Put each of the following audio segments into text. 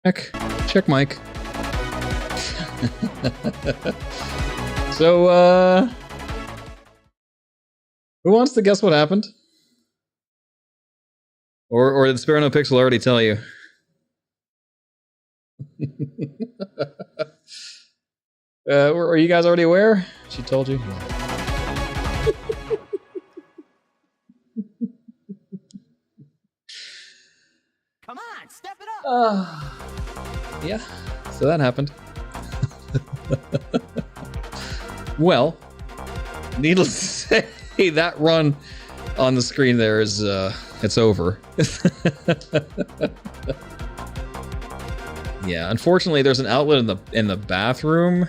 Check Mike. So, who wants to guess what happened? Or did Spare No Pixel already tell you? Are you guys already aware? She told you? Come on, step it up! Yeah, so that happened. Well, needless to say, that run on the screen there is, it's over. Yeah, unfortunately, there's an outlet in the bathroom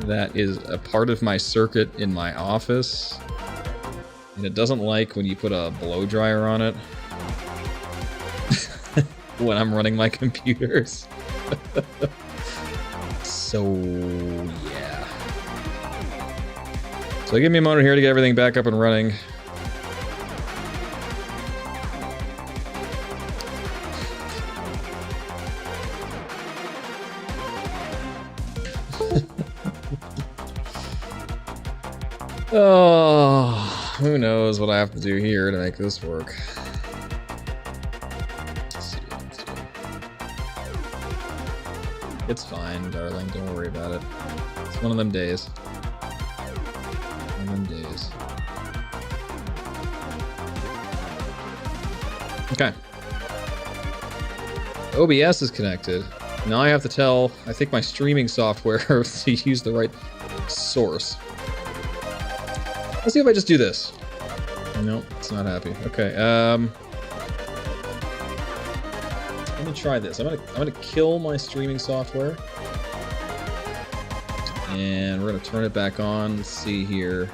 that is a part of my circuit in my office, and it doesn't like when you put a blow dryer on it when I'm running my computers. So yeah. So give me a moment here to get everything back up and running. Oh, who knows what I have to do here to make this work. Let's see. It's fine, darling. Don't worry about it. It's one of them days. One of them days. Okay. OBS is connected. Now I have to tell, I think, my streaming software to use the right source. Let's see if I just do this. Nope, it's not happy. Okay, let me try this. I'm gonna kill my streaming software. And we're gonna turn it back on. Let's see here.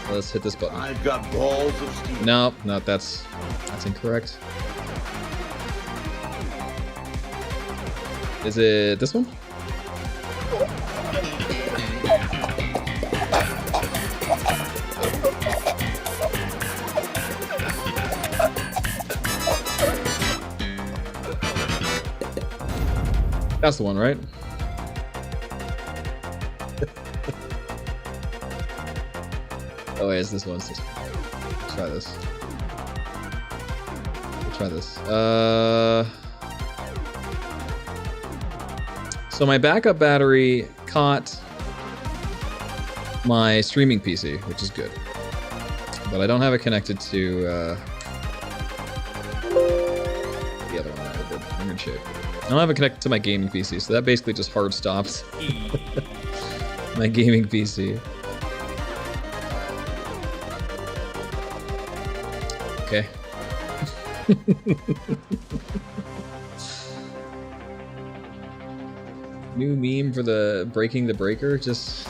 Let's hit this button. I've got balls of steel. No, that's incorrect. Is it this one? That's the one, right? Oh wait, it's this one. Let's try this. We'll try this. So my backup battery caught my streaming PC, which is good. But I don't have it connected to the other one. I'm in shape. I don't have it connected to my gaming PC, so that basically just hard stops my gaming PC. Okay. New meme for the breaking the breaker, just...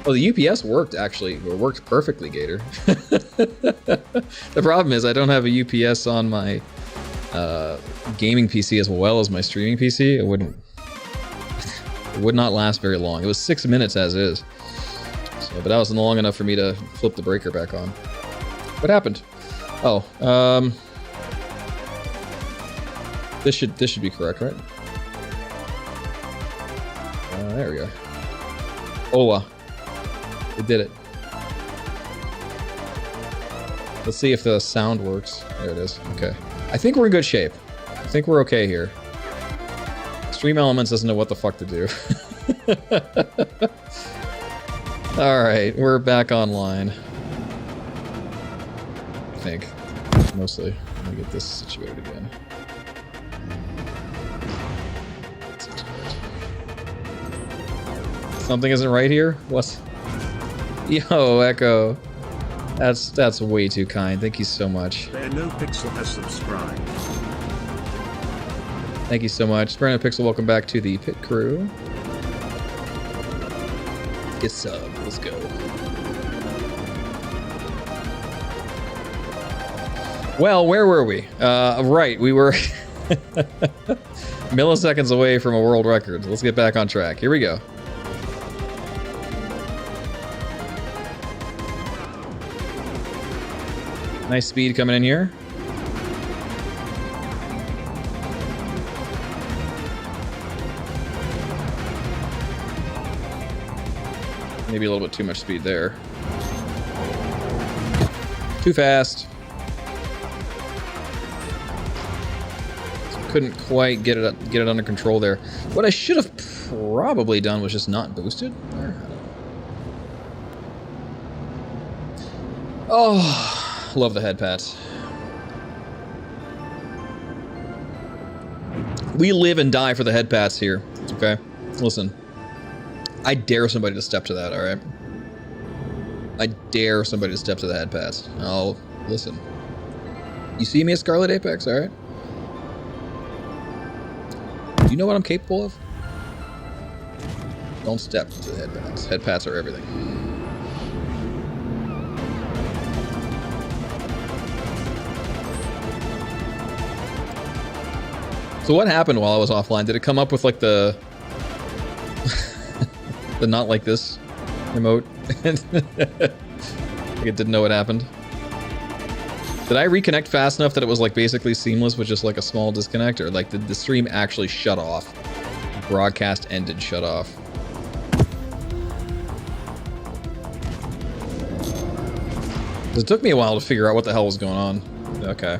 Oh, the UPS worked, actually. It worked perfectly, Gator. The problem is I don't have a UPS on my gaming PC as well as my streaming PC. It would not last very long. It was 6 minutes as is. So, but that wasn't long enough for me to flip the breaker back on. What happened? Oh, this should be correct, right? There we go. Hola. We did it. Let's see if the sound works. There it is. Okay. I think we're in good shape. I think we're okay here. Stream Elements doesn't know what the fuck to do. Alright, we're back online. I think. Mostly. Let me get this situated again. Something isn't right here? What? Yo, Echo. That's way too kind. Thank you so much. Spare No Pixel has subscribed. Thank you so much. Spare No Pixel, welcome back to the Pit Crew. Get sub. Let's go. Well, where were we? Right, we were milliseconds away from a world record. Let's get back on track. Here we go. Nice speed coming in here. Maybe a little bit too much speed there. Too fast. Couldn't quite get it under control there. What I should have probably done was just not boosted there. Oh, love the head pats. We live and die for the head pats here, okay? Listen, I dare somebody to step to that, alright? I dare somebody to step to the head pats. Oh, listen. You see me at Scarlet Apex, alright? Do you know what I'm capable of? Don't step to the head pats. Head pats are everything. So what happened while I was offline? Did it come up with like the the not like this remote? Like it didn't know what happened. Did I reconnect fast enough that it was like basically seamless with just like a small disconnect, or like did the stream actually shut off? Broadcast ended, shut off. It took me a while to figure out what the hell was going on. Okay.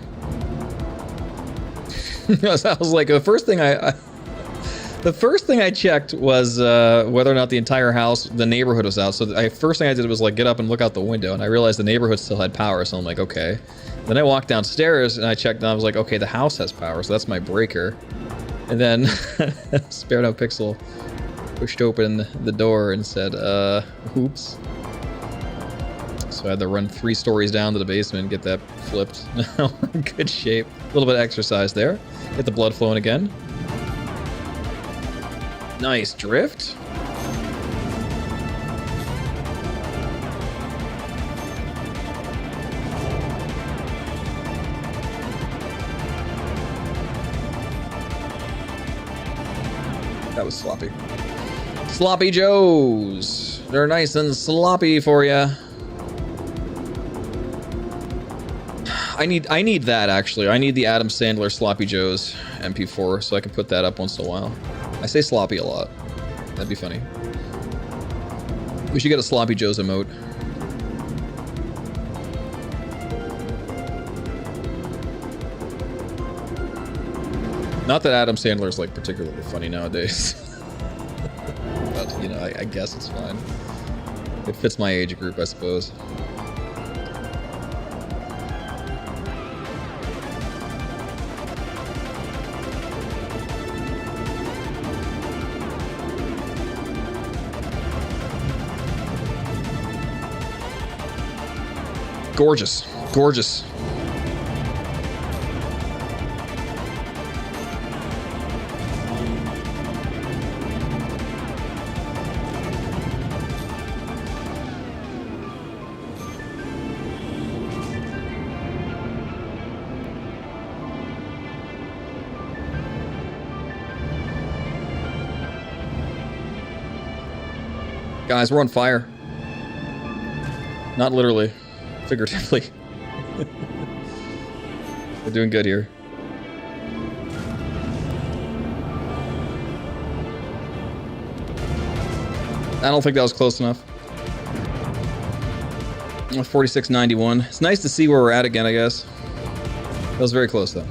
I was like, the first thing I checked was whether or not the entire house, the neighborhood was out. So the first thing I did was like get up and look out the window, and I realized the neighborhood still had power. So I'm like, okay. Then I walked downstairs and I checked, and I was like, okay, the house has power, so that's my breaker. And then Spare No Pixel pushed open the door and said, oops. So I had to run 3 stories down to the basement and get that flipped. Now we're in good shape. A little bit of exercise there. Get the blood flowing again. Nice drift. That was sloppy. Sloppy Joes. They're nice and sloppy for you. I need that, actually. I need the Adam Sandler Sloppy Joes MP4 so I can put that up once in a while. I say sloppy a lot. That'd be funny. We should get a Sloppy Joes emote. Not that Adam Sandler's like particularly funny nowadays. But, you know, I guess it's fine. It fits my age group, I suppose. Gorgeous. Gorgeous. Guys, we're on fire. Not literally. Figuratively. We're doing good here. I don't think that was close enough. 46.91. It's nice to see where we're at again, I guess. That was very close, though.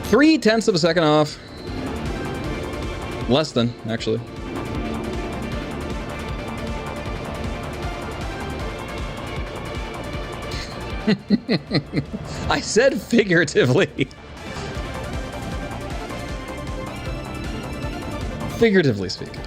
0.3 of a second off. Less than, actually. I said figuratively. Figuratively speaking.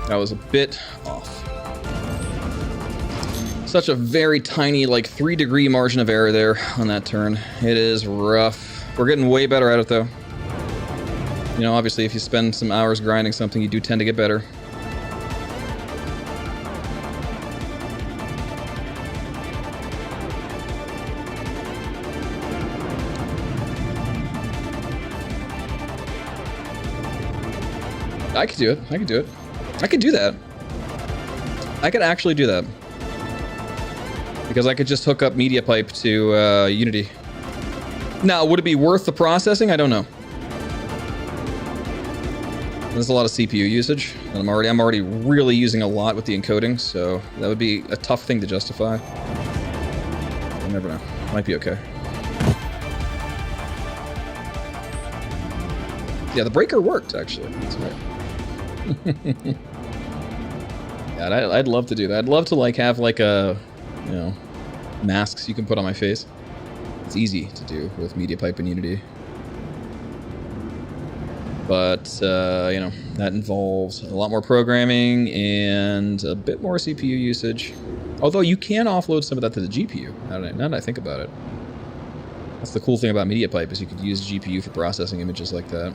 That was a bit off. Such a very tiny, like 3-degree margin of error there on that turn. It is rough. We're getting way better at it though. You know, obviously if you spend some hours grinding something, you do tend to get better. I could do it. I could do it. I could do that. I could actually do that. Because I could just hook up media pipe to Unity. Now, would it be worth the processing? I don't know. There's a lot of CPU usage, and I'm already really using a lot with the encoding, so that would be a tough thing to justify. You never know. Might be okay. Yeah, the breaker worked actually. That's right. Yeah, I'd love to do that. I'd love to like have like a, you know, masks you can put on my face. It's easy to do with MediaPipe and Unity. But, you know, that involves a lot more programming and a bit more CPU usage. Although you can offload some of that to the GPU, now that I think about it. That's the cool thing about MediaPipe, is you could use GPU for processing images like that.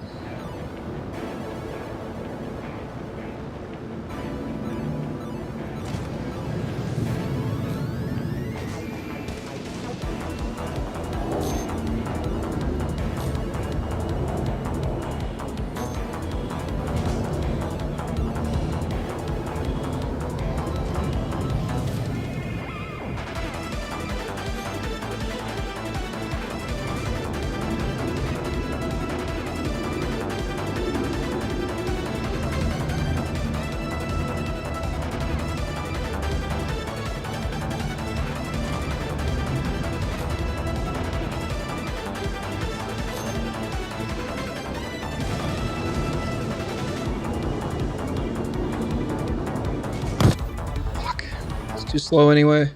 Too slow anyway.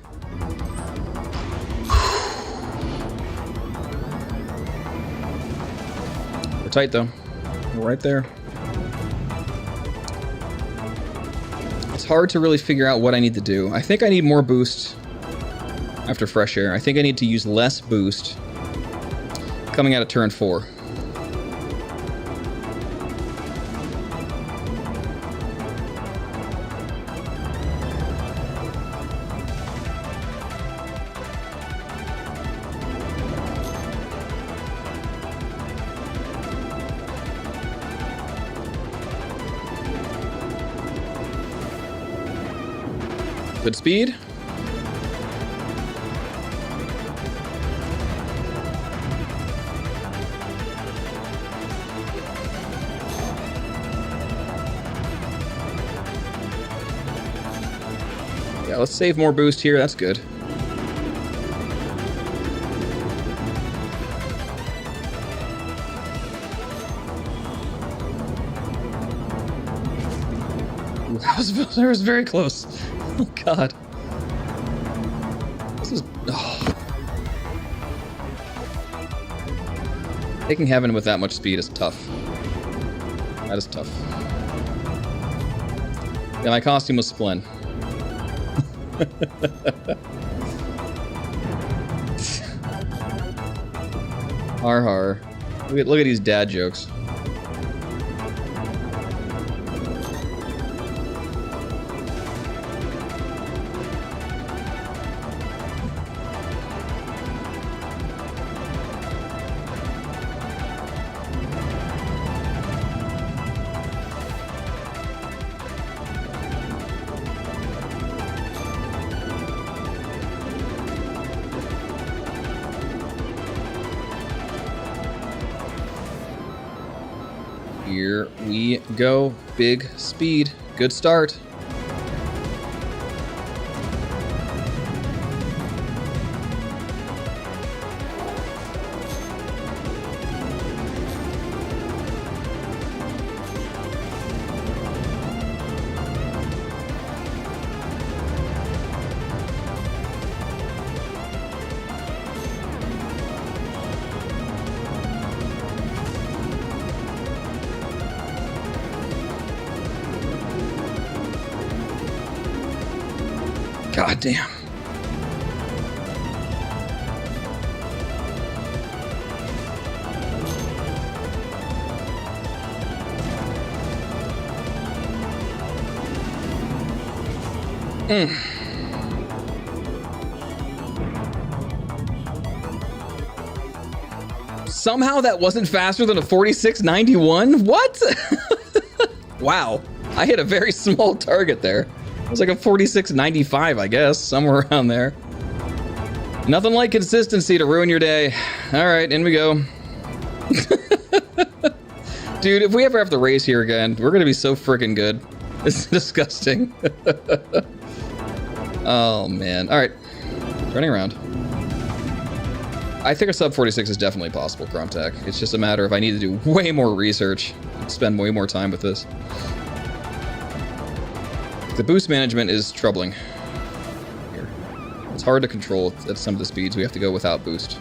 We're tight though. We're right there. It's hard to really figure out what I need to do. I think I need more boost after fresh air. I think I need to use less boost coming out of turn 4. Good speed. Yeah, let's save more boost here. That's good. That was very close. Oh god. This is... Oh. Taking heaven with that much speed is tough. That is tough. Yeah, my costume was Splin. Har har. Look at these dad jokes. Here we go. Big speed. Good start. God damn. Somehow that wasn't faster than a 4691? What? Wow. I hit a very small target there. It was like a 4695, I guess, somewhere around there. Nothing like consistency to ruin your day. All right, in we go. Dude, if we ever have to race here again, we're gonna be so freaking good. It's disgusting. Oh, man. All right, turning around. I think a sub 46 is definitely possible, Gromtech. It's just a matter of I need to do way more research, spend way more time with this. The boost management is troubling here. It's hard to control at some of the speeds. We have to go without boost.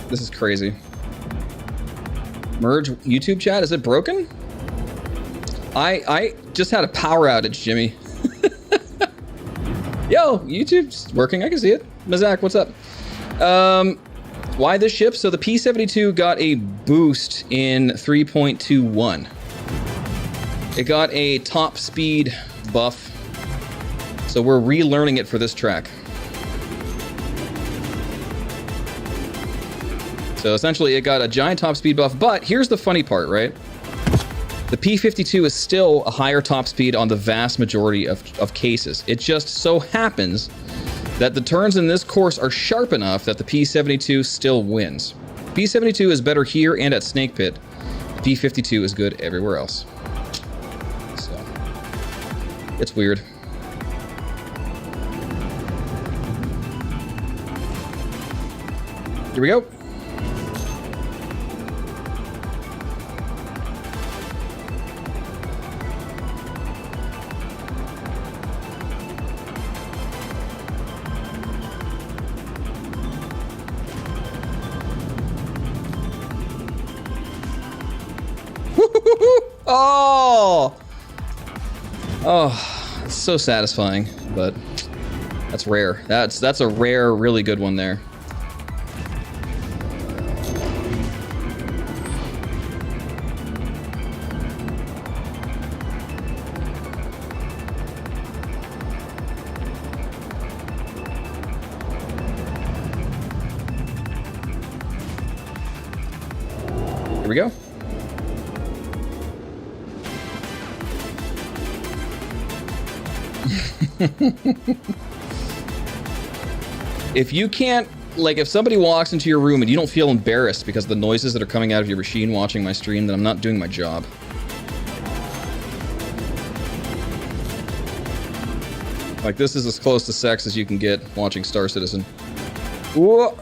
This is crazy. Merge YouTube chat, is it broken? I just had a power outage, Jimmy. Yo, YouTube's working, I can see it. Mazak, what's up? Why this ship? So the P-72 got a boost in 3.21. It got a top speed buff. So we're relearning it for this track. So essentially it got a giant top speed buff, but here's the funny part, right? The P-52 is still a higher top speed on the vast majority of cases. It just so happens that the turns in this course are sharp enough that the P-72 still wins. P-72 is better here and at Snake Pit. The P-52 is good everywhere else. So, it's weird. Here we go. Oh, it's so satisfying, but that's rare. That's a rare, really good one there. Here we go. If you can't, like, if somebody walks into your room and you don't feel embarrassed because of the noises that are coming out of your machine watching my stream, then I'm not doing my job. Like, this is as close to sex as you can get watching Star Citizen. Whoa.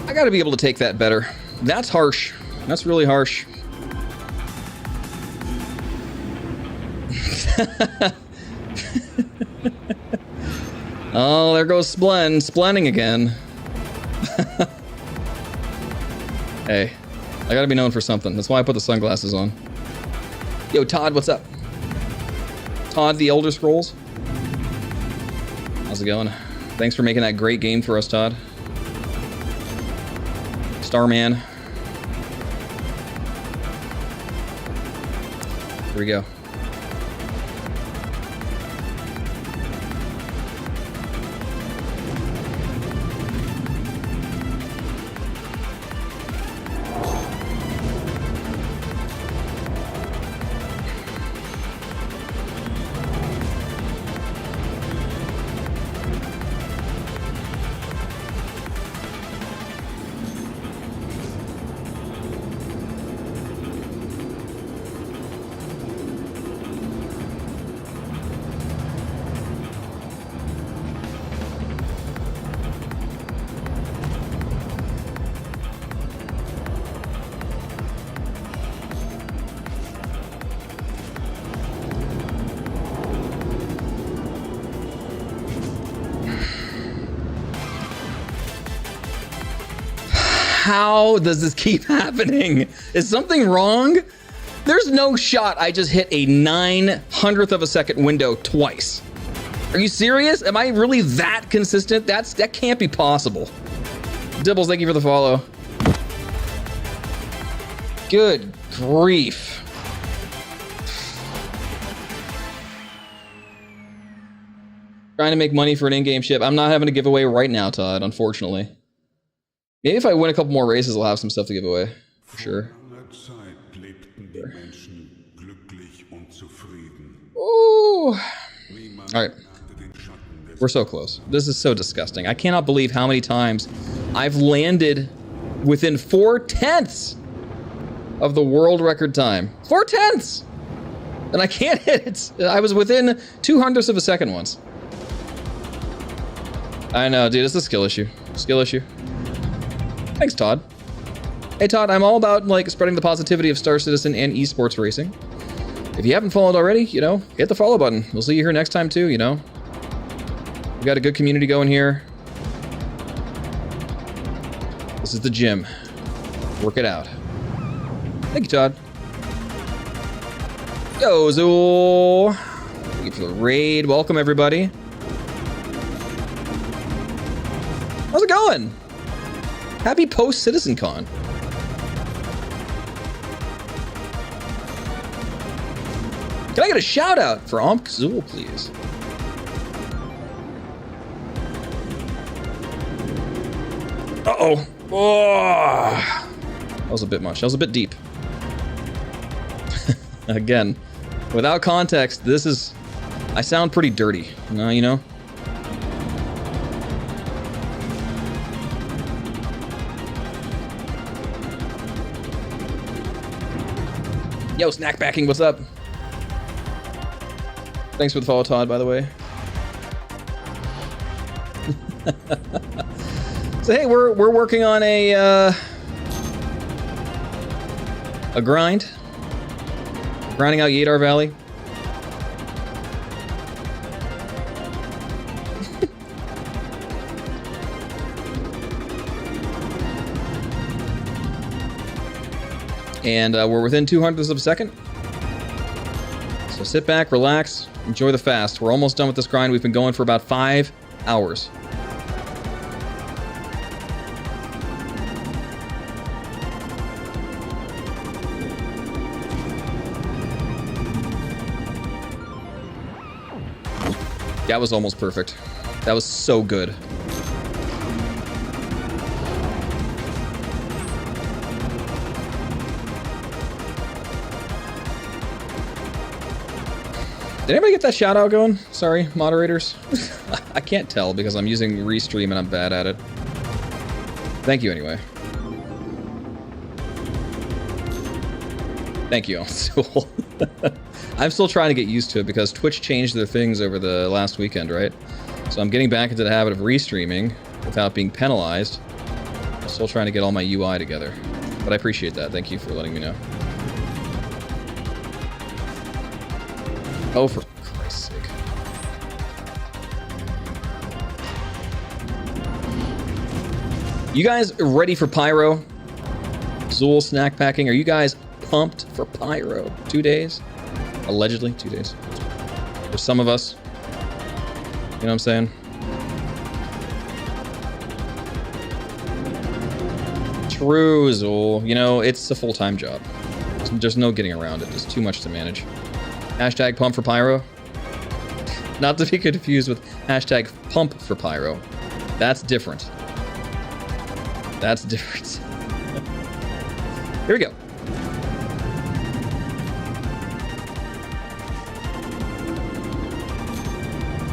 I gotta be able to take that better. That's harsh. That's really harsh. Oh, there goes Splenning again. Hey, I gotta be known for something. That's why I put the sunglasses on. Yo, Todd, what's up? Todd, the Elder Scrolls. How's it going? Thanks for making that great game for us, Todd. Starman. Here we go. How does this keep happening? Is something wrong? There's no shot I just hit a 9/100th of a second window twice. Are you serious? Am I really that consistent? That can't be possible. Dibbles, thank you for the follow. Good grief. Trying to make money for an in-game ship. I'm not having a giveaway right now, Todd, unfortunately. Maybe if I win a couple more races, I'll have some stuff to give away. For sure. Ooh. Alright. We're so close. This is so disgusting. I cannot believe how many times I've landed within 4/10 of the world record time. 4/10! And I can't hit it. I was within 2/100ths of a second once. I know, dude. It's a skill issue. Skill issue. Thanks, Todd. Hey, Todd, I'm all about, like, spreading the positivity of Star Citizen and esports racing. If you haven't followed already, you know, hit the follow button. We'll see you here next time, too, you know. We got a good community going here. This is the gym. Work it out. Thank you, Todd. Yo, Zool. Thank you for the raid. Welcome, everybody. How's it going? Happy post-CitizenCon. Can I get a shout out for Omk Zool, please? Uh-oh. Oh. That was a bit much. That was a bit deep. Again, without context, this is... I sound pretty dirty. You know? Yo, snack backing, what's up? Thanks for the follow, Todd, by the way. So hey, we're working on a grind. Grinding out Yadar Valley. And we're within 2/100ths of a second. So sit back, relax, enjoy the fast. We're almost done with this grind. We've been going for about 5 hours. That was almost perfect. That was so good. Did anybody get that shout out going? Sorry, moderators. I can't tell because I'm using Restream and I'm bad at it. Thank you anyway. Thank you. I'm still trying to get used to it because Twitch changed their things over the last weekend, right? So I'm getting back into the habit of restreaming without being penalized. I'm still trying to get all my UI together. But I appreciate that. Thank you for letting me know. Oh, for Christ's sake. You guys ready for Pyro? Zool snack packing. Are you guys pumped for Pyro? 2 days? Allegedly, 2 days. For some of us. You know what I'm saying? True, Zool. You know, it's a full-time job. There's no getting around it. There's too much to manage. Hashtag pump for pyro. Not to be confused with hashtag pump for pyro. That's different. That's different. Here we go.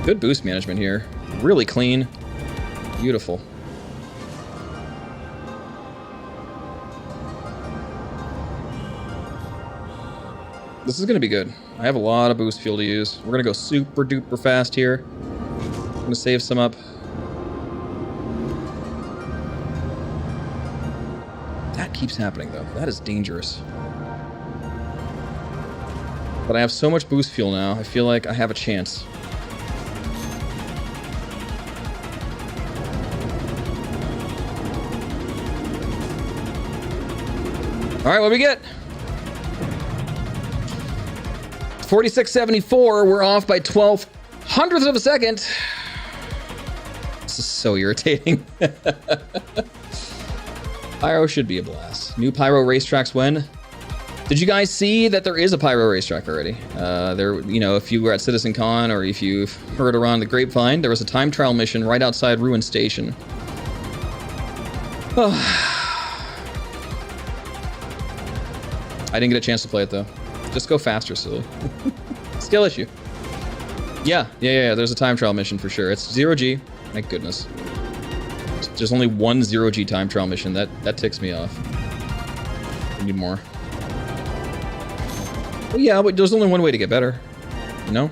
Good boost management here. Really clean. Beautiful. This is going to be good. I have a lot of boost fuel to use. We're going to go super duper fast here. I'm going to save some up. That keeps happening though. That is dangerous. But I have so much boost fuel now, I feel like I have a chance. Alright, what do we get? 4674, we're off by 12 hundredths of a second. This is so irritating. Pyro should be a blast. New Pyro racetracks when? Did you guys see that there is a Pyro racetrack already? There, you know, if you were at Citizen Con or if you've heard around the grapevine, there was a time trial mission right outside Ruin Station. Oh. I didn't get a chance to play it though. Just go faster, silly. Skill issue. Yeah, there's a time trial mission for sure. It's 0G. Thank goodness. There's only one 0G time trial mission. That ticks me off. I need more. Well, yeah, but there's only one way to get better. You know?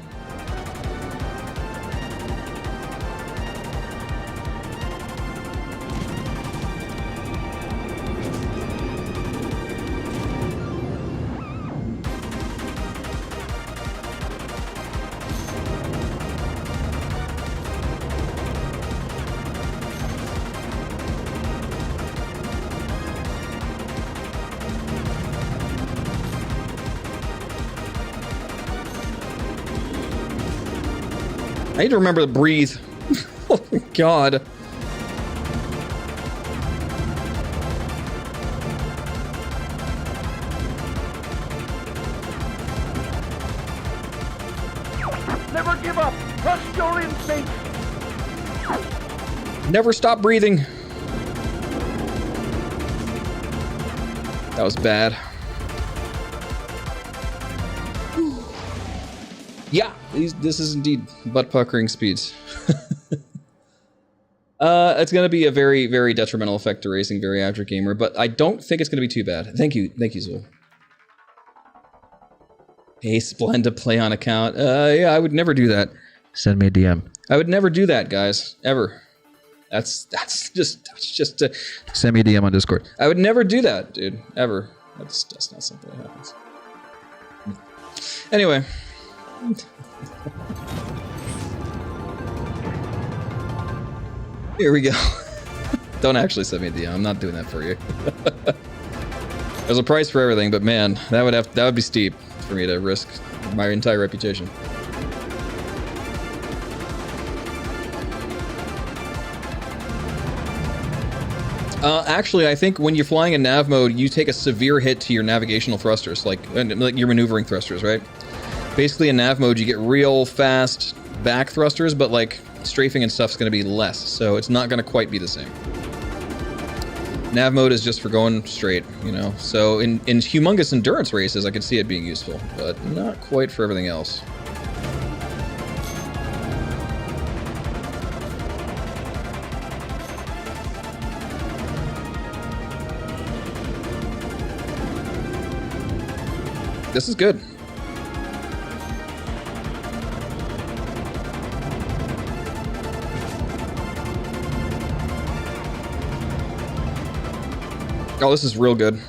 I need to remember to breathe. Oh my god. Never give up. Trust your instincts. Never stop breathing. That was bad. Yeah, this is indeed butt-puckering speeds. It's going to be a very, very detrimental effect to racing very average gamer, but I don't think it's going to be too bad. Thank you, Zul. Hey, Splenda play on account. Yeah, I would never do that. Send me a DM. I would never do that, guys. Ever. That's just Send me a DM on Discord. I would never do that, dude. Ever. That's not something that happens. Anyway. Here we go. Don't actually send me a DM. I'm not doing that for you. There's a price for everything, but man, that would be steep for me to risk my entire reputation. Actually, I think when you're flying in nav mode, you take a severe hit to your navigational thrusters, like your maneuvering thrusters, right? Basically, in nav mode, you get real fast back thrusters, but like strafing and stuff's going to be less, so it's not going to quite be the same. Nav mode is just for going straight, you know. So in humongous endurance races, I could see it being useful, but not quite for everything else. This is good. Oh, this is real good.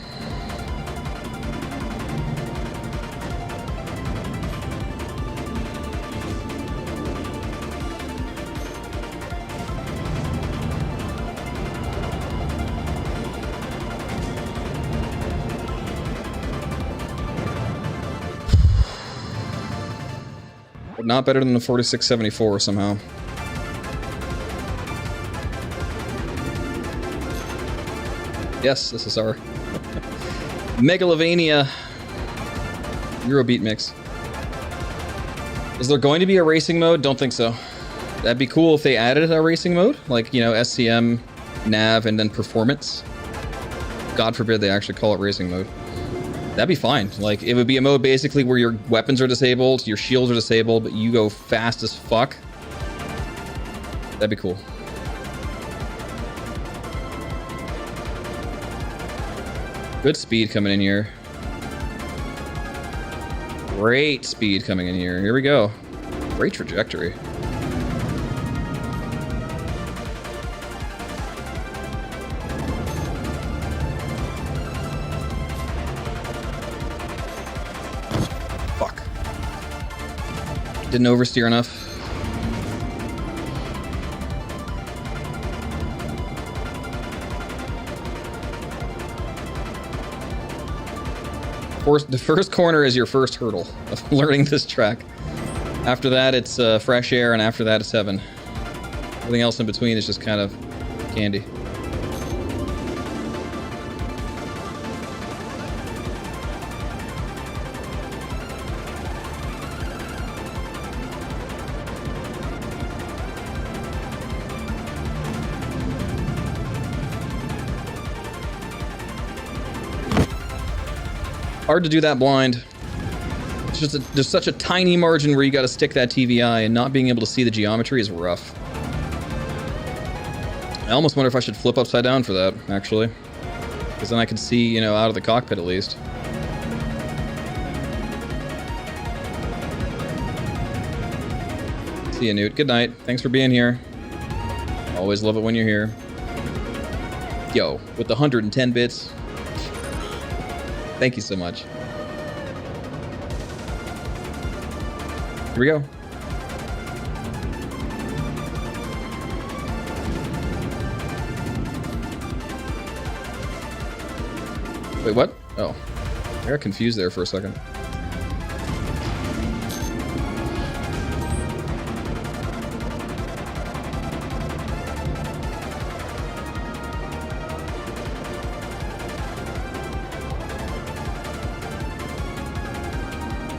But not better than the 4674 somehow. Yes, this is our Megalovania Eurobeat mix. Is there going to be a racing mode? Don't think so. That'd be cool if they added a racing mode, like, you know, SCM, nav, and then performance. God forbid they actually call it racing mode. That'd be fine. Like, it would be a mode basically where your weapons are disabled, your shields are disabled, but you go fast as fuck. That'd be cool. Good speed coming in here. Great speed coming in here. Here we go. Great trajectory. Fuck. Didn't oversteer enough. The first corner is your first hurdle of learning this track. After that, it's fresh air, and after that, it's heaven. Everything else in between is just kind of candy. Hard to do that blind. It's just there's such a tiny margin where you got to stick that TVI, and not being able to see the geometry is rough. I almost wonder if I should flip upside down for that, actually. Because then I can see, you know, out of the cockpit at least. See you, Newt. Good night. Thanks for being here. Always love it when you're here. Yo, with the 110 bits. Thank you so much. Here we go. Wait, what? Oh. I got confused there for a second.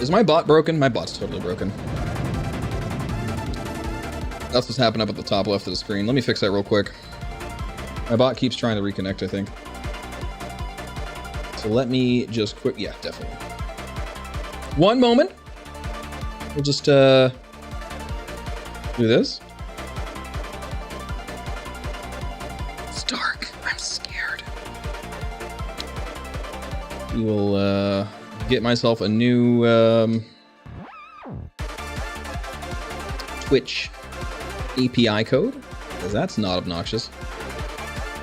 Is my bot broken? My bot's totally broken. That's what's happening up at the top left of the screen. Let me fix that real quick. My bot keeps trying to reconnect, I think. So let me just quick... Yeah, definitely. One moment. We'll just, do this. It's dark. I'm scared. We will, get myself a new Twitch API code, because that's not obnoxious.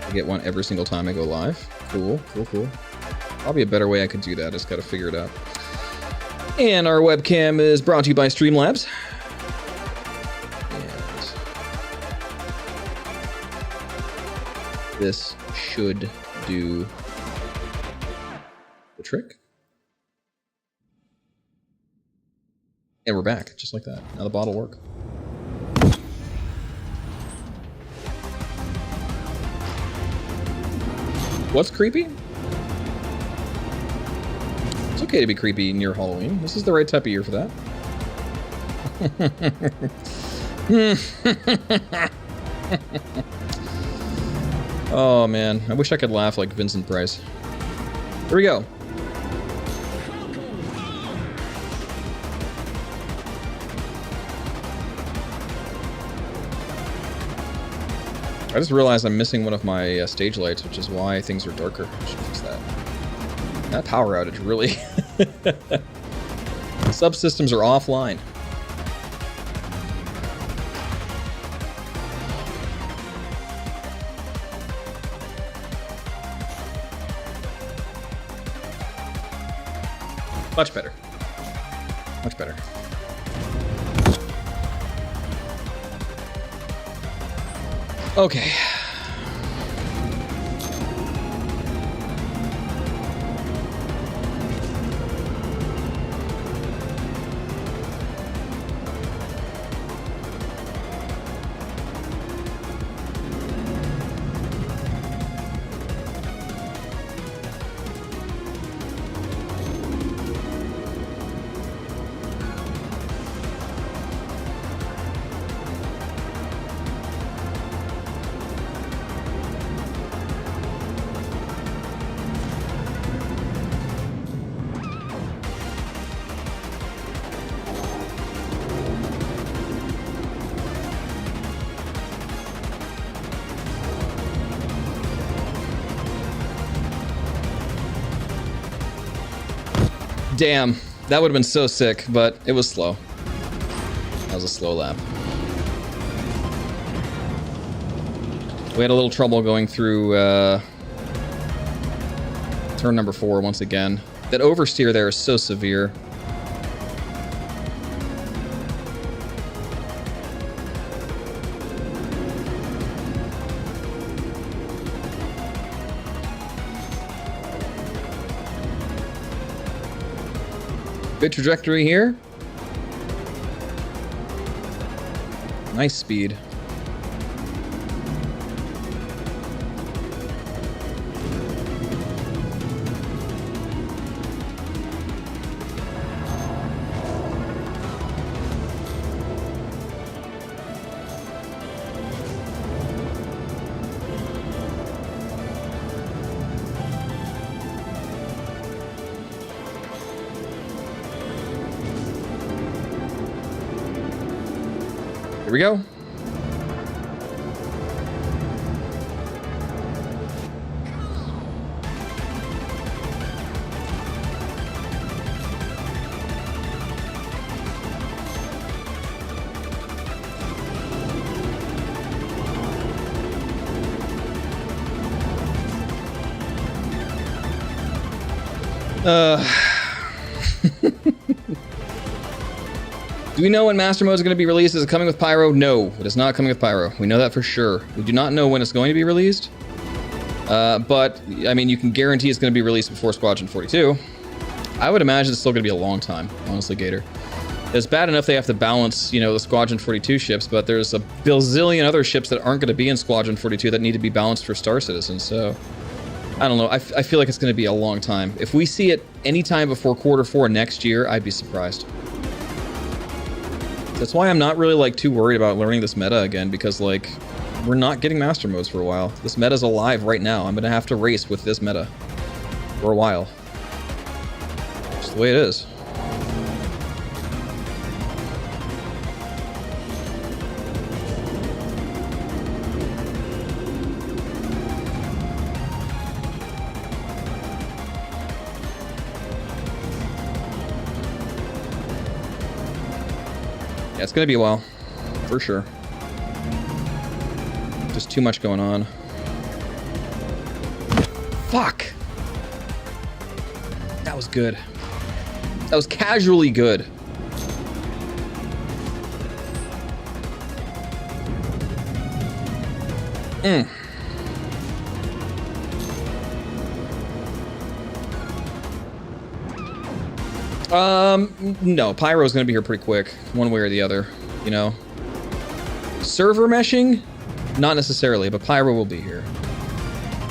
I get one every single time I go live. Cool, cool, cool. Probably a better way I could do that. Just gotta figure it out. And our webcam is brought to you by Streamlabs. And this should do the trick. And we're back, just like that. Now the bot will work. What's creepy? It's okay to be creepy near Halloween. This is the right type of year for that. Oh man, I wish I could laugh like Vincent Price. Here we go. I just realized I'm missing one of my stage lights, which is why things are darker. I should fix that. That power outage really... Subsystems are offline. Much better. Much better. Okay. Damn, that would have been so sick, but it was slow. That was a slow lap. We had a little trouble going through turn number 4 once again. That oversteer there is so severe. Good trajectory here. Nice speed. Here we go. Do we know when Master Mode is going to be released? Is it coming with Pyro? No, it is not coming with Pyro. We know that for sure. We do not know when it's going to be released. But, I mean, you can guarantee it's going to be released before Squadron 42. I would imagine it's still going to be a long time, honestly, Gator. It's bad enough they have to balance, you know, the Squadron 42 ships, but there's a bazillion other ships that aren't going to be in Squadron 42 that need to be balanced for Star Citizen, so... I don't know. I feel like it's going to be a long time. If we see it anytime before Q4 next year, I'd be surprised. That's why I'm not really, like, too worried about learning this meta again, because, like, we're not getting Master Modes for a while. This meta's alive right now. I'm going to have to race with this meta for a while. Just the way it is. Yeah, it's gonna be a while, for sure. Just too much going on. Fuck! That was good. That was casually good. No, Pyro's gonna be here pretty quick, one way or the other, you know? Server meshing? Not necessarily, but Pyro will be here.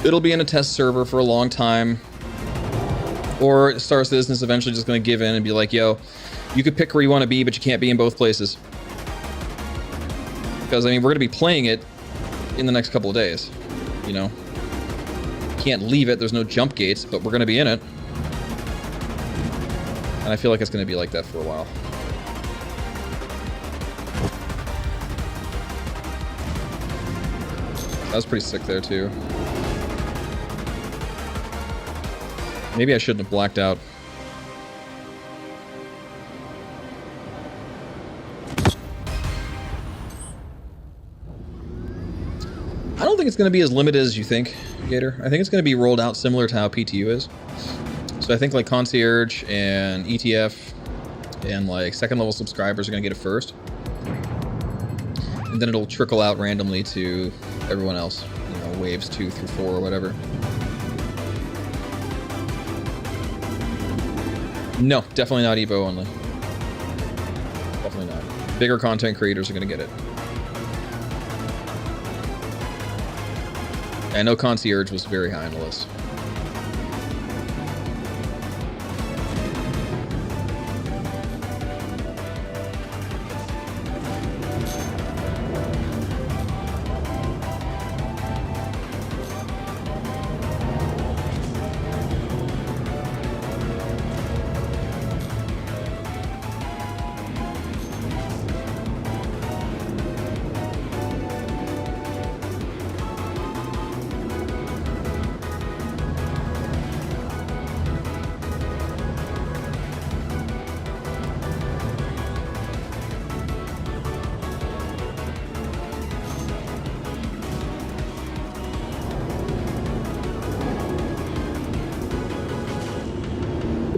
It'll be in a test server for a long time. Or Star Citizen is eventually just gonna give in and be like, yo, you could pick where you want to be, but you can't be in both places. Because, I mean, we're gonna be playing it in the next couple of days, you know? Can't leave it, there's no jump gates, but we're gonna be in it. And I feel like it's going to be like that for a while. That was pretty sick there, too. Maybe I shouldn't have blacked out. I don't think it's going to be as limited as you think, Gator. I think it's going to be rolled out similar to how PTU is. So I think like Concierge and ETF and like second level subscribers are gonna get it first. And then it'll trickle out randomly to everyone else. You know, waves 2 through 4 or whatever. No, definitely not Evo only. Definitely not. Bigger content creators are gonna get it. I know Concierge was very high on the list.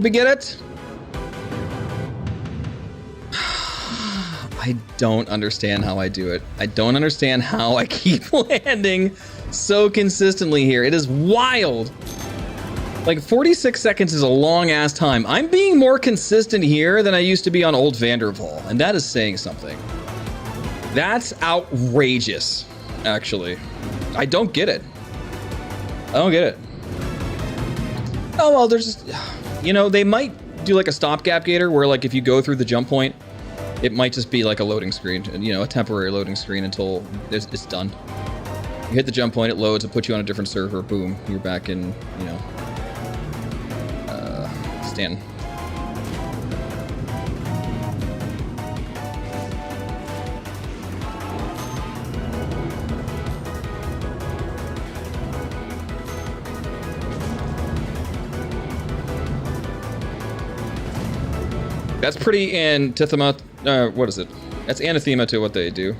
Did we get it? I don't understand how I do it. I don't understand how I keep landing so consistently here. It is wild. Like 46 seconds is a long ass time. I'm being more consistent here than I used to be on Old Vanderval, and that is saying something. That's outrageous, actually. I don't get it. I don't get it. Oh, well, there's just, you know, they might do like a stopgap gator where like if you go through the jump point, it might just be like a loading screen, you know, a temporary loading screen until it's done. You hit the jump point, it loads, it puts you on a different server, boom, you're back in, you know, Stan. That's pretty antithema. What is it? That's anathema to what they do.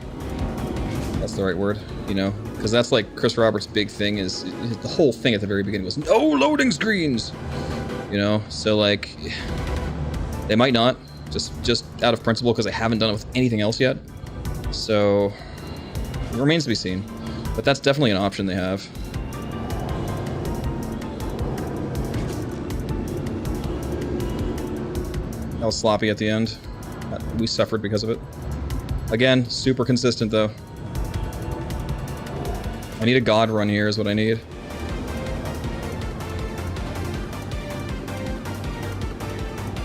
That's the right word, you know, because that's like Chris Roberts' big thing is the whole thing at the very beginning was no loading screens, you know. So like, they might not just out of principle because they haven't done it with anything else yet. So it remains to be seen, but that's definitely an option they have. That was sloppy at the end. We suffered because of it. Again, super consistent though. I need a god run here is what I need.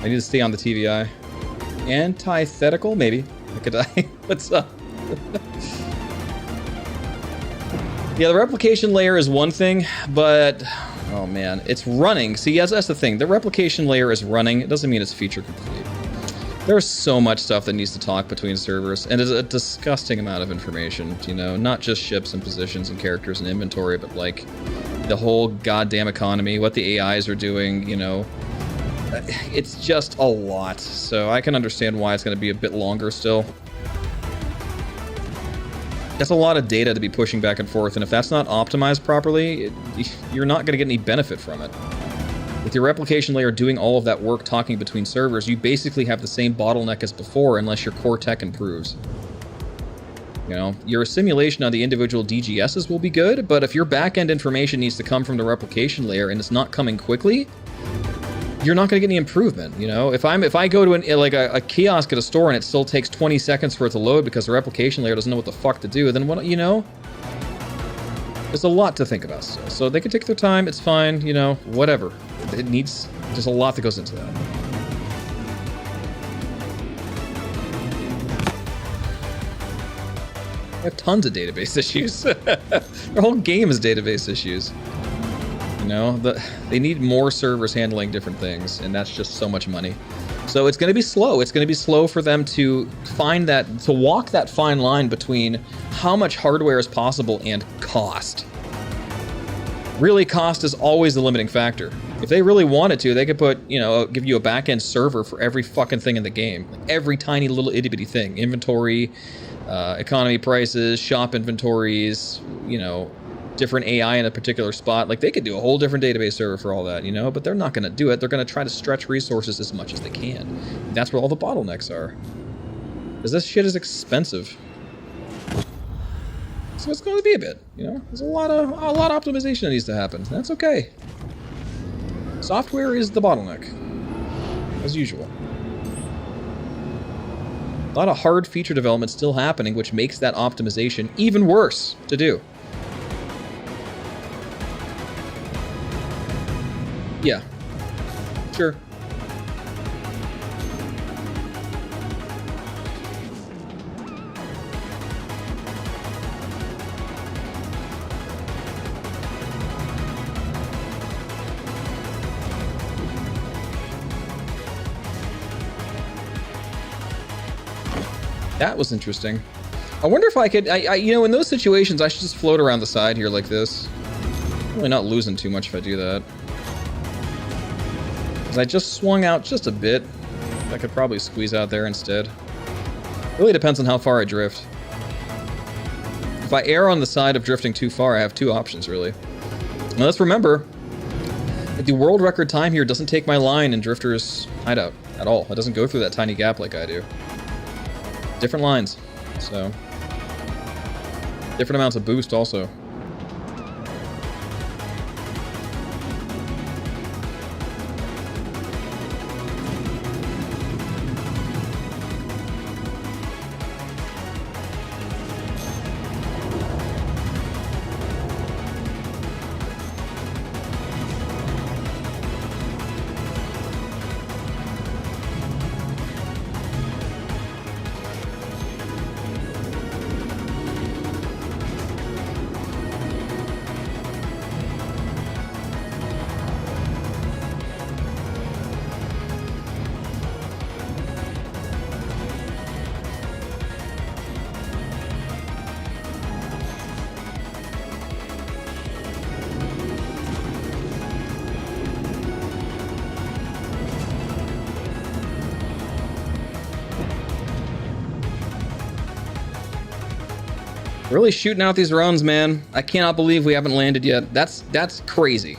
I need to stay on the TVI. Antithetical? Maybe. I could die. What's up? Yeah, the replication layer is one thing, but oh man, it's running. See, that's the thing. The replication layer is running. It doesn't mean it's feature complete. There's so much stuff that needs to talk between servers, and it's a disgusting amount of information, you know, not just ships and positions and characters and inventory, but like the whole goddamn economy, what the AIs are doing, you know. It's just a lot, so I can understand why it's going to be a bit longer still. That's a lot of data to be pushing back and forth, and if that's not optimized properly, you're not going to get any benefit from it. With your replication layer doing all of that work talking between servers, you basically have the same bottleneck as before unless your core tech improves. You know, your simulation on the individual DGSs will be good, but if your back-end information needs to come from the replication layer and it's not coming quickly, you're not going to get any improvement, you know? If I go to a kiosk at a store and it still takes 20 seconds for it to load because the replication layer doesn't know what the fuck to do, then what, you know? There's a lot to think about still. So they can take their time, it's fine, you know, whatever. It needs, there's a lot that goes into that. I have tons of database issues. Their whole game is database issues. You know, they need more servers handling different things, and that's just so much money. So it's going to be slow. It's going to be slow for them to find that, to walk that fine line between how much hardware is possible and cost. Really, cost is always the limiting factor. If they really wanted to, they could put, you know, give you a back-end server for every fucking thing in the game. Like every tiny little itty-bitty thing. Inventory, economy prices, shop inventories, you know, different AI in a particular spot. Like, they could do a whole different database server for all that, you know? But they're not going to do it. They're going to try to stretch resources as much as they can. That's where all the bottlenecks are. Because this shit is expensive. So it's going to be a bit, you know? There's a lot of optimization that needs to happen. That's okay. Software is the bottleneck, as usual. A lot of hard feature development still happening, which makes that optimization even worse to do. Yeah, sure. That was interesting. I wonder if I could, you know, in those situations, I should just float around the side here like this. I'm really not losing too much if I do that. Because I just swung out just a bit. I could probably squeeze out there instead. Really depends on how far I drift. If I err on the side of drifting too far, I have two options, really. Now let's remember, The world record time here doesn't take my line in Drifter's hideout at all. It doesn't go through that tiny gap like I do. Different lines, so different amounts of boost also. Really shooting out these runs, man. I cannot believe we haven't landed yet. That's crazy.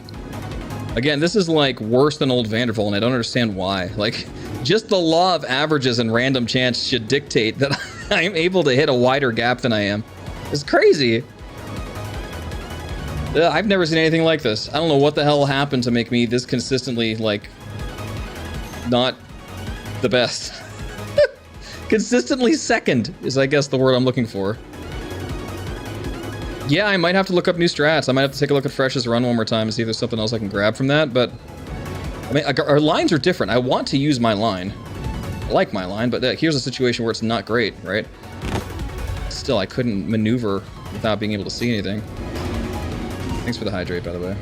Again, this is like worse than old Vanderval, and I don't understand why. Like, just the law of averages and random chance should dictate that I'm able to hit a wider gap than I am. It's crazy. I've never seen anything like this. I don't know what the hell happened to make me this consistently, like, not the best. Consistently second is, I guess, the word I'm looking for. Yeah, I might have to look up new strats. I might have to take a look at Fresh's run one more time and see if there's something else I can grab from that, but... I mean, our lines are different. I want to use my line. I like my line, but here's a situation where it's not great, right? Still, I couldn't maneuver without being able to see anything. Thanks for the hydrate, by the way.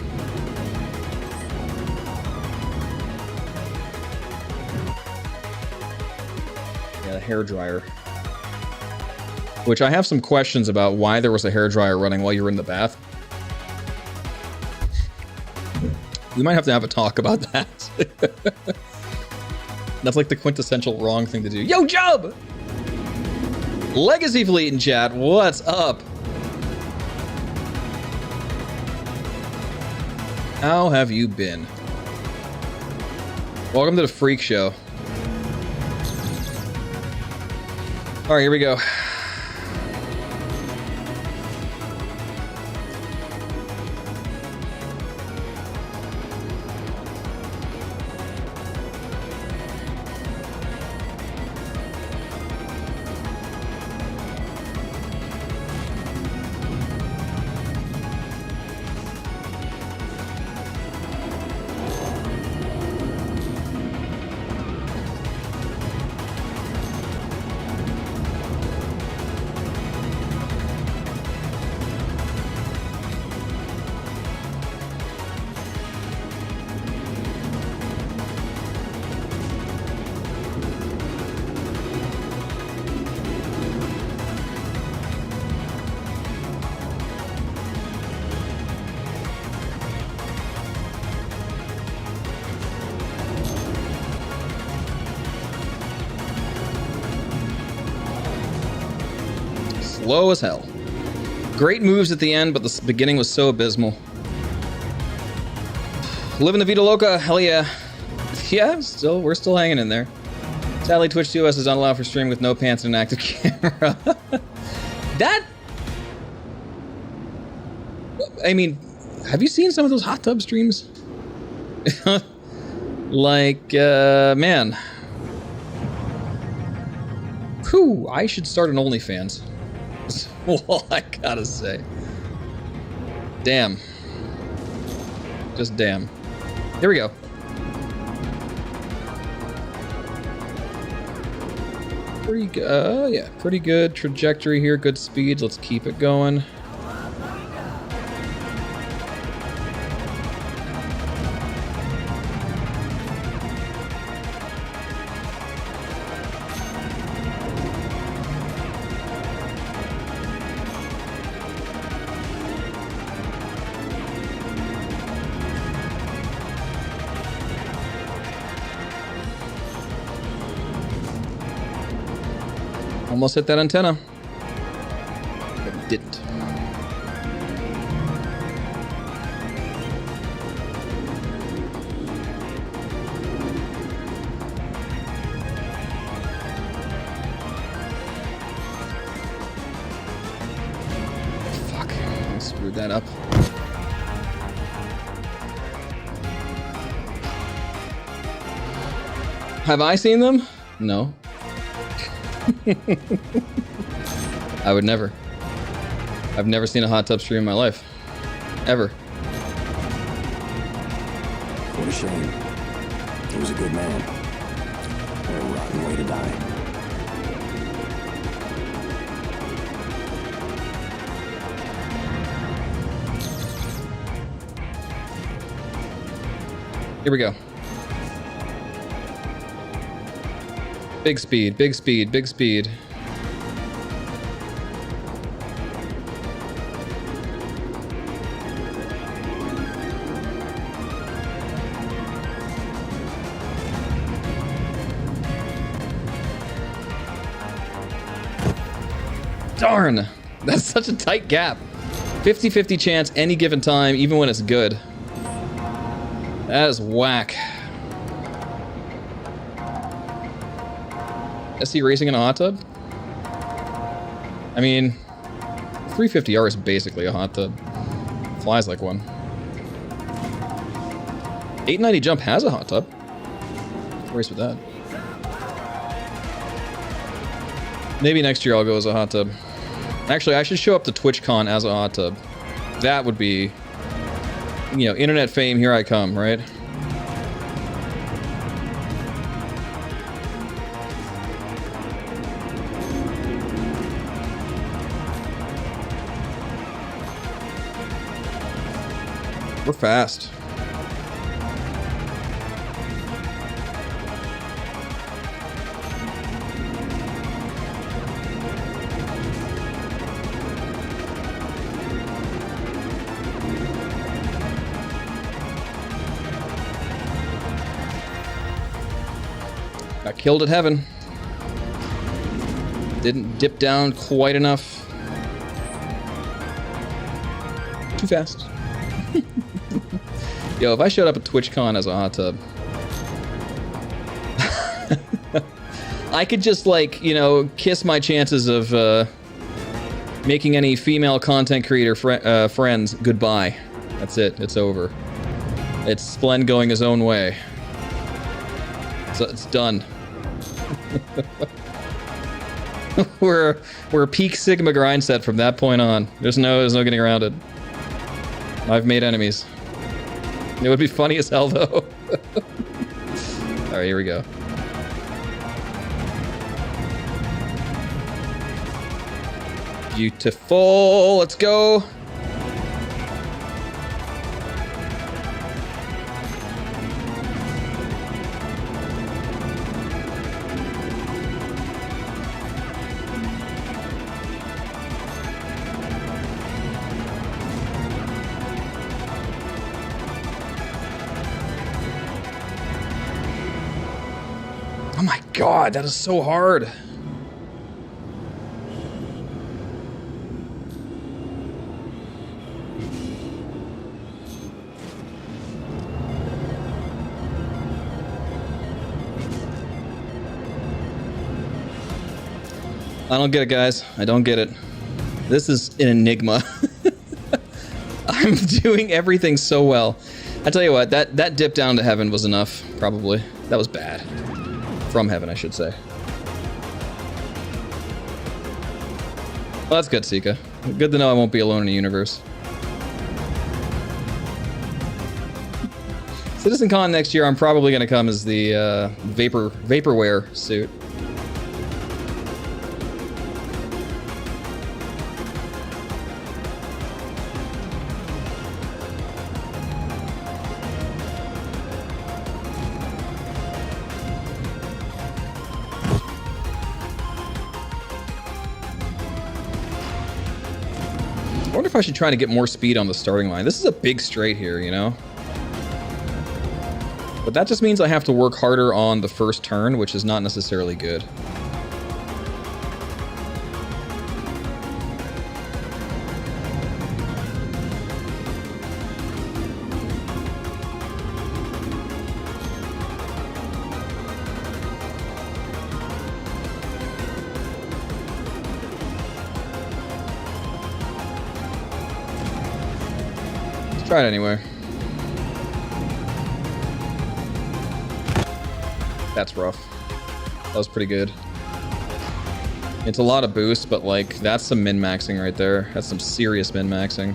Yeah, the hairdryer. Which I have some questions about why there was a hairdryer running while you were in the bath. We might have to have a talk about that. That's like the quintessential wrong thing to do. Yo, Job! Legacy Fleet in chat, what's up? How have you been? Welcome to the Freak Show. Alright, here we go. Slow as hell. Great moves at the end, but the beginning was so abysmal. Living the Vida Loca, hell yeah. Yeah, we're still hanging in there. Sadly, Twitch 2S is not allowed for streaming with no pants and an active camera. I mean, have you seen some of those hot tub streams? Like, man. Whew, I should start an OnlyFans. That's all I gotta say. Damn. Just damn. Here we go. Pretty good. Yeah, pretty good trajectory here. Good speeds. Let's keep it going. Almost hit that antenna. But didn't. that up. Have I seen them? No. I would never. I've never seen a hot tub stream in my life. Ever. What a shame. He was a good man. What a rotten way to die. Here we go. Big speed, big speed, big speed. Darn! That's such a tight gap. 50-50 chance any given time, even when it's good. That is whack. SC racing in a hot tub? I mean, 350R is basically a hot tub. Flies like one. 890 jump has a hot tub. Race with that. Maybe next year I'll go as a hot tub. Actually, I should show up to TwitchCon as a hot tub. That would be, you know, internet fame, here I come, right? We're fast. Got killed at heaven. Didn't dip down quite enough. Too fast. Yo, if I showed up at TwitchCon as a hot tub, I could just, like, you know, kiss my chances of making any female content creator friends goodbye. That's it. It's over. It's Splen going his own way. So it's done. we're a peak Sigma grind set from that point on. There's no getting around it. I've made enemies. It would be funny as hell, though. Alright, here we go. Beautiful. Let's go. Oh my god, that is so hard. I don't get it, guys. I don't get it. This is an enigma. I'm doing everything so well. I tell you what, that dip down to heaven was enough, probably. That was bad. From heaven, I should say. Well, that's good, Sika. Good to know I won't be alone in the universe. CitizenCon next year, I'm probably going to come as the vaporware suit. I wonder if I should try to get more speed on the starting line. This is a big straight here, you know? But that just means I have to work harder on the first turn, which is not necessarily good. Try it anyway. That's rough. That was pretty good. It's a lot of boost, but like, that's some min-maxing right there. That's some serious min-maxing.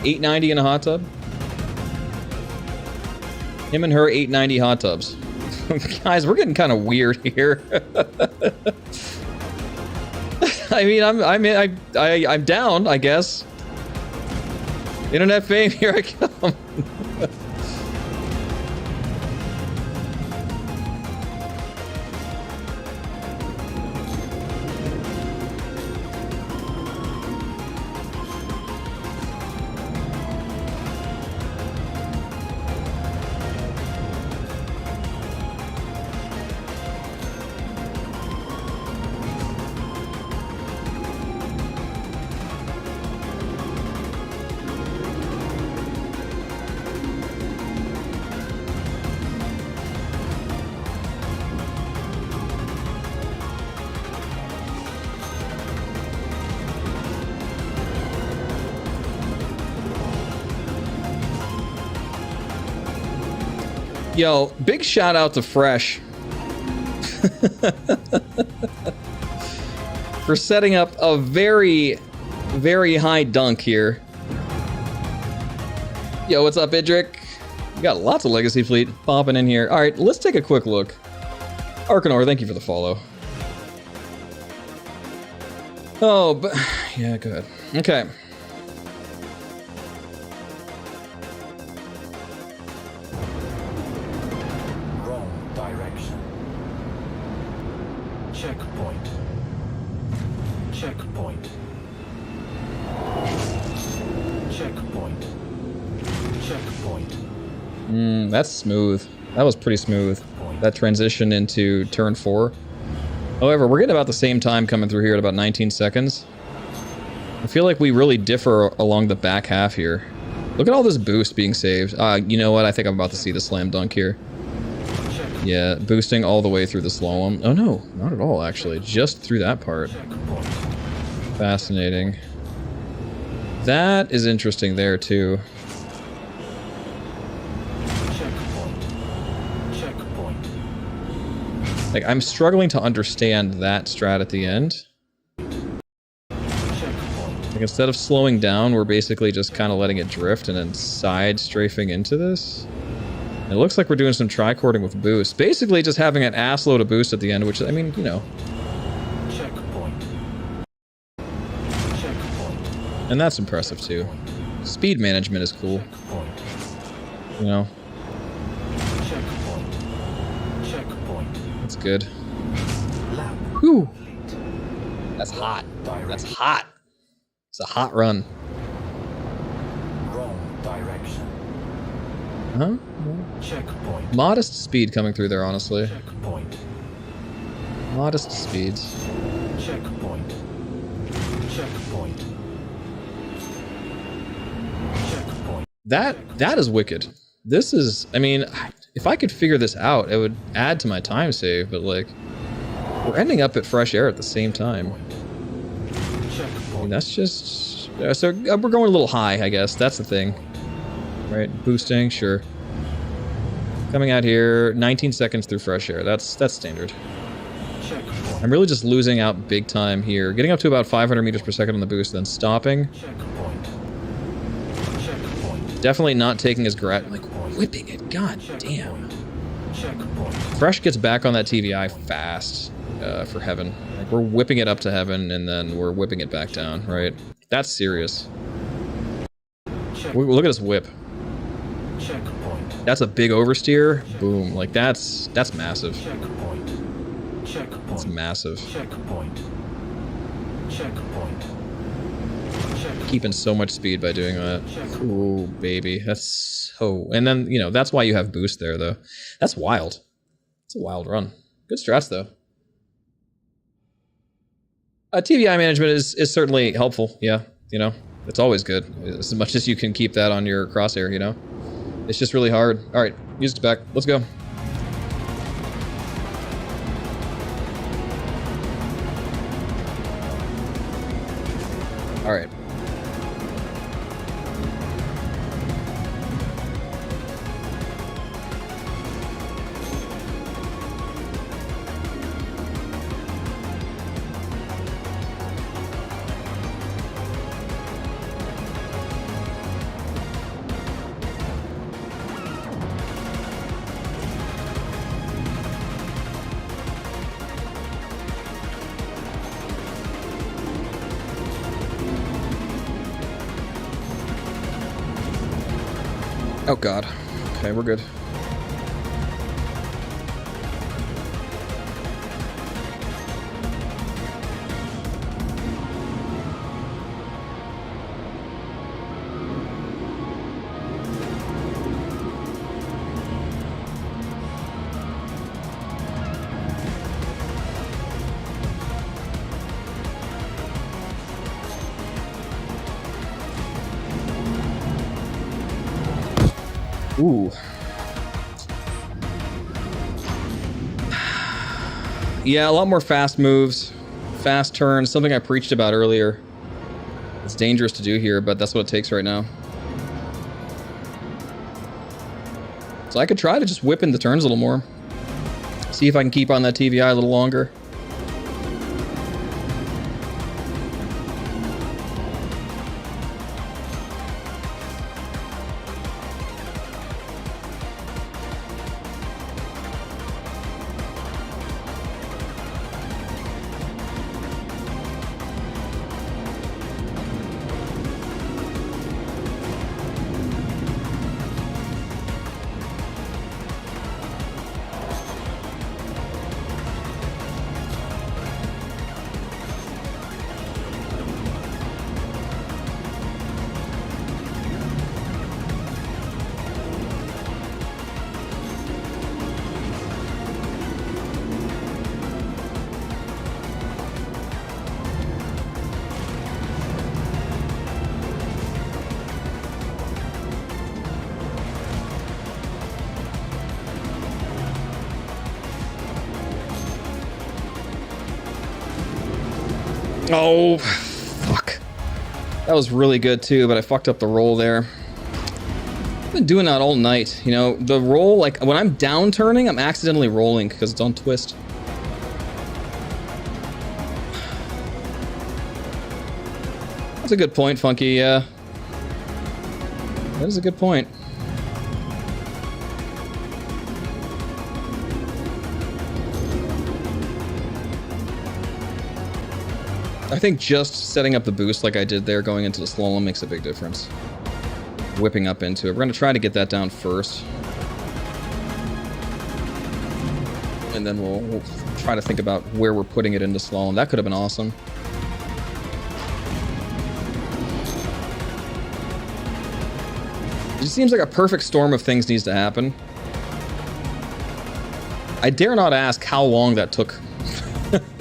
$890 in a hot tub? Him and her 890 hot tubs. Guys, we're getting kind of weird here. I mean, I'm down, I guess. Internet fame, here I come. Yo, big shout out to Fresh for setting up a very, very high dunk here. Yo, what's up, Idric? You got lots of Legacy Fleet popping in here. All right, let's take a quick look. Arcanor, thank you for the follow. Oh, but yeah, good. Okay. Checkpoint. Checkpoint. Checkpoint. Checkpoint. That's smooth. That was pretty smooth. That transition into turn 4. However, we're getting about the same time coming through here at about 19 seconds. I feel like we really differ along the back half here. Look at all this boost being saved. You know what? I think I'm about to see the slam dunk here. Yeah, boosting all the way through the slalom. Oh no, not at all actually. Just through that part. Fascinating. That is interesting there too. Like, I'm struggling to understand that strat at the end. Like, instead of slowing down, we're basically just kind of letting it drift and then side strafing into this. It looks like we're doing some tricording with boost. Basically just having an assload of boost at the end, which, I mean, you know. And that's impressive too. Speed management is cool. You know. That's good. Whew. That's hot. That's hot. It's a hot run. Wrong direction. Huh? Checkpoint. Modest speed coming through there, honestly. Checkpoint. Modest speeds. Checkpoint. Checkpoint. Checkpoint. That is wicked. This is, I mean, if I could figure this out, it would add to my time save, but like, we're ending up at fresh air at the same time. I mean, that's just, so we're going a little high, I guess. That's the thing. Right, boosting, sure. Coming out here, 19 seconds through fresh air. That's standard. I'm really just losing out big time here. Getting up to about 500 meters per second on the boost, then stopping. Definitely not taking his like whipping it. God damn. Fresh gets back on that TVI fast for heaven. Like, we're whipping it up to heaven and then we're whipping it back down, right? That's serious. Look at this whip. That's a big oversteer. Boom. Like, that's massive. That's massive. Keeping so much speed by doing that. Ooh, baby. That's so... And then, you know, that's why you have boost there, though. That's wild. It's a wild run. Good strats, though. TVI management is certainly helpful, yeah. You know, it's always good. As much as you can keep that on your crosshair, you know? It's just really hard. Alright, music's back. Let's go. All right. Oh god. Okay, we're good. Ooh. Yeah, a lot more fast moves, fast turns, something I preached about earlier. It's dangerous to do here, but that's what it takes right now. So I could try to just whip in the turns a little more. See if I can keep on that TVI a little longer. Oh, fuck. That was really good too, but I fucked up the roll there. I've been doing that all night. You know, the roll, like when I'm down turning, I'm accidentally rolling because it's on twist. That's a good point, Funky. Yeah. That is a good point. I think just setting up the boost like I did there going into the slalom makes a big difference. Whipping up into it. We're going to try to get that down first. And then we'll try to think about where we're putting it into slalom. That could have been awesome. It just seems like a perfect storm of things needs to happen. I dare not ask how long that took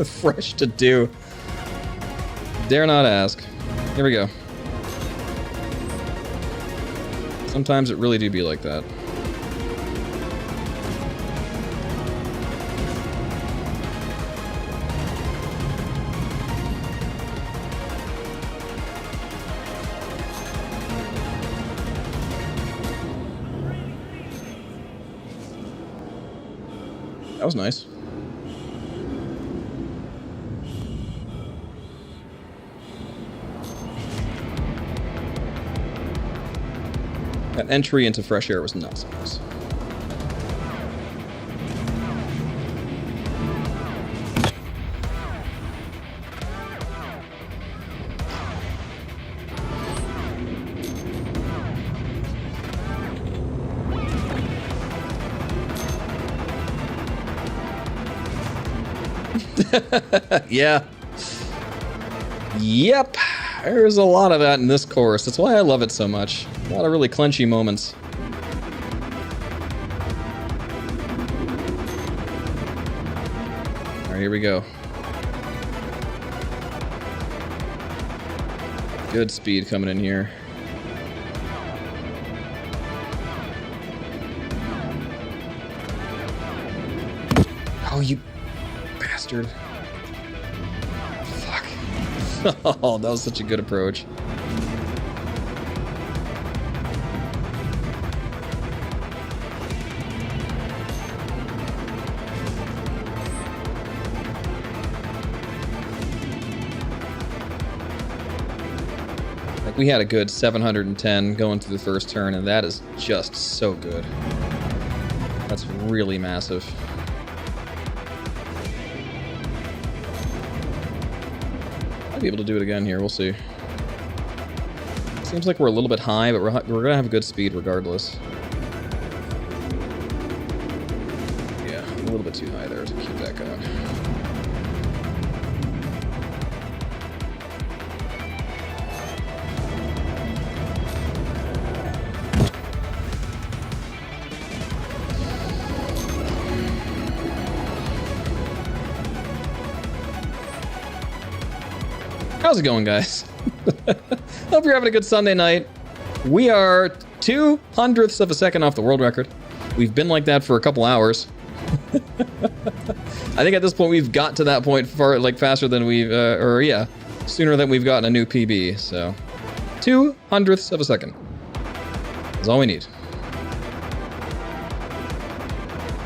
Fresh to do. Dare not ask. Here we go. Sometimes it really do be like that. That was nice. That entry into fresh air was nuts. Yeah. Yep. There's a lot of that in this course. That's why I love it so much. A lot of really clenchy moments. Alright, here we go. Good speed coming in here. Oh, you bastard. Fuck. Oh, that was such a good approach. Like, we had a good 710 going through the first turn, and that is just so good. That's really massive. I'll be able to do it again here, we'll see. Seems like we're a little bit high, but we're gonna have good speed regardless. Yeah, a little bit too high there to keep that going. How's it going, guys? Hope you're having a good Sunday night. We are 0.02 of a second off the world record. We've been like that for a couple hours. I think at this point we've got to that point faster than we've, sooner than we've gotten a new PB. So, 0.02 of a second. That's all we need.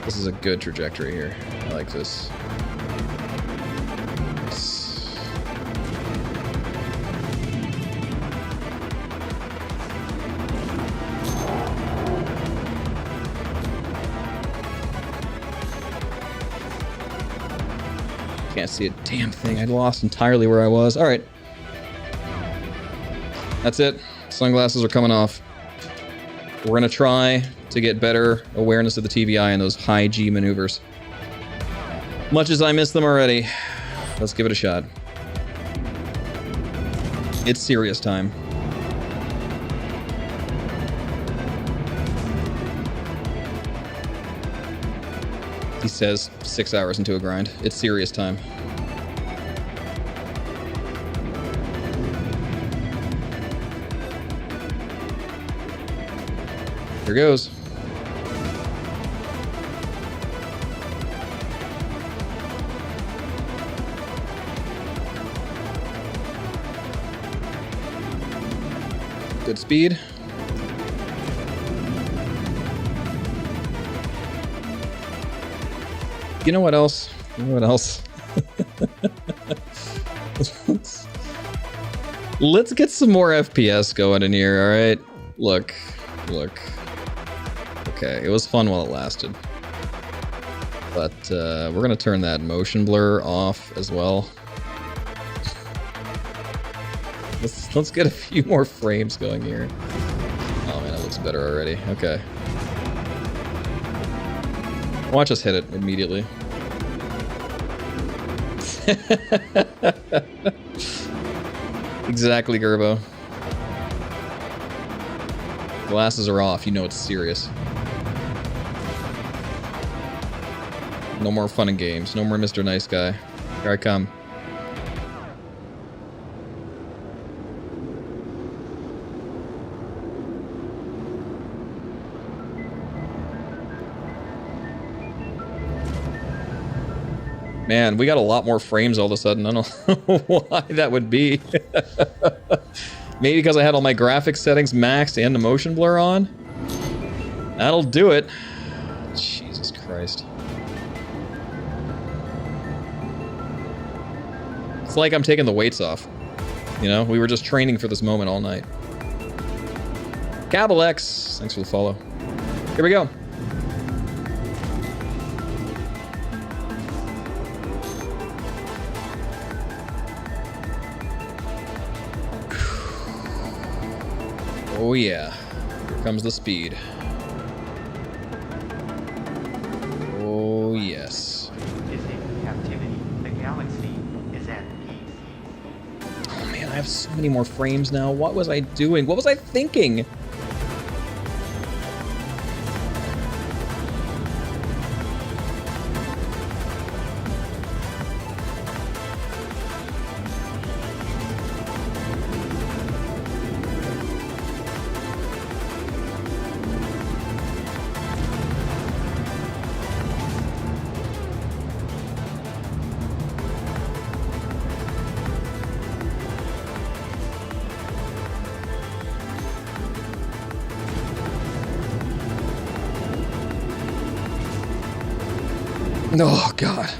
This is a good trajectory here. I like this. Can't see a damn thing. I lost entirely where I was. All right. That's it. Sunglasses are coming off. We're going to try to get better awareness of the TVI and those high G maneuvers. Much as I miss them already, let's give it a shot. It's serious time. He says 6 hours into a grind. It's serious time. Here goes. Good speed. You know what else? You know what else? Let's get some more FPS going in here, alright? Look. Okay, it was fun while it lasted. But we're gonna turn that motion blur off as well. Let's get a few more frames going here. Oh man, that looks better already. Okay. Watch us hit it immediately. Exactly, Gerbo. Glasses are off, you know it's serious. No more fun and games. No more Mr. Nice Guy. Here I come. Man, we got a lot more frames all of a sudden. I don't know why that would be. Maybe because I had all my graphics settings maxed and the motion blur on? That'll do it. Jesus Christ. It's like I'm taking the weights off. You know, we were just training for this moment all night. Cabalex, thanks for the follow. Here we go. Oh yeah, here comes the speed. Oh yes. Is in captivity. The galaxy is at peace. Oh man, I have so many more frames now. What was I doing? What was I thinking? Oh, God.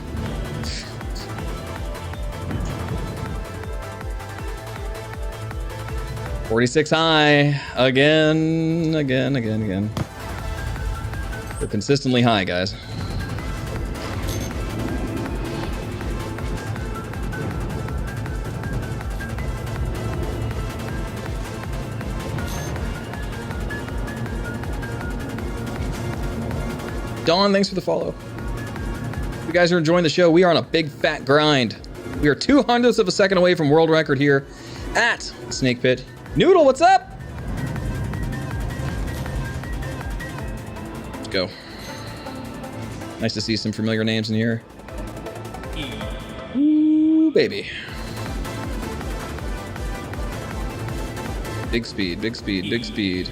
$46 high. Again. We're consistently high, guys. Dawn, thanks for the follow. If you guys are enjoying the show, we are on a big fat grind. We are 200ths of a second away from world record here at Snake Pit. Noodle, what's up? Let's go. Nice to see some familiar names in here. Ooh, baby. Big speed, big speed, big speed.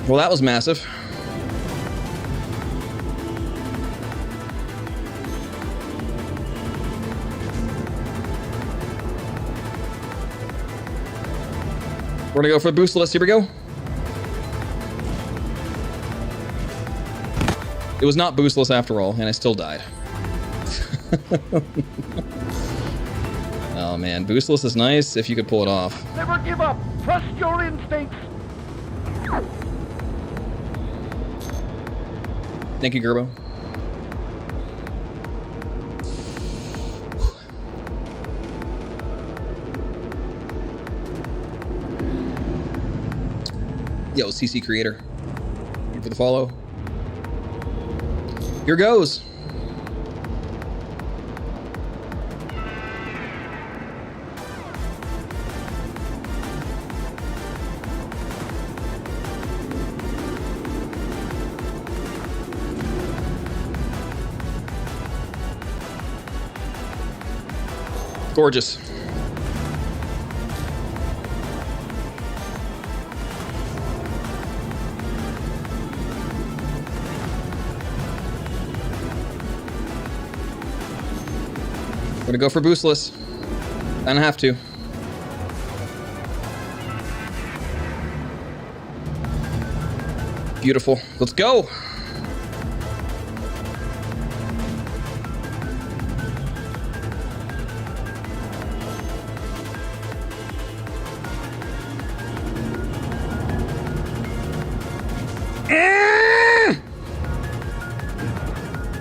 Well, that was massive. We're gonna go for the boostless. Here we go. It was not boostless after all, and I still died. Oh man, boostless is nice if you could pull it off. Never give up. Trust your instincts. Thank you, Gerbo. Yo, CC Creator. Thank you for the follow. Here goes. Gorgeous. We're gonna go for boostless. I don't have to. Beautiful. Let's go.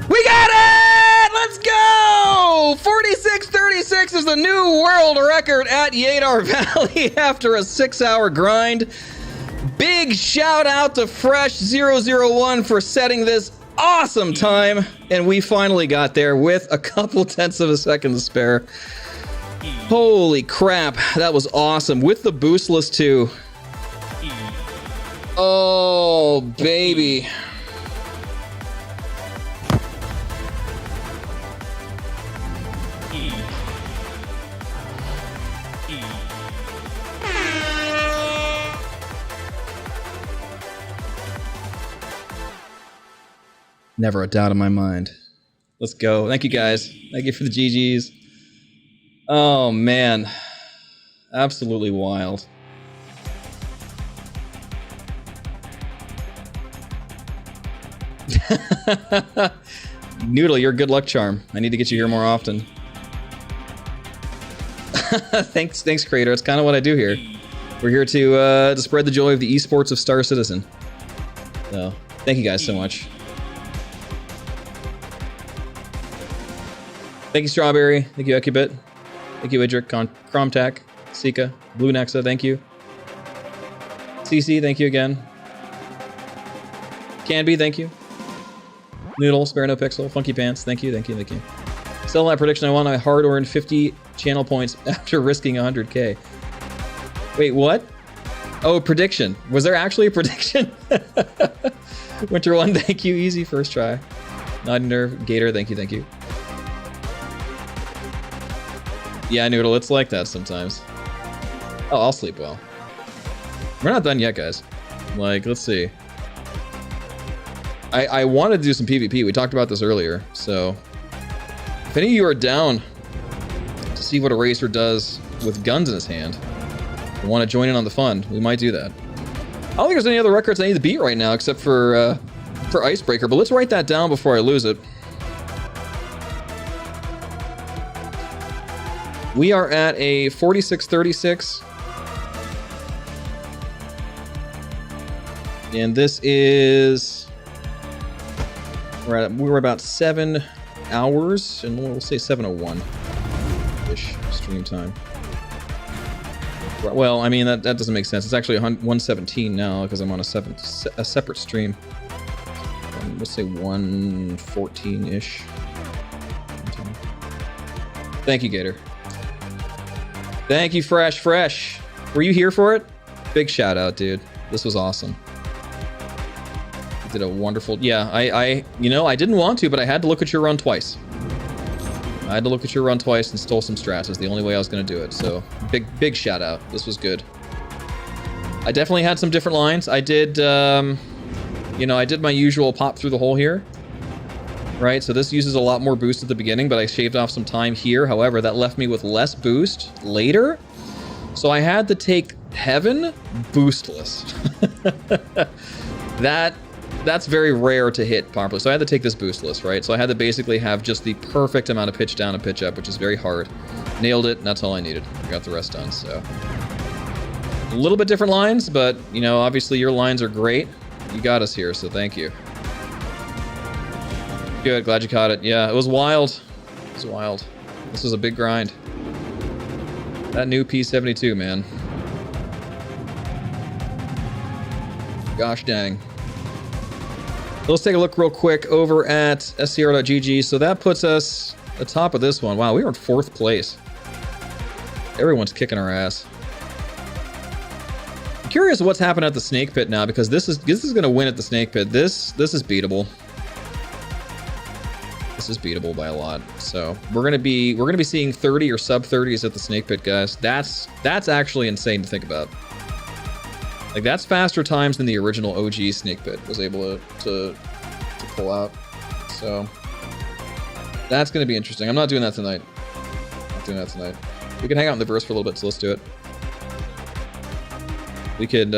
We got it! Let's go! 46:36 is the new world record at Yadar Valley after a 6-hour grind. Big shout out to Fresh001 for setting this awesome time. And we finally got there with a couple tenths of a second to spare. Holy crap, that was awesome. With the boostless too. Oh, baby. Never a doubt in my mind. Let's go. Thank you, guys. Thank you for the GGs. Oh, man. Absolutely wild. Noodle, you're a good luck charm. I need to get you here more often. Thanks, creator. It's kind of what I do here. We're here to spread the joy of the esports of Star Citizen. So, thank you guys so much. Thank you, Strawberry. Thank you, Ekubit. Thank you, Idric, Cromtac, Sika, Blue Nexa, thank you. CC, thank you again. Canby, thank you. Noodle, Spare No Pixel, Funky Pants, thank you. Still that prediction, I won a hard-earned 50 channel points after risking 100k. Wait, what? Oh, prediction. Was there actually a prediction? Winter One, thank you. Easy first try. Not Nerve, Gator, thank you. Yeah, Noodle, it's like that sometimes. Oh, I'll sleep well. We're not done yet, guys. Like, let's see. I wanted to do some PvP. We talked about this earlier. So if any of you are down to see what a racer does with guns in his hand and want to join in on the fun, we might do that. I don't think there's any other records I need to beat right now except for Icebreaker, but let's write that down before I lose it. We are at a 46:36. And this is... We're about 7 hours, and we'll say 7:01-ish stream time. Well, I mean, that doesn't make sense. It's actually 1:17 now, because I'm on a separate stream. We'll say 1:14-ish. Thank you, Gator. Thank you, Fresh. Were you here for it? Big shout out, dude. This was awesome. You did a wonderful... Yeah, I didn't want to, but I had to look at your run twice. I had to look at your run twice and stole some strats. It's the only way I was going to do it. So, big shout out. This was good. I definitely had some different lines. I did, I did my usual pop through the hole here. Right, so this uses a lot more boost at the beginning, but I shaved off some time here. However, that left me with less boost later. So I had to take Heaven boostless. That's very rare to hit properly. So I had to take this boostless, right? So I had to basically have just the perfect amount of pitch down and pitch up, which is very hard. Nailed it, and that's all I needed. I got the rest done, so. A little bit different lines, but, obviously your lines are great. You got us here, so thank you. Good, glad you caught it. Yeah, it was wild. It was wild. This was a big grind. That new P72, man. Gosh dang. So let's take a look real quick over at scr.gg. So that puts us atop of this one. Wow, we were in 4th place. Everyone's kicking our ass. I'm curious what's happened at the Snake Pit now, because this is going to win at the Snake Pit. This is beatable. This is beatable by a lot. So we're gonna be seeing 30 or sub 30s at the Snake Pit, guys. That's actually insane to think about. Like, that's faster times than the original OG Snake Pit was able to pull out. So that's gonna be interesting. I'm not doing that tonight. We can hang out in the verse for a little bit, so let's do it. We could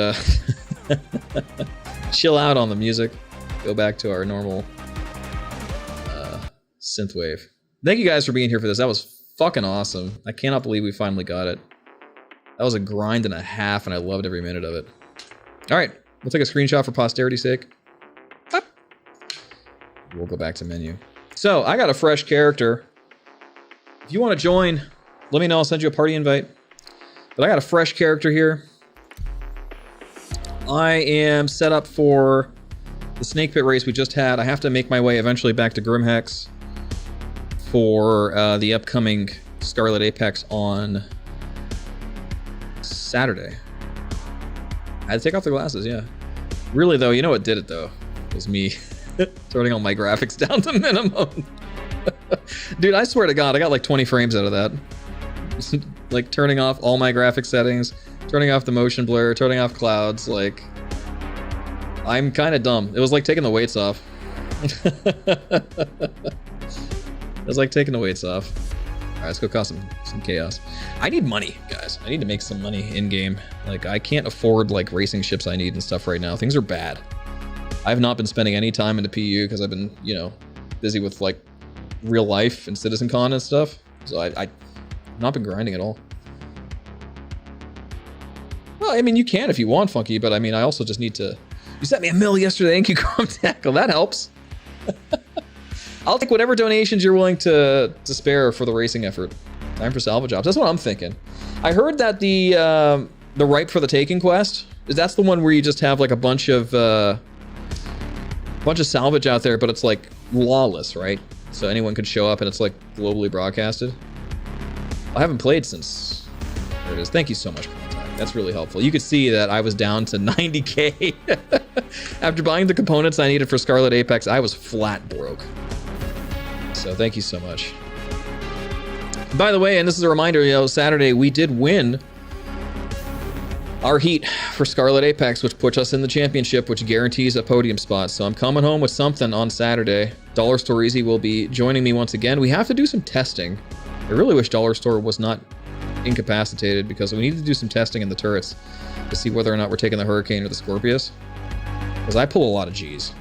chill out on the music, go back to our normal synthwave. Thank you guys for being here for this. That was fucking awesome. I cannot believe we finally got it. That was a grind and a half, and I loved every minute of it. All right, we'll take a screenshot for posterity's sake. Up. We'll go back to menu. So I got a fresh character. If you want to join, let me know. I'll send you a party invite. But I got a fresh character here. I am set up for the Snake Pit race we just had. I have to make my way eventually back to Grimhex for the upcoming Scarlet Apex on Saturday. I had to take off the glasses, yeah. Really though, you know what did it though? It was me turning all my graphics down to minimum. Dude, I swear to God, I got like 20 frames out of that. Like turning off all my graphic settings, turning off the motion blur, turning off clouds, like... I'm kind of dumb. It was like taking the weights off. It was like taking the weights off. Alright, let's go cause some chaos. I need money, guys. I need to make some money in-game. Like, I can't afford, like, racing ships I need and stuff right now. Things are bad. I've not been spending any time into PU because I've been, busy with, like, real life and CitizenCon and stuff. So I've not been grinding at all. Well, I mean, you can if you want, Funky, but I mean, I also just need to... You sent me $1 million yesterday, thank you, Chrome Tackle. That helps. I'll take whatever donations you're willing to spare for the racing effort. Time for salvage jobs. That's what I'm thinking. I heard that the Ripe for the Taking quest, that's the one where you just have like a bunch of salvage out there, but it's like lawless, right? So anyone could show up and it's like globally broadcasted. I haven't played since... There it is. Thank you so much, Contact. That's really helpful. You could see that I was down to 90k. After buying the components I needed for Scarlet Apex, I was flat broke. So thank you so much. By the way, and this is a reminder, Saturday we did win our heat for Scarlet Apex, which puts us in the championship, which guarantees a podium spot. So I'm coming home with something on Saturday. Dollar Store Easy will be joining me once again. We have to do some testing. I really wish Dollar Store was not incapacitated, because we need to do some testing in the turrets to see whether or not we're taking the Hurricane or the Scorpius. Because I pull a lot of G's.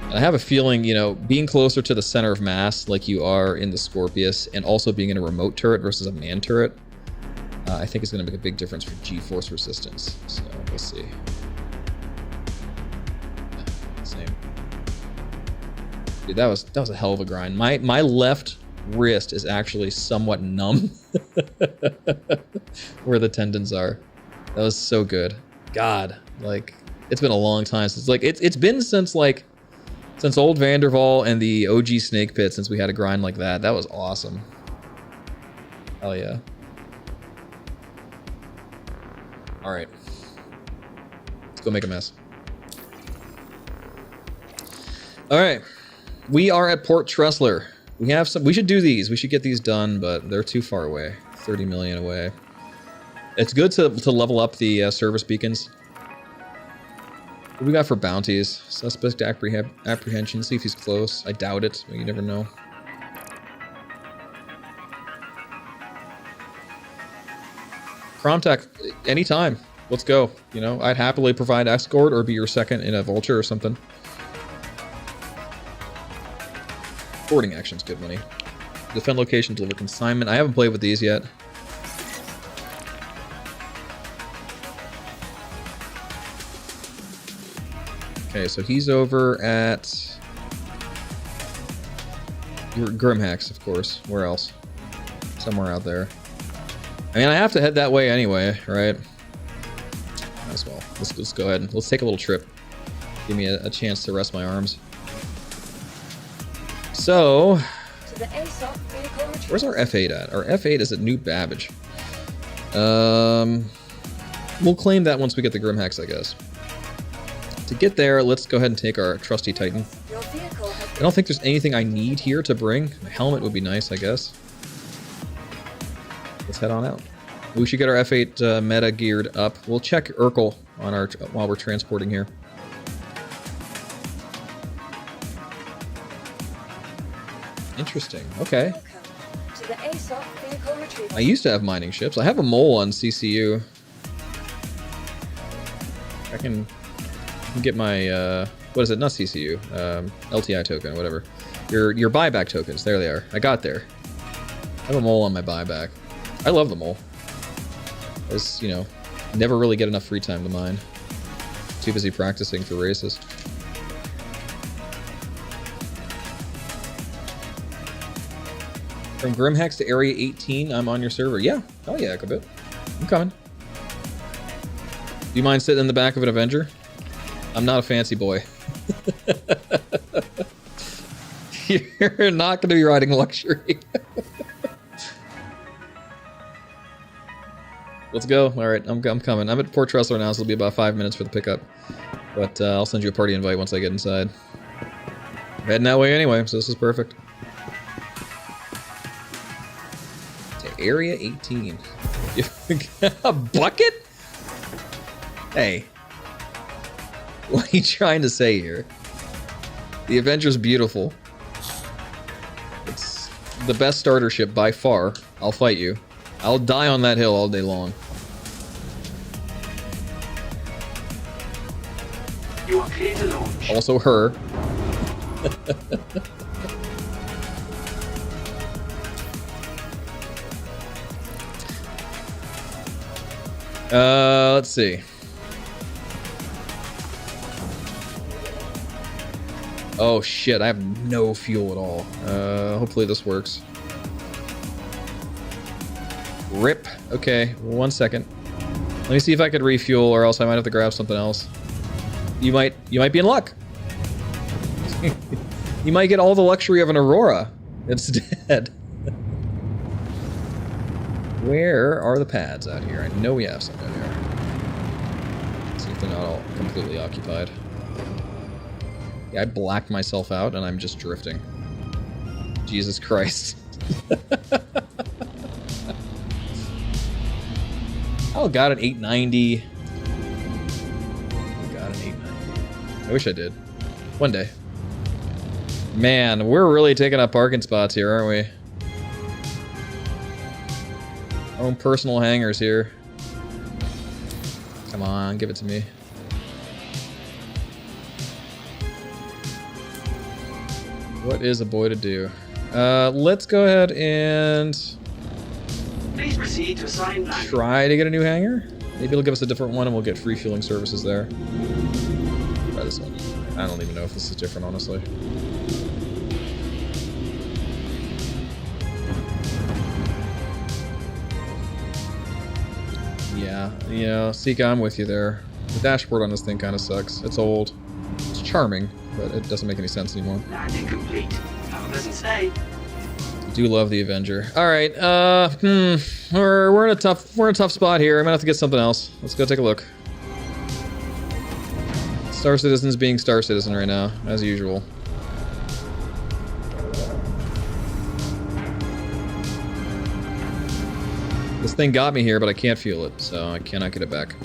And I have a feeling, you know, being closer to the center of mass like you are in the Scorpius, and also being in a remote turret versus a man turret, I think it's going to make a big difference for G-force resistance. So we'll see. Same. Dude, that was a hell of a grind. My left wrist is actually somewhat numb where the tendons are. That was so good. God, like, it's been a long time since, like, it's been since old Vanderval and the OG Snake Pit, since we had a grind like that. That was awesome. Hell yeah. All right, let's go make a mess. All right, we are at Port Tressler. We have some. We should do these. We should get these done, but they're too far away. 30 million away. It's good to level up the service beacons. What do we got for bounties? Suspect apprehension. See if he's close. I doubt it, but you never know. Promtech, anytime. Let's go. You know, I'd happily provide escort or be your second in a vulture or something. Forwarding action's good money. Defend location, deliver consignment. I haven't played with these yet. Okay, so he's over at Grimhex, of course. Where else? Somewhere out there. I mean, I have to head that way anyway, right? Might as well. Let's go ahead and let's take a little trip. Give me a chance to rest my arms. So, where's our F8 at? Our F8 is at New Babbage. We'll claim that once we get the Grimhex, I guess. To get there, let's go ahead and take our trusty Titan. I don't think there's anything I need here to bring. My helmet would be nice, I guess. Let's head on out. We should get our F8 meta geared up. We'll check Urkel on our while we're transporting here. Interesting. Okay. I used to have mining ships. I have a mole on CCU. I can get my what is it? Not CCU. LTI token, whatever. Your buyback tokens. There they are. I got there. I have a mole on my buyback. I love the mole. I just, you know, never really get enough free time to mine. Too busy practicing for races. From Grimhex to Area 18, I'm on your server. Yeah. Oh yeah, Ecobit. I'm coming. Do you mind sitting in the back of an Avenger? I'm not a fancy boy. You're not going to be riding luxury. Let's go. All right, I'm coming. I'm at Port Tressler now, so it'll be about 5 minutes for the pickup. But I'll send you a party invite once I get inside. I'm heading that way anyway, so this is perfect. To Area 18. A bucket? Hey. What are you trying to say here? The Avenger's beautiful. It's the best starter ship by far. I'll fight you. I'll die on that hill all day long. You are clear to launch. Also her. Let's see. Oh shit, I have no fuel at all. Hopefully this works. Rip. Okay, 1 second. Let me see if I could refuel, or else I might have to grab something else. You might be in luck. You might get all the luxury of an Aurora instead. Where are the pads out here? I know we have some out here. Let's see if they're not all completely occupied. Yeah, I blacked myself out and I'm just drifting. Jesus Christ. Oh, got an 890. Got an 890. I wish I did. One day. Man, we're really taking up parking spots here, aren't we? Our own personal hangars here. Come on, give it to me. What is a boy to do? Let's go ahead and Please proceed to assigned landing. try to get a new hangar. Maybe it'll give us a different one and we'll get free fueling services there. Try this one. I don't even know if this is different, honestly. Yeah, you know, Sika, I'm with you there. The dashboard on this thing kind of sucks. It's old. It's charming, but it doesn't make any sense anymore. Landing complete. Have a pleasant stay. I do love the Avenger. All right, we're in a tough spot here. I'm gonna have to get something else. Let's go take a look. Star Citizen's being Star Citizen right now, as usual. This thing got me here, but I can't fuel it, so I cannot get it back.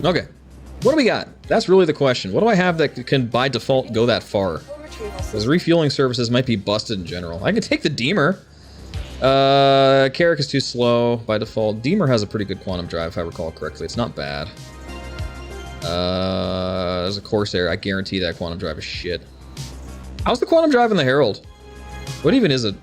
Okay, what do we got? That's really the question. What do I have that can, by default, go that far? Because refueling services might be busted in general. I could take the Deemer. Carrick is too slow by default. Deemer has a pretty good quantum drive, if I recall correctly. It's not bad. There's a Corsair. I guarantee that quantum drive is shit. How's the quantum drive in the Herald? What even is it?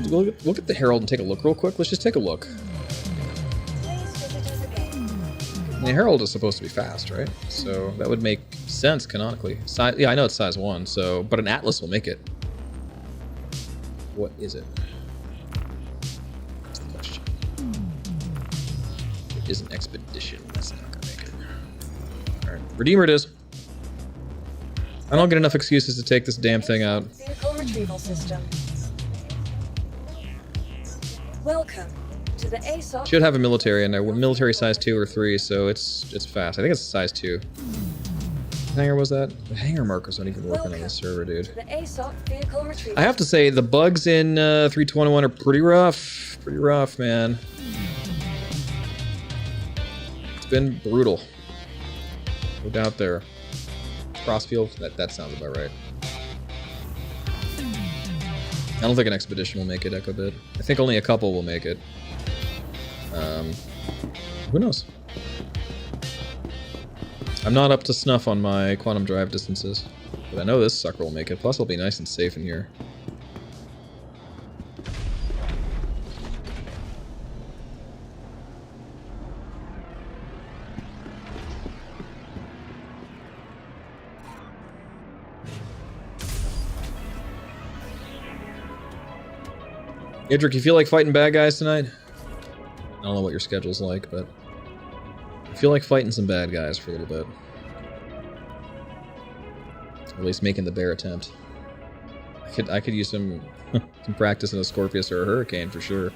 Look at the Herald and take a look real quick. Let's just take a look. The Herald is supposed to be fast, right? So that would make sense canonically. Yeah, I know it's size 1, so but an Atlas will make it. What is it? That's the question. It is an Expedition. That's not gonna make it. Alright. Redeemer it is. I don't get enough excuses to take this damn thing out. Vehicle retrieval system. Welcome to the ASOC. Should have a military in there. Military size 2 or 3, so it's fast. I think it's size 2. What hangar was that? The hangar markers aren't even working on this server, dude. The ASOC vehicle retrieval. I have to say the bugs in 321 are pretty rough. Pretty rough, man. It's been brutal. No doubt there. Crossfield, that sounds about right. I don't think an Expedition will make it, Echo Bit. I think only a couple will make it. Who knows? I'm not up to snuff on my quantum drive distances, but I know this sucker will make it. Plus, it'll be nice and safe in here. Idric, you feel like fighting bad guys tonight? I don't know what your schedule's like, but I feel like fighting some bad guys for a little bit. Or at least making the bare attempt. I could use some practice in a Scorpius or a Hurricane for sure.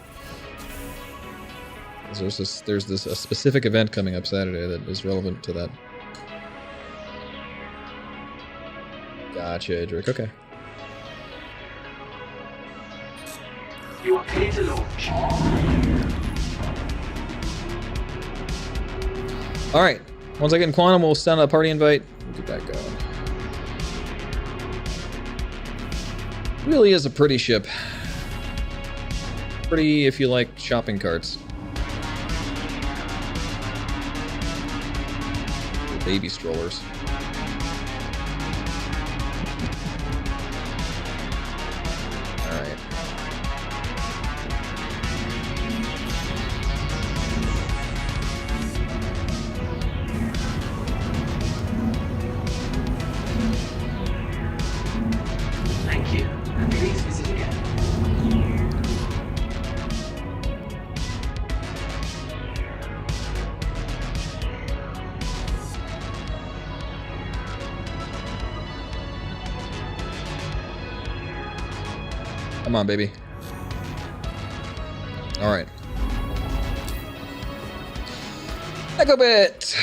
There's a specific event coming up Saturday that is relevant to that. Gotcha, Idric. Okay. You are clear to launch. Alright. Once I get in Quantum, we'll send a party invite. We'll get that going. Really is a pretty ship. Pretty if you like shopping carts. Baby strollers. Alright. Thank you, and please visit again. Come on, baby. All right. Echo bit.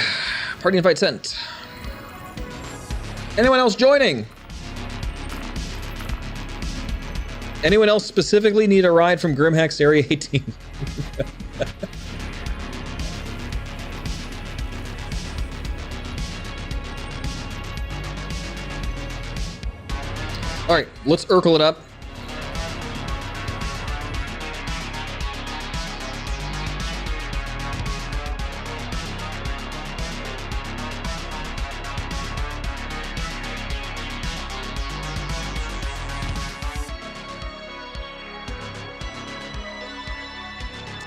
Party invite sent. Anyone else joining? Anyone else specifically need a ride from Grimhex Area 18? All right, let's Urkel it up.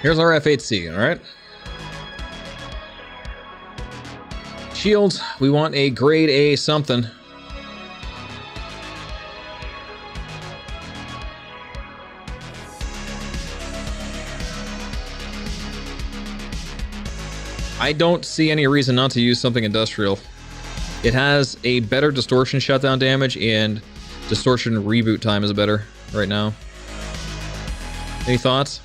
Here's our F8C, all right? Shields, we want a grade A something. I don't see any reason not to use something industrial. It has a better distortion shutdown damage, and distortion reboot time is better right now. Any thoughts?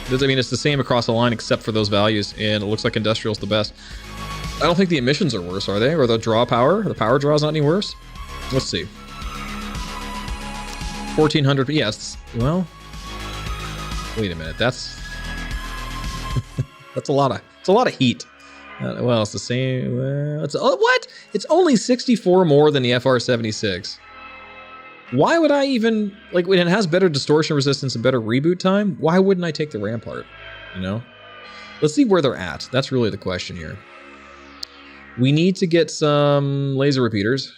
I mean, it's the same across the line except for those values, and it looks like industrial's the best. I don't think the emissions are worse, are they? Or the draw power? The power draw is not any worse? Let's see. 1400, yes. Well, wait a minute. That's that's a lot of heat. Well, it's the same. What? It's only 64 more than the FR76. Why would I even, like, when it has better distortion resistance and better reboot time, why wouldn't I take the Rampart? You know? Let's see where they're at. That's really the question here. We need to get some laser repeaters.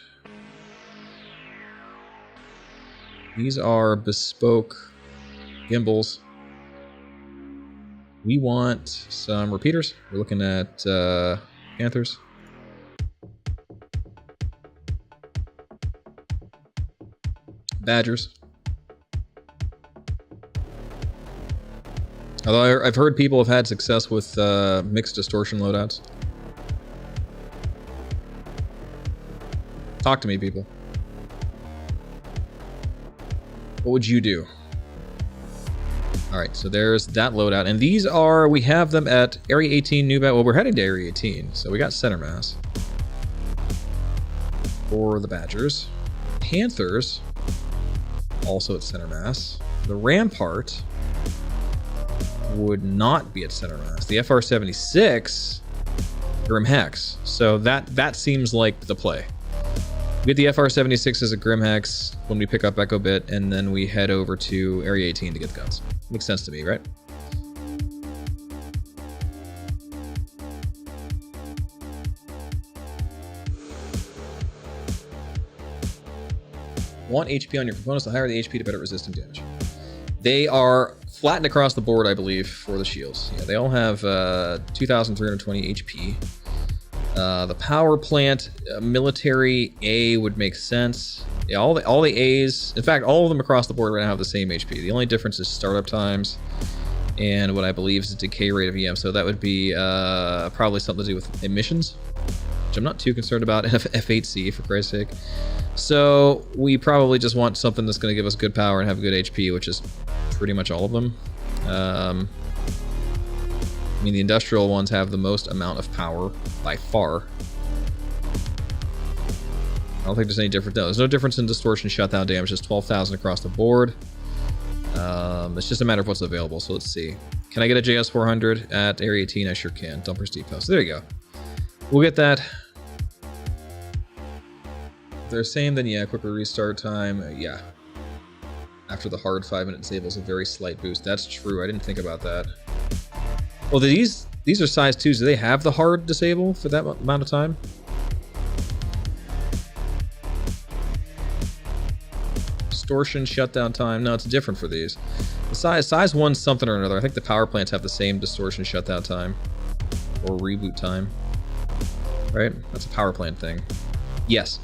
These are bespoke gimbals. We want some repeaters. We're looking at Panthers. Badgers. Although I've heard people have had success with mixed distortion loadouts. Talk to me, people. What would you do? All right, so there's that loadout. And these are, we have them at Area 18 New Well, we're heading to Area 18, so we got center mass for the Badgers. Panthers, also at center mass. The Rampart would not be at center mass. The FR76, Grim Hex. So that seems like the play. We get the FR76 as a Grim Hex when we pick up Echo Bit, and then we head over to Area 18 to get the guns. Makes sense to me, right? Want HP on your components. The higher the HP, the better resistant damage. They are flattened across the board, I believe, for the shields. Yeah, they all have 2,320 HP. The power plant, military A would make sense. Yeah, all the A's, in fact, all of them across the board right now have the same HP. The only difference is startup times and what I believe is the decay rate of EM. So that would be probably something to do with emissions, which I'm not too concerned about. F8C, for Christ's sake. So we probably just want something that's going to give us good power and have good HP, which is pretty much all of them. I mean, the industrial ones have the most amount of power by far. I don't think there's any difference. No, there's no difference in distortion shutdown damage. It's 12,000 across the board. It's just a matter of what's available. So let's see. Can I get a JS400 at Area 18? I sure can. Dumpers Depot. So there you go. We'll get that. If they're same, then yeah, quicker restart time. Yeah. After the hard 5-minute disable is a very slight boost. That's true. I didn't think about that. Well, these are size 2s. Do they have the hard disable for that amount of time? Distortion shutdown time. No, it's different for these. The size 1's something or another. I think the power plants have the same distortion shutdown time or reboot time. Right? That's a power plant thing. Yes.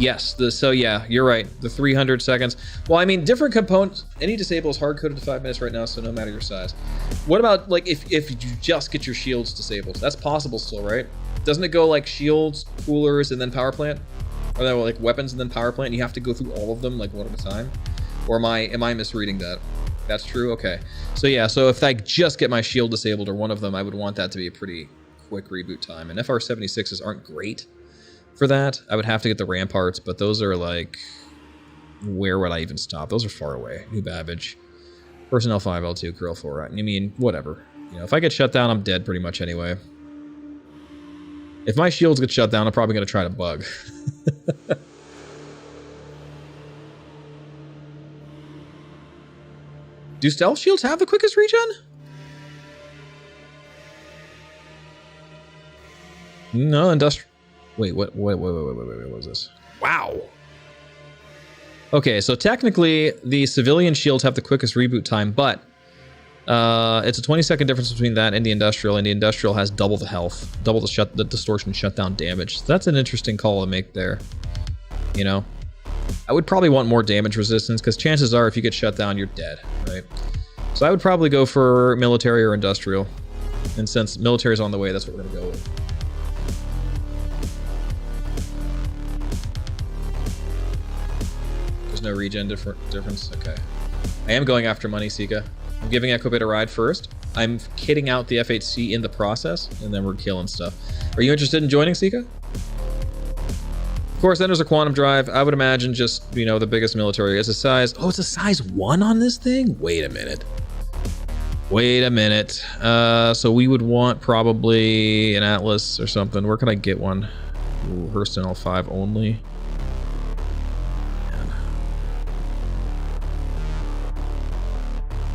Yes. So yeah, you're right. The 300 seconds. Well, I mean, different components. Any disable is hard coded to 5 minutes right now, so no matter your size. What about like if you just get your shields disabled? That's possible still, right? Doesn't it go like shields, coolers, and then power plant? Or like weapons and then power plant? You have to go through all of them like one at a time. Or am I misreading that? That's true? Okay. So yeah, so if I just get my shield disabled or one of them, I would want that to be a pretty quick reboot time. And FR-76s aren't great for that. I would have to get the ramparts, but those are like... Where would I even stop? Those are far away. New Babbage. Personnel 5, L2, Curl 4. I mean, whatever. You know, if I get shut down, I'm dead pretty much anyway. If my shields get shut down, I'm probably going to try to bug. Do stealth shields have the quickest regen? No, industrial. Wait, what was this? Wow. Okay, so technically the civilian shields have the quickest reboot time, but it's a 20-second difference between that and the industrial, and the industrial has double the health, double the distortion shutdown damage. So that's an interesting call to make there. You know, I would probably want more damage resistance because chances are if you get shut down, you're dead, right? So I would probably go for military or industrial, and since military is on the way, that's what we're gonna go with. There's no regen difference. Okay. I am going after money, Sika. I'm giving Echo Bit a ride first. I'm kitting out the F8C in the process, and then we're killing stuff. Are you interested in joining, Sika? Of course, then there's a quantum drive. I would imagine just, you know, the biggest military. It's a size... Oh, it's a size 1 on this thing? Wait a minute. Wait a minute. So we would want probably an Atlas or something. Where can I get one? Ooh, Hurston L5 only.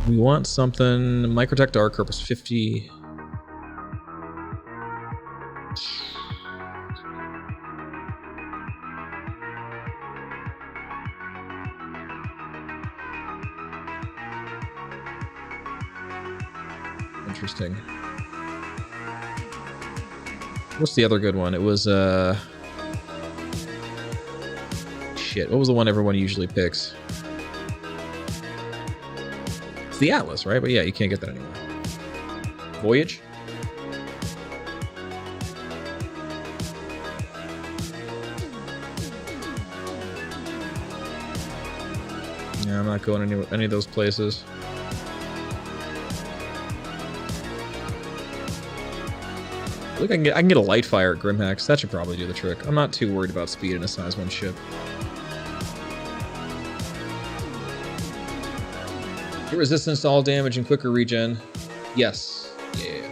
We want something... Microtech Dark Corpus 50... Interesting. What's the other good one? It was, shit, what was the one everyone usually picks? It's the Atlas, right? But yeah, you can't get that anymore. Voyage? Yeah, I'm not going any of those places. Look, I can get a light fire at Grimhacks. That should probably do the trick. I'm not too worried about speed in a size 1 ship. Get resistance to all damage and quicker regen. Yes. Yeah.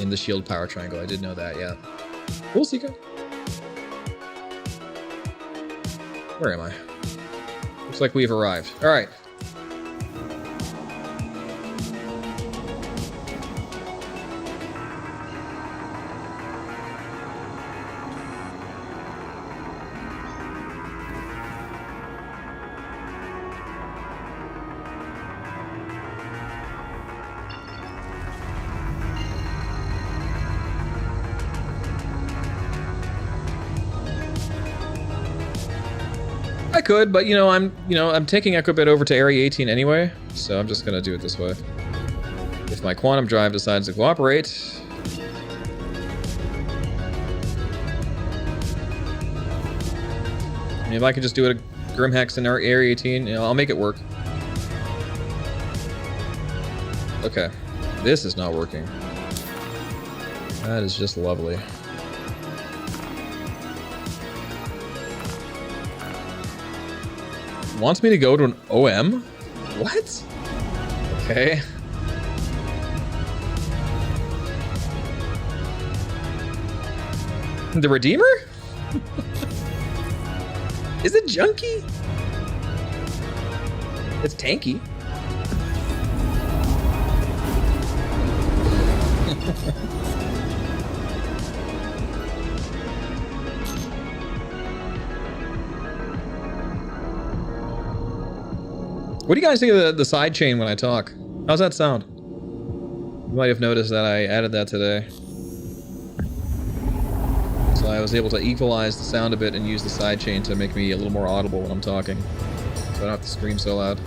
In the shield power triangle. I did know that, yeah. Cool, Sika. Where am I? Looks like we've arrived. Alright. I could, but I'm taking Echo Bit over to Area 18 anyway, so I'm just gonna do it this way. If my quantum drive decides to cooperate. I mean, if I could just do it at Grimhex in Area 18, I'll make it work. Okay. This is not working. That is just lovely. Wants me to go to an OM? What? Okay. The Redeemer? Is it junky? It's tanky. What do you guys think of the side chain when I talk? How's that sound? You might have noticed that I added that today. So I was able to equalize the sound a bit and use the side chain to make me a little more audible when I'm talking. So I don't have to scream so loud.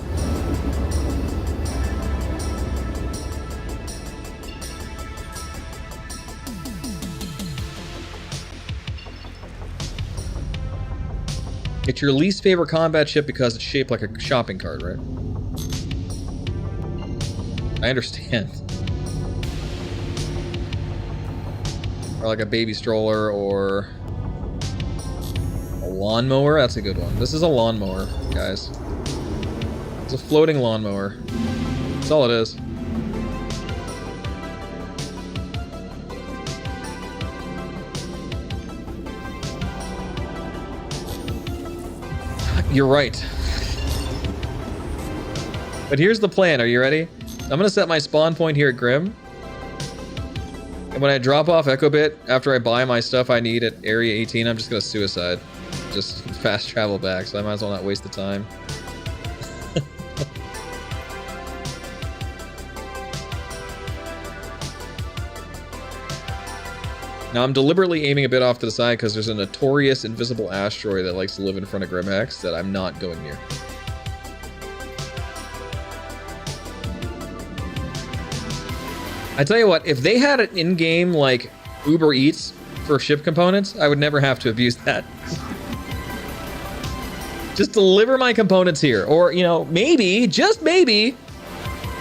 It's your least favorite combat ship because it's shaped like a shopping cart, right? I understand. Or like a baby stroller or a lawnmower. That's a good one. This is a lawnmower, guys. It's a floating lawnmower. That's all it is. You're right. But here's the plan. Are you ready? I'm gonna set my spawn point here at Grim. And when I drop off Echo Bit, after I buy my stuff I need at Area 18, I'm just gonna suicide. Just fast travel back, so I might as well not waste the time. Now, I'm deliberately aiming a bit off to the side because there's a notorious invisible asteroid that likes to live in front of Grimhex that I'm not going near. I tell you what, if they had an in-game, like, Uber Eats for ship components, I would never have to abuse that. Just deliver my components here. Or, you know, maybe, just maybe,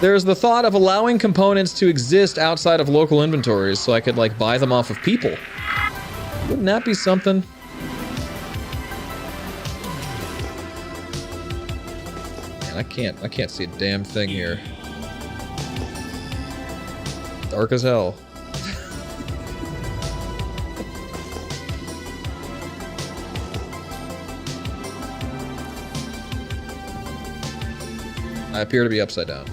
there's the thought of allowing components to exist outside of local inventories so I could, like, buy them off of people. Wouldn't that be something? Man, I can't see a damn thing here. Dark as hell. I appear to be upside down.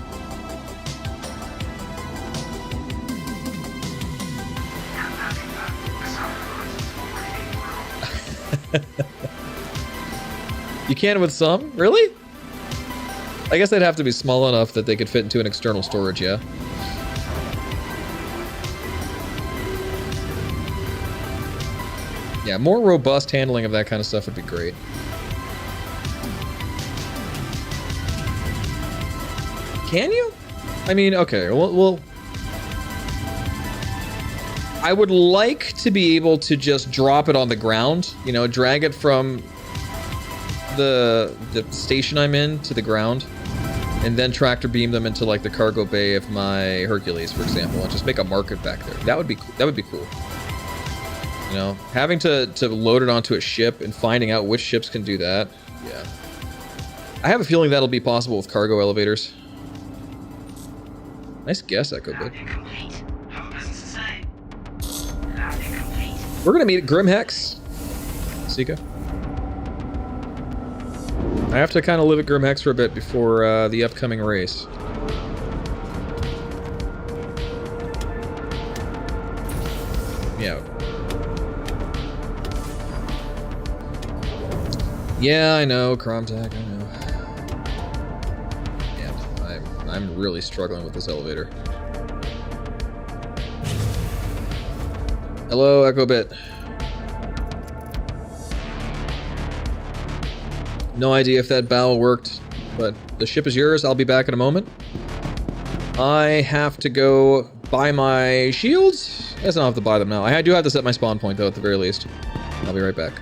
You can with some? Really? I guess they'd have to be small enough that they could fit into an external storage, yeah? Yeah, more robust handling of that kind of stuff would be great. Can you? I mean, okay, well, I would like to be able to just drop it on the ground, you know, drag it from the station I'm in to the ground, and then tractor beam them into like the cargo bay of my Hercules, for example, and just make a market back there. That would be cool. You know, having to load it onto a ship and finding out which ships can do that. Yeah. I have a feeling that'll be possible with cargo elevators. Nice guess, Echo Bit. We're gonna meet at Grimhex. Sika. I have to kind of live at Grimhex for a bit before the upcoming race. Yeah. Yeah, I know, Cromtech, I know. Yeah, I'm really struggling with this elevator. Hello, Echo Bit. No idea if that bow worked, but the ship is yours. I'll be back in a moment. I have to go buy my shields. I guess I don't have to buy them now. I do have to set my spawn point, though, at the very least. I'll be right back.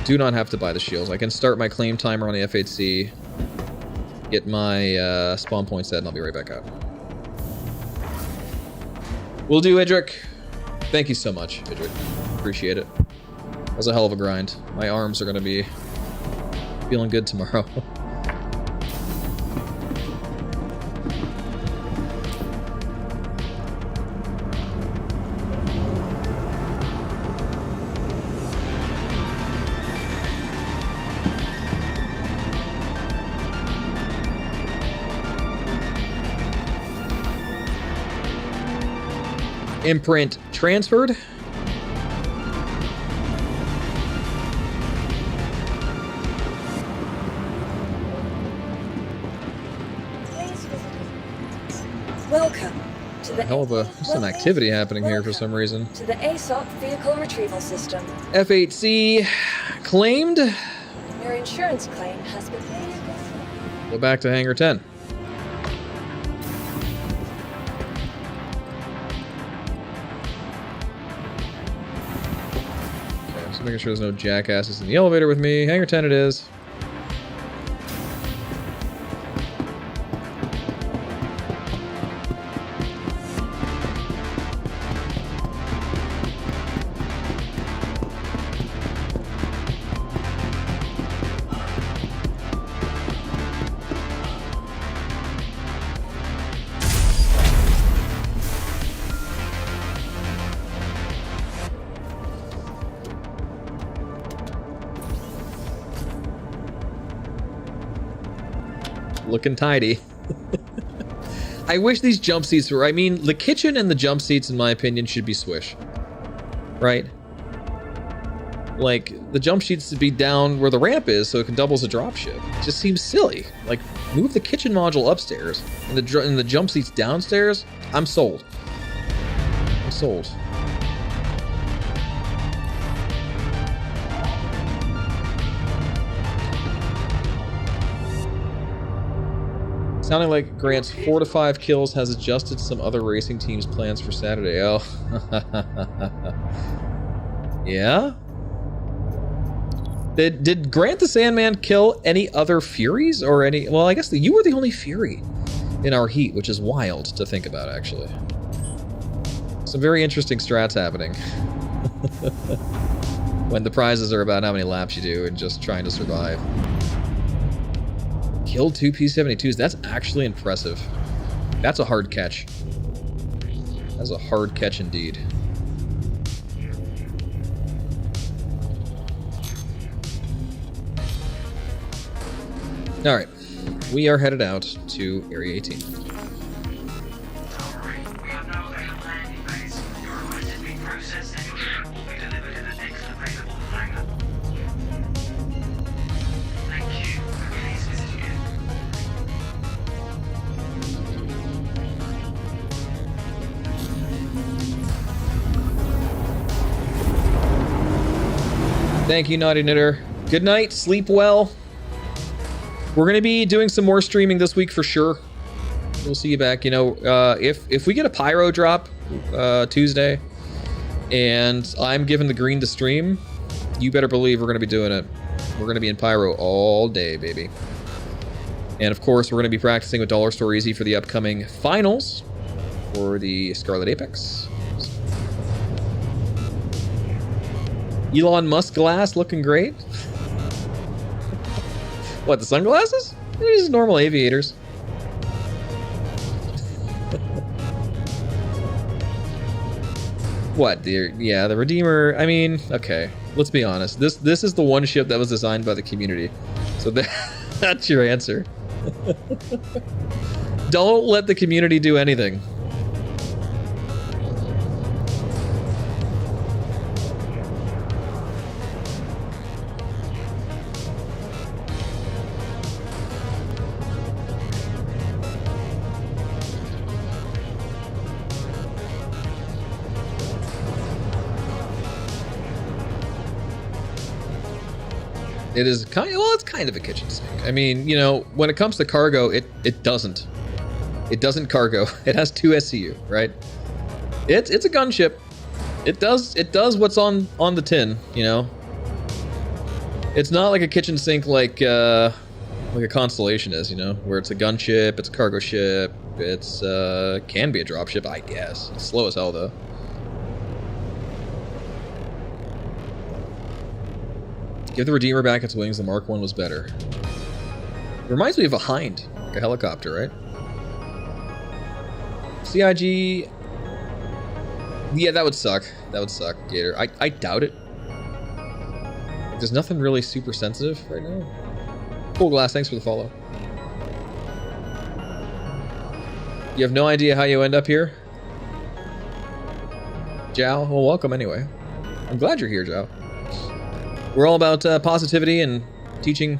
Do not have to buy the shields. I can start my claim timer on the F8C, get my spawn point set, and I'll be right back out. Will do, Idric. Thank you so much, Idric. Appreciate it. That was a hell of a grind. My arms are going to be feeling good tomorrow. Imprint transferred. Welcome to the Hell of a some activity happening here for some reason. To the ASOP vehicle retrieval system. F8C claimed. Your insurance claim has been made. Go back to Hangar 10. Just making sure there's no jackasses in the elevator with me. Hangar 10 it is. Looking tidy. I wish these jump seats were... I mean, the kitchen and the jump seats, in my opinion, should be swish. Right? Like, the jump seats should be down where the ramp is so it can double as a dropship. It just seems silly. Like, move the kitchen module upstairs and the jump seats downstairs. I'm sold. I'm sold. Sounding like Grant's 4 to 5 kills has adjusted some other racing teams' plans for Saturday. Oh. Yeah? Did Grant the Sandman kill any other Furies or any... Well, I guess you were the only Fury in our heat, which is wild to think about, actually. Some very interesting strats happening. When the prizes are about how many laps you do and just trying to survive. Killed 2 P-72s. That's actually impressive. That's a hard catch. That's a hard catch indeed. Alright. We are headed out to Area 18. We have now available landing base. Your request has been processed and your ship will be delivered in the next available hangar. Thank you. Please visit again. Thank you, Naughty Knitter. Good night. Sleep well. We're going to be doing some more streaming this week for sure. We'll see you back. You know, if we get a pyro drop Tuesday and I'm given the green to stream, you better believe we're going to be doing it. We're going to be in pyro all day, baby. And of course, we're going to be practicing with Dollar Store Easy for the upcoming finals for the Scarlet Apex. Elon Musk glass looking great. What, the sunglasses? They're just normal aviators. What, yeah, the Redeemer, I mean, okay, let's be honest. This is the one ship that was designed by the community. So that's your answer. Don't let the community do anything. It is kind of, well, it's kind of a kitchen sink. I mean, you know, when it comes to cargo, it doesn't cargo. It has 2 SCU, right? It's a gunship. It does what's on the tin, you know. It's not like a kitchen sink like a Constellation is, you know, where it's a gunship, it's a cargo ship, it's can be a dropship, I guess. It's slow as hell though. Give the Redeemer back its wings, the Mark 1 was better. It reminds me of a Hind, like a helicopter, right? CIG... Yeah, that would suck. That would suck, Gator. I doubt it. There's nothing really super sensitive right now. Cool Glass, thanks for the follow. You have no idea how you end up here? Zhao? Well, welcome anyway. I'm glad you're here, Zhao. We're all about positivity and teaching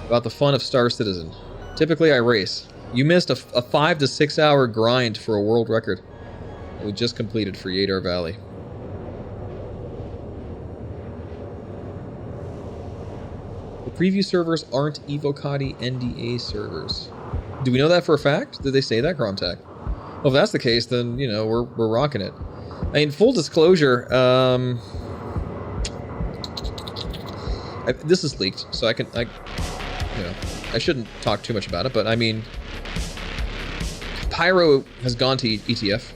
about the fun of Star Citizen. Typically, I race. You missed a 5 to 6 hour grind for a world record that we just completed for Yadar Valley. The preview servers aren't Evocati NDA servers. Do we know that for a fact? Did they say that, Gromtech? Well, if that's the case, then, you know, we're rocking it. I mean, full disclosure, This is leaked, so I shouldn't talk too much about it, but I mean, Pyro has gone to ETF.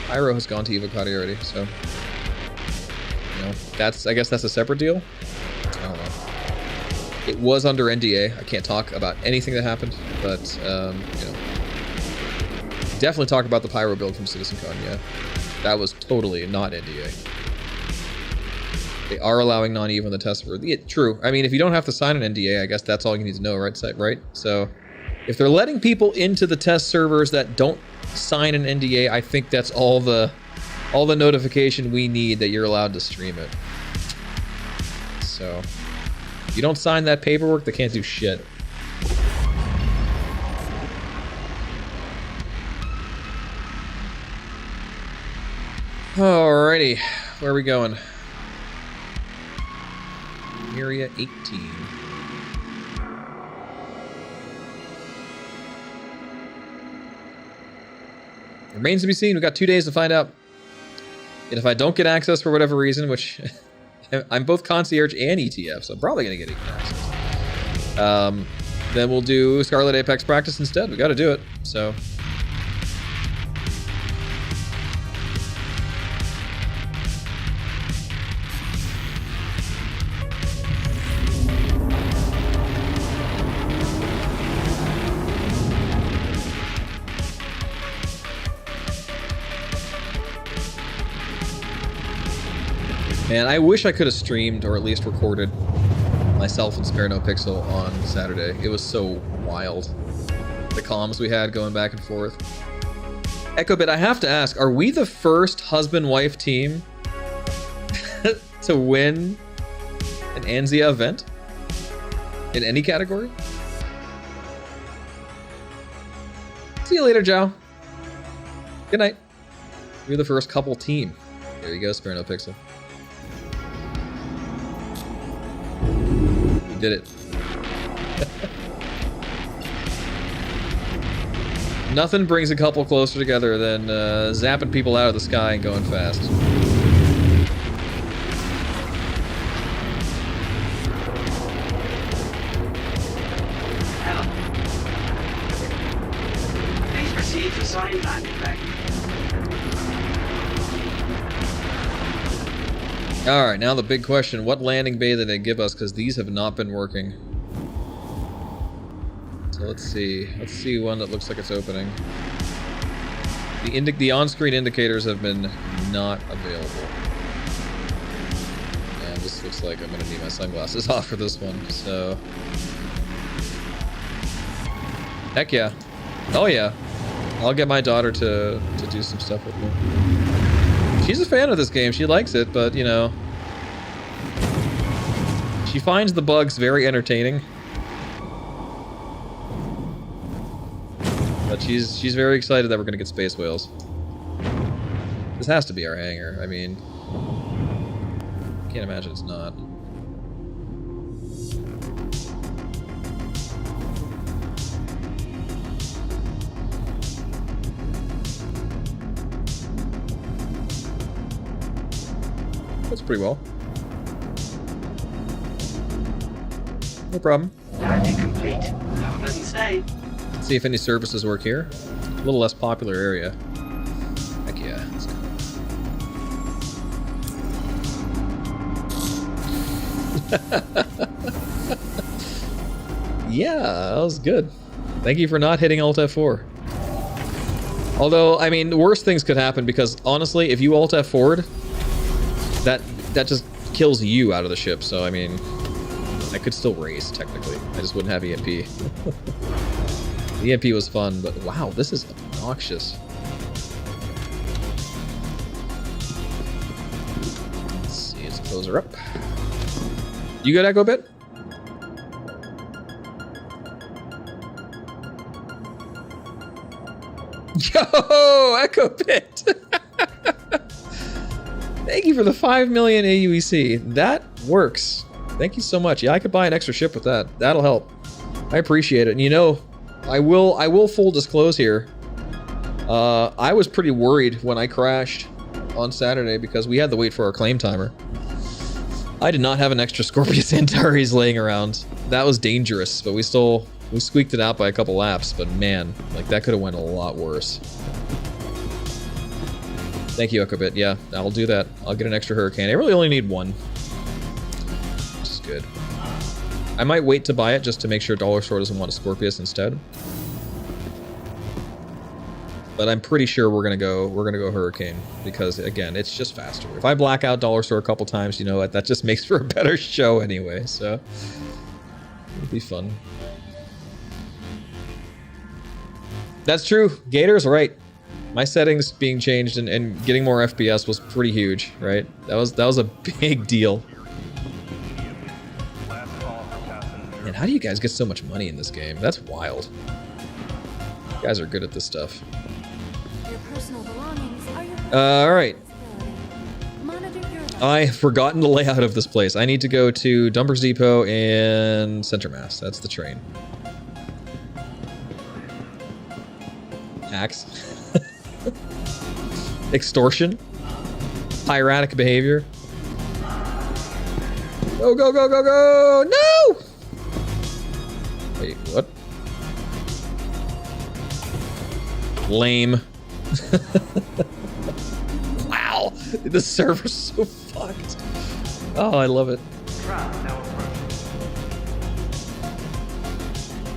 Pyro has gone to Evocati already, so I guess that's a separate deal. I don't know. It was under NDA. I can't talk about anything that happened, but definitely talk about the Pyro build from CitizenCon. Yeah, that was totally not NDA. They are allowing non-EVE on the test server. Yeah, true. I mean, if you don't have to sign an NDA, I guess that's all you need to know, right? Right? So, if they're letting people into the test servers that don't sign an NDA, I think that's all the notification we need that you're allowed to stream it. So, if you don't sign that paperwork, they can't do shit. Alrighty, where are we going? Area 18. Remains to be seen. We've got 2 days to find out. And if I don't get access for whatever reason, which I'm both concierge and ETF, so I'm probably going to get access. Then we'll do Scarlet Apex practice instead. We got to do it. So. Man, I wish I could have streamed or at least recorded myself and Spare No Pixel on Saturday. It was so wild. The comms we had going back and forth. EchoBit, I have to ask, are we the first husband-wife team to win an Anzia event? In any category? See you later, Joe. Good night. You're the first couple team. There you go, Spare No Pixel. Did it. Nothing brings a couple closer together than zapping people out of the sky and going fast. Hello. Please proceed to assigned landing bay. Alright, now the big question. What landing bay did they give us? Because these have not been working. So let's see. Let's see one that looks like it's opening. The on-screen indicators have been not available. And this looks like I'm going to need my sunglasses off for this one. So... heck yeah. Oh yeah. I'll get my daughter to do some stuff with me. She's a fan of this game. She likes it, but, you know... she finds the bugs very entertaining. But she's very excited that we're going to get space whales. This has to be our hangar. I mean... can't imagine it's not. That's pretty well. No problem. Landing complete. Have a pleasant stay. Let's see if any services work here. A little less popular area. Heck yeah. Let's go. Yeah, that was good. Thank you for not hitting Alt F4. Although, I mean, worse things could happen because, honestly, if you Alt F4'd, that just kills you out of the ship, so I mean, I could still race, technically. I just wouldn't have EMP. The EMP was fun, but wow, this is obnoxious. Let's see, let's close her up. You good, Echo Bit? Yo, Echo Bit! Thank you for the 5 million AUEC. That works. Thank you so much. Yeah, I could buy an extra ship with that. That'll help. I appreciate it. And you know, I will full disclose here. I was pretty worried when I crashed on Saturday because we had to wait for our claim timer. I did not have an extra Scorpius Antares laying around. That was dangerous, but we squeaked it out by a couple laps, but man, like that could have went a lot worse. Thank you, Ekobit. Yeah, I'll do that. I'll get an extra Hurricane. I really only need one. Which is good. I might wait to buy it just to make sure Dollar Store doesn't want a Scorpius instead. But I'm pretty sure we're gonna go Hurricane because again, it's just faster. If I black out Dollar Store a couple times, you know what? That just makes for a better show anyway. So it'll be fun. That's true. Gator's right. My settings being changed and getting more FPS was pretty huge, right? That was a big deal. And how do you guys get so much money in this game? That's wild. You guys are good at this stuff. Alright. I've forgotten the layout of this place. I need to go to Dumpers Depot and Center Mass. That's the train. Hacks. Extortion. Piratic behavior. Go, go, go, go, go! No! Wait, what? Lame. Wow, the server's so fucked. Oh, I love it.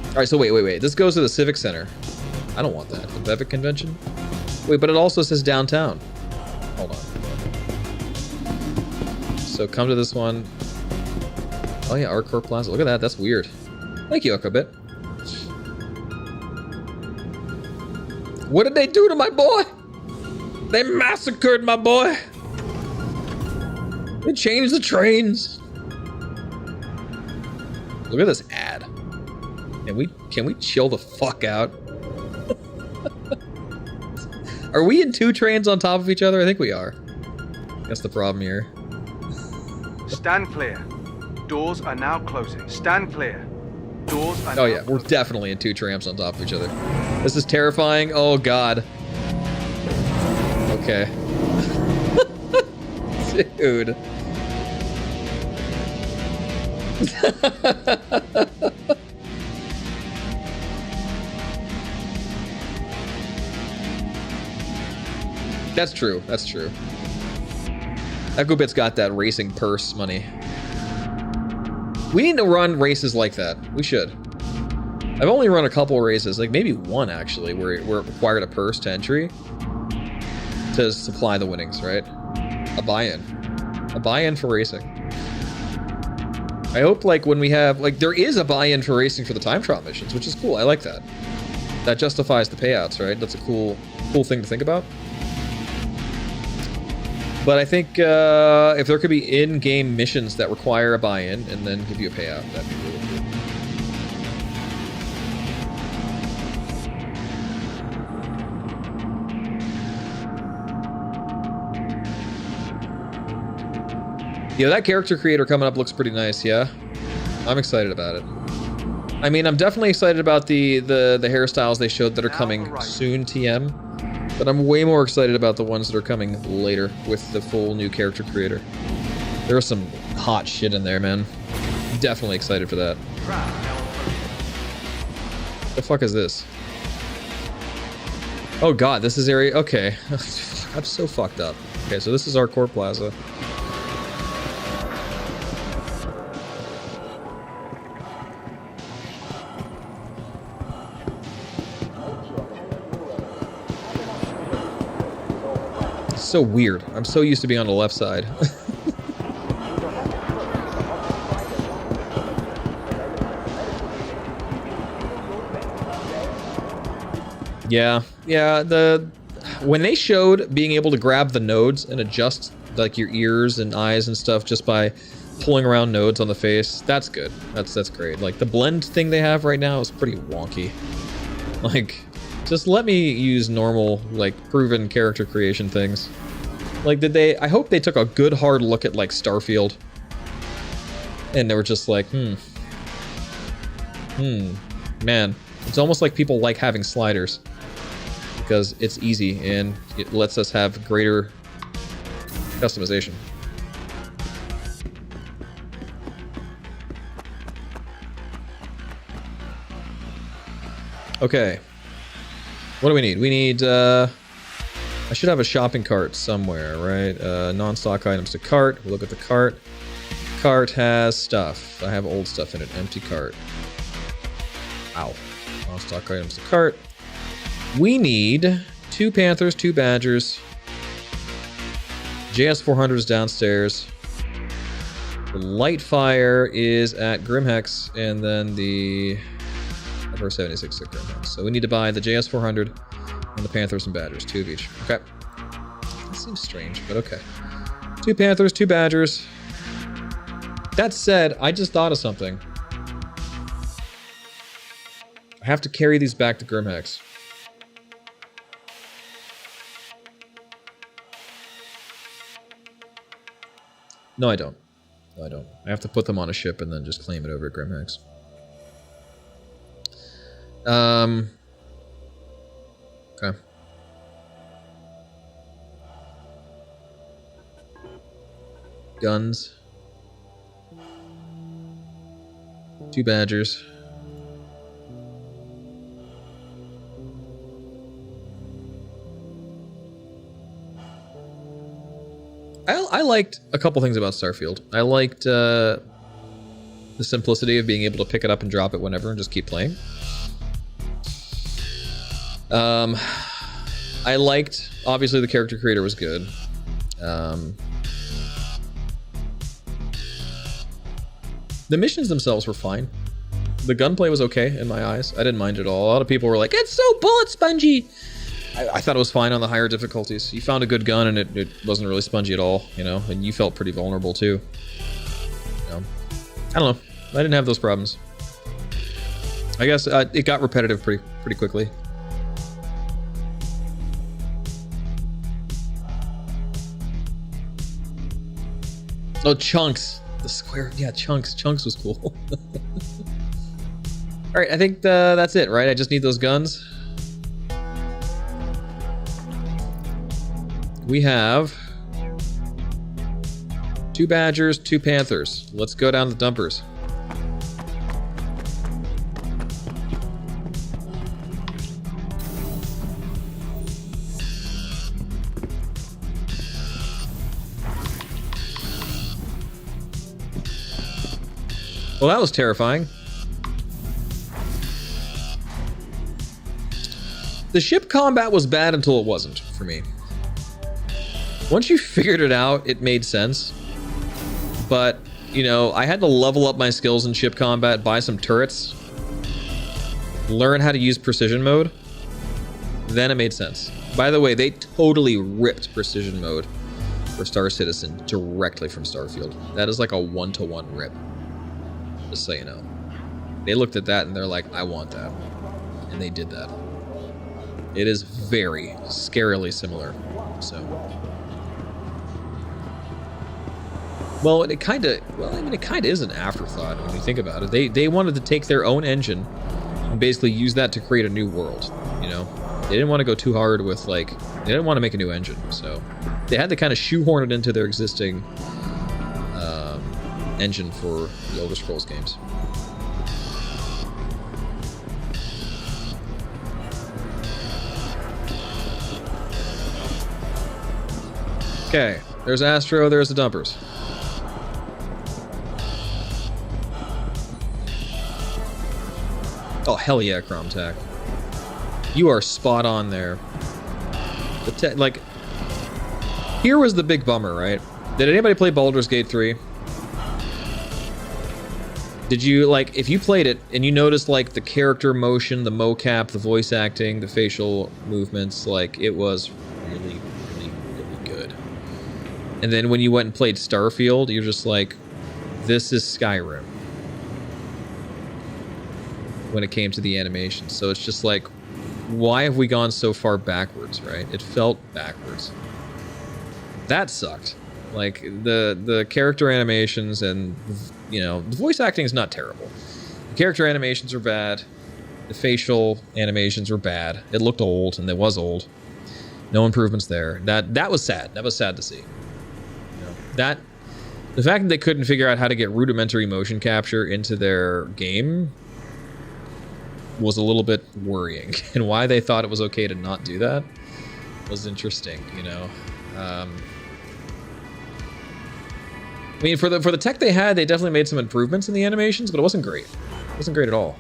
Alright, so wait. This goes to the Civic Center. I don't want that. The Bevic Convention? Wait, but it also says downtown. Hold on. So come to this one. Oh yeah, Arcor Plaza. Look at that, that's weird. Thank you, Ekobit. What did they do to my boy? They massacred my boy. They changed the trains. Look at this ad. Can we chill the fuck out? Are we in two trains on top of each other? I think we are. That's the problem here. Stand clear. Doors are now closing. Stand clear. Doors are Oh yeah, we're definitely in two trams on top of each other. This is terrifying. Oh god. Okay. Dude. That's true. That's true. Ekobit's got that racing purse money. We need to run races like that. We should. I've only run a couple races, like maybe one actually, where it required a purse to entry to supply the winnings, right? A buy-in. A buy-in for racing. I hope like when we have, like there is a buy-in for racing for the time trial missions, which is cool. I like that. That justifies the payouts, right? That's a cool thing to think about. But I think if there could be in-game missions that require a buy-in and then give you a payout, that'd be really cool. Yeah, that character creator coming up looks pretty nice, yeah? I'm excited about it. I mean, I'm definitely excited about the hairstyles they showed that are coming soon, TM. But I'm way more excited about the ones that are coming later with the full new character creator. There's some hot shit in there, man. Definitely excited for that. The fuck is this? Oh god, this is area... Okay. I'm so fucked up. Okay, so this is our Core Plaza. So weird. I'm so used to being on the left side. Yeah, when they showed being able to grab the nodes and adjust like your ears and eyes and stuff just by pulling around nodes on the face, that's good. That's great. Like the blend thing they have right now is pretty wonky. Like, just let me use normal, like, proven character creation things. Like, I hope they took a good hard look at, like, Starfield. And they were just like, man. It's almost like people like having sliders. Because it's easy, and it lets us have greater customization. Okay. What do we need? We need, I should have a shopping cart somewhere, right? Non-stock items to cart. We'll look at the cart. Cart has stuff. I have old stuff in it. Empty cart. Ow. Non-stock items to cart. We need 2 Panthers, 2 Badgers. JS400 is downstairs. The Lightfire is at Grimhex, and then the number 76 at Grimhex. So we need to buy the JS400 and the Panthers and Badgers, 2 of each. Okay. That seems strange, but okay. 2 Panthers, 2 Badgers. That said, I just thought of something. I have to carry these back to Grimhex. No, I don't. No, I don't. I have to put them on a ship and then just claim it over at Grimhex. Okay. Guns. 2 Badgers. I liked a couple things about Starfield. I liked the simplicity of being able to pick it up and drop it whenever and just keep playing. I liked, obviously the character creator was good. The missions themselves were fine. The gunplay was okay in my eyes. I didn't mind it at all. A lot of people were like, it's so bullet spongy. I thought it was fine on the higher difficulties. You found a good gun and it wasn't really spongy at all, you know, and you felt pretty vulnerable too. You know, I don't know. I didn't have those problems. I guess it got repetitive pretty quickly. Oh, Chunks. The square. Yeah, Chunks. Chunks was cool. Alright, I think that's it, right? I just need those guns. We have 2 Badgers, 2 Panthers. Let's go down the dumpers. Well, that was terrifying. The ship combat was bad until it wasn't, for me. Once you figured it out, it made sense. But, you know, I had to level up my skills in ship combat, buy some turrets, learn how to use precision mode. Then it made sense. By the way, they totally ripped precision mode for Star Citizen directly from Starfield. That is like a 1-to-1 rip. Just so you know. They looked at that and they're like, I want that. And they did that. It is very scarily similar. So... Well, it kind of is an afterthought when you think about it. They wanted to take their own engine and basically use that to create a new world, you know? They didn't want to go too hard with, like, they didn't want to make a new engine, so they had to kind of shoehorn it into their existing engine for the Elder Scrolls games. Okay, there's Astro, there's the dumpers. Oh, hell yeah, Cromtac. You are spot on there. Like, here was the big bummer, right? Did anybody play Baldur's Gate 3? Did you, like, if you played it and you noticed, like, the character motion, the mocap, the voice acting, the facial movements, like, it was really, really, really good. And then when you went and played Starfield, you're just like, this is Skyrim. When it came to the animation. So it's just like, why have we gone so far backwards, right? It felt backwards. That sucked. Like, the character animations and, you know, the voice acting is not terrible. The character animations are bad. The facial animations were bad. It looked old, and it was old. No improvements there. That was sad. That was sad to see. You know, the fact that they couldn't figure out how to get rudimentary motion capture into their game was a little bit worrying. And why they thought it was okay to not do that was interesting, you know. I mean, for the tech they had, they definitely made some improvements in the animations, but it wasn't great. It wasn't great at all.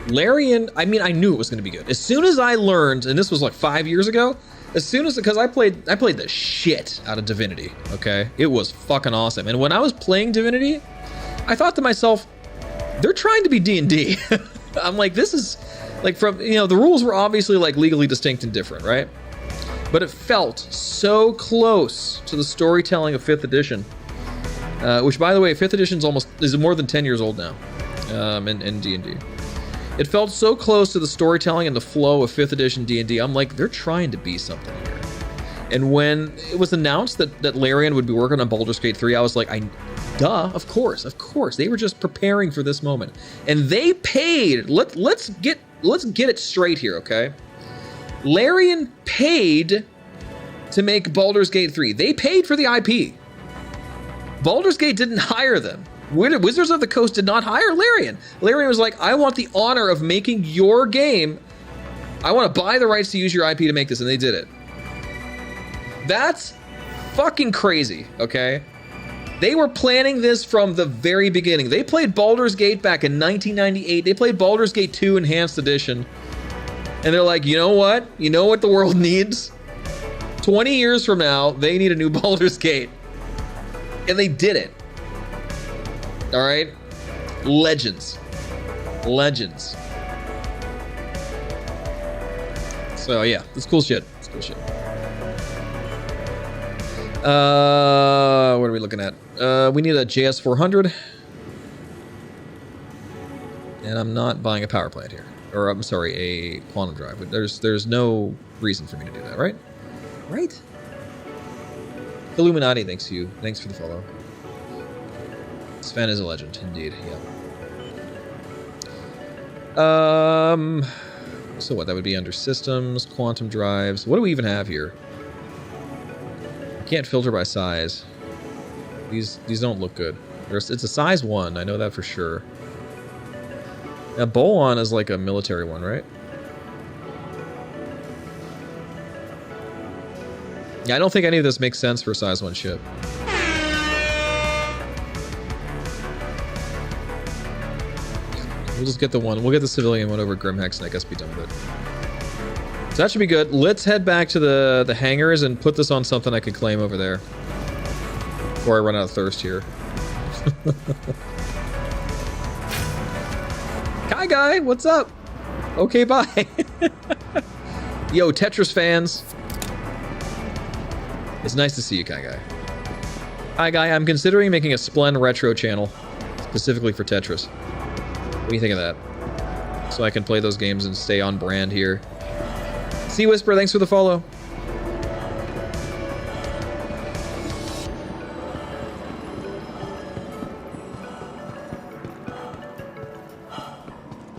Larian, I mean, I knew it was going to be good. As soon as I learned, and this was like 5 years ago, because I played the shit out of Divinity, okay? It was fucking awesome. And when I was playing Divinity, I thought to myself, they're trying to be D&D. I'm like, this is, like, from, you know, the rules were obviously, like, legally distinct and different, right? But it felt so close to the storytelling of 5th edition. Which, by the way, 5th edition is more than 10 years old now, in D&D. It felt so close to the storytelling and the flow of 5th edition D&D. I'm like, they're trying to be something here. And when it was announced that Larian would be working on Baldur's Gate 3, I was like, duh, of course. They were just preparing for this moment. And they paid, let's get it straight here, okay? Larian paid to make Baldur's Gate 3. They paid for the IP. Baldur's Gate didn't hire them. Wizards of the Coast did not hire Larian. Larian was like, I want the honor of making your game. I want to buy the rights to use your IP to make this, and they did it. That's fucking crazy, okay? They were planning this from the very beginning. They played Baldur's Gate back in 1998. They played Baldur's Gate 2 Enhanced Edition. And they're like, you know what? You know what the world needs? 20 years from now, they need a new Baldur's Gate. And they did it. All right? Legends. So, yeah, it's cool shit. What are we looking at? We need a JS400. And I'm not buying a power plant here. Or, I'm sorry, a quantum drive. There's no reason for me to do that, right? Right? Illuminati, thanks for the follow. Sven is a legend, indeed, yeah. So what, that would be under systems, quantum drives. What do we even have here? Can't filter by size. These don't look good. It's a size 1, I know that for sure. Now, Bolon is like a military one, right? Yeah, I don't think any of this makes sense for a size 1 ship. We'll just get the one. We'll get the civilian one over at Grimhex, and I guess be done with it. So that should be good. Let's head back to the hangars and put this on something I could claim over there before I run out of thirst here. Kai Guy, what's up? Okay, bye. Yo, Tetris fans. It's nice to see you, Kai Guy. Hi, Guy. I'm considering making a Splen retro channel specifically for Tetris. What do you think of that? So I can play those games and stay on brand here. Sea Whisper, thanks for the follow.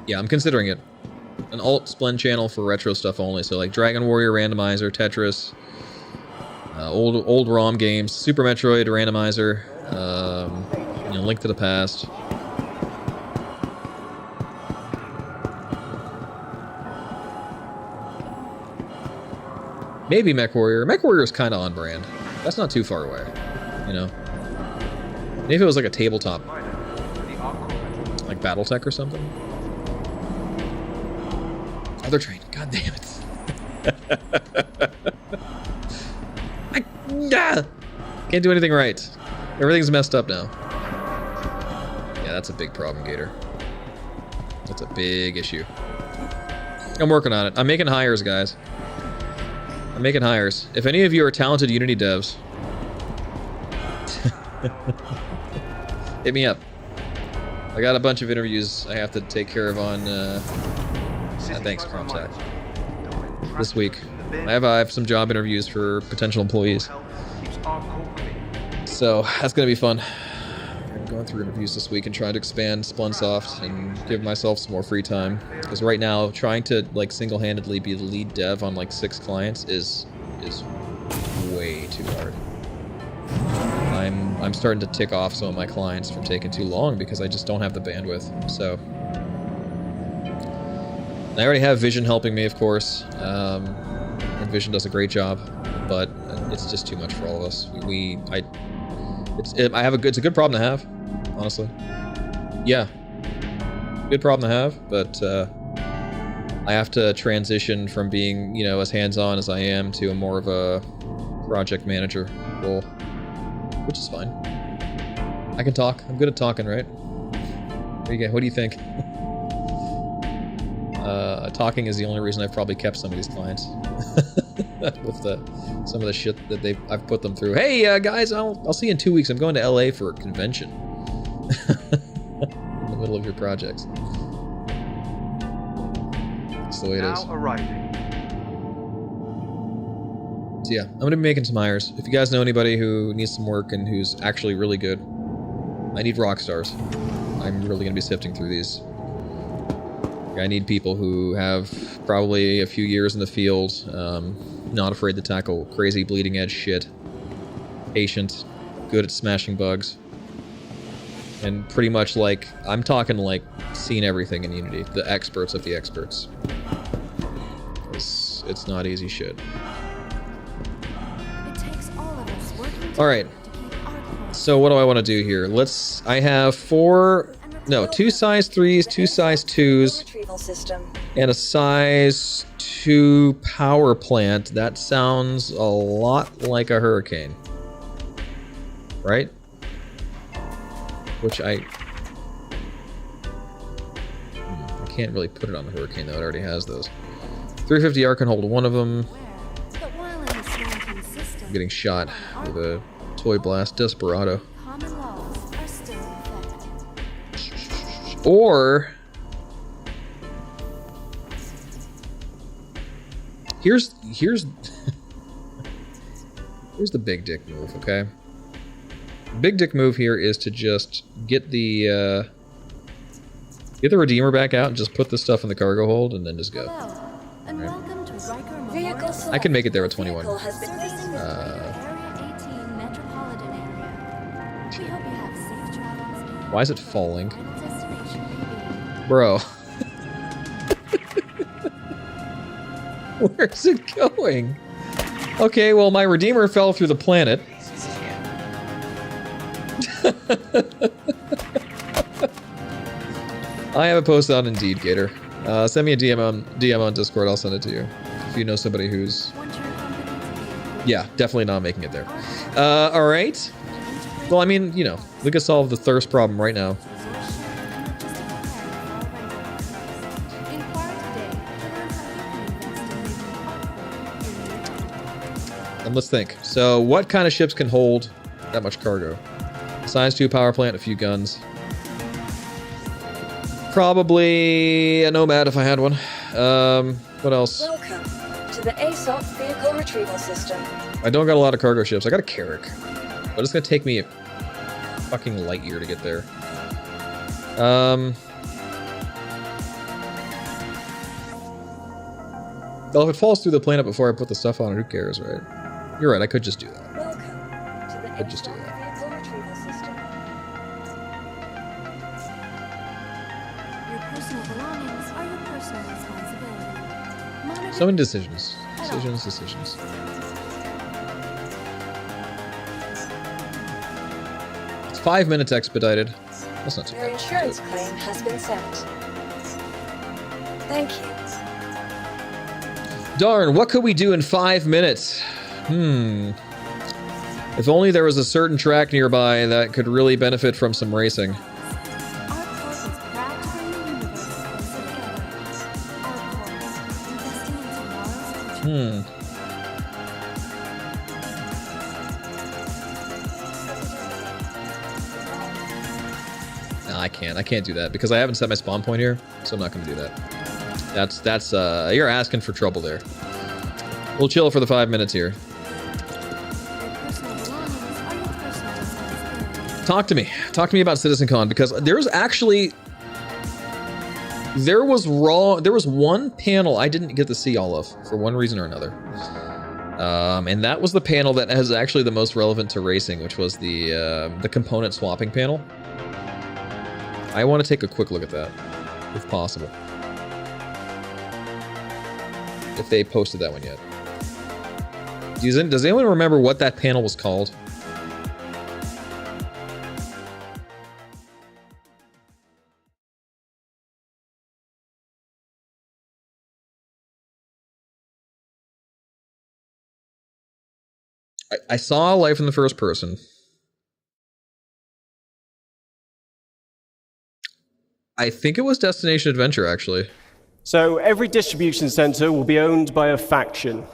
Yeah, I'm considering it. An alt Splen channel for retro stuff only. So like Dragon Warrior Randomizer, Tetris, old ROM games, Super Metroid Randomizer, you know, Link to the Past. Maybe MechWarrior. MechWarrior is kind of on brand. That's not too far away, you know. Maybe if it was like a tabletop, like BattleTech or something. Other train. God damn it. Can't do anything right. Everything's messed up now. Yeah, that's a big problem, Gator. That's a big issue. I'm working on it. I'm making hires, guys. I'm making hires. If any of you are talented Unity devs, hit me up. I got a bunch of interviews I have to take care of on, thanks, Cromsack, this week. I have some job interviews for potential employees. So, that's gonna be fun. I'm going through interviews this week and trying to expand Splunsoft and give myself some more free time. Because right now, trying to like single-handedly be the lead dev on like 6 clients is way too hard. I'm I'm starting to tick off some of my clients from taking too long because I just don't have the bandwidth. So I already have Vision helping me, of course, and Vision does a great job, but it's just too much for all of us. It's a good problem to have, honestly. Yeah, good problem to have, but I have to transition from being, you know, as hands-on as I am to a more of a project manager role, which is fine. I can talk. I'm good at talking, right? What do you think? Talking is the only reason I've probably kept some of these clients with some of the shit that I've put them through. Hey guys, I'll see you in 2 weeks. I'm going to LA for a convention in the middle of your projects. That's the way it is. Now arriving. So yeah, I'm gonna be making some hires. If you guys know anybody who needs some work and who's actually really good, I need rock stars. I'm really gonna be sifting through these. I need people who have probably a few years in the field, not afraid to tackle crazy bleeding edge shit, patient, good at smashing bugs, and pretty much like, I'm talking like seen everything in Unity, the experts of the experts. It's not easy shit. It takes all of us working Alright, to keep our course. so what do I want to do here? I have 2 size 3s, 2 size 2s, Retrieval system. and a size 2 power plant. That sounds a lot like a hurricane. Right? Which I can't really put it on the hurricane though, it already has those. 350R can hold one of them. But while in the slanting system, I'm getting shot with a toy blast Desperado. common laws are still in effect. Or here's the big dick move, okay? The big dick move here is to just get the Redeemer back out and just put the stuff in the cargo hold and then just go. Hello, and welcome to Riker Vehicle Memorial. I can make it there with 21. Vehicle has been Servicing the cleared. Area 18 metropolitan area. We hope you have safe travels. Why is it falling? Final destination may be. Bro. Where's it going? Okay, well, my Redeemer fell through the planet. I have a post on Indeed, Gator. Send me a DM on Discord, I'll send it to you. If you know somebody who's... Want your company to be Yeah, definitely not making it there. Alright. Well, I mean, you know, we could solve the thirst problem right now. And let's think. So, what kind of ships can hold that much cargo? Size 2 power plant, a few guns. Probably a Nomad if I had one. What else? Welcome to the ASOP vehicle retrieval system. I don't got a lot of cargo ships. I got a Carrack. But it's gonna take me a fucking light year to get there. Well, if it falls through the planet before I put the stuff on it, who cares, right? You're right, I could just do that. Welcome to the I'd just do ASOP that. vehicle retrieval system. Your personal belongings are your personal responsibility. Monitor So many decisions. Decisions. It's 5 minutes expedited. That's not too Your bad. insurance claim has been sent. Thank you. Darn, what could we do in 5 minutes? If only there was a certain track nearby that could really benefit from some racing. Our corp is proud to bring the universe closer together. Our corp, investing in tomorrow's future. No, I can't do that because I haven't set my spawn point here, so I'm not gonna do that. That's you're asking for trouble there. We'll chill for the 5 minutes here. Your personal belongings are your personal responsibility. Talk to me about CitizenCon, because there was one panel I didn't get to see all of for one reason or another. And that was the panel that is actually the most relevant to racing, which was the component swapping panel. I want to take a quick look at that, if possible. If they posted that one yet. Does anyone remember what that panel was called? I saw Life in the First Person. I think it was Destination Adventure, actually. So every distribution center will be owned by a faction.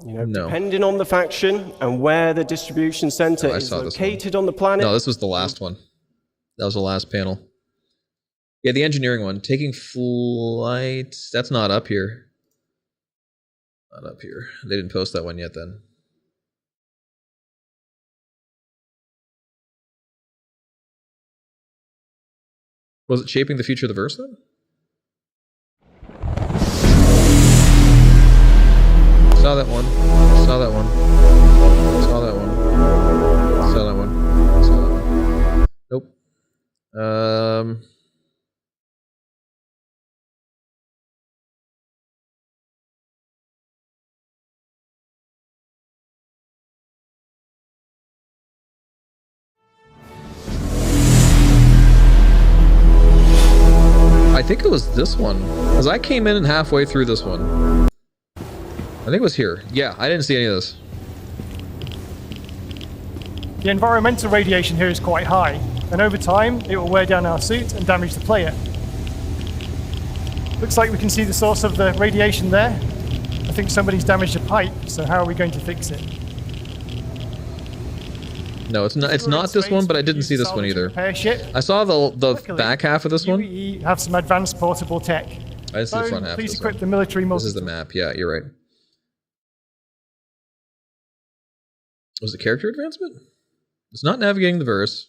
You know, depending on the faction and where the distribution center is located on the planet. No, this was the last one. That was the last panel. Yeah, the engineering one. Taking flight. That's not up here. Not up here. They didn't post that one yet then. Was it Shaping the Future of the Verse then? Saw that one. Saw that one. Saw that one. Saw that one. Saw that one. Nope. I think it was this one, because I came in halfway through this one. I think it was here. Yeah, I didn't see any of this. The environmental radiation here is quite high, and over time it will wear down our suit and damage the player. Looks like we can see the source of the radiation there. I think somebody's damaged a pipe, so how are we going to fix it? No, it's not. It's not this one, but I didn't see this one either. I saw the back half of this one. We have some advanced portable tech. I see the front half. Please equip the military. This is the map. Yeah, you're right. Was it character advancement? It's not navigating the verse.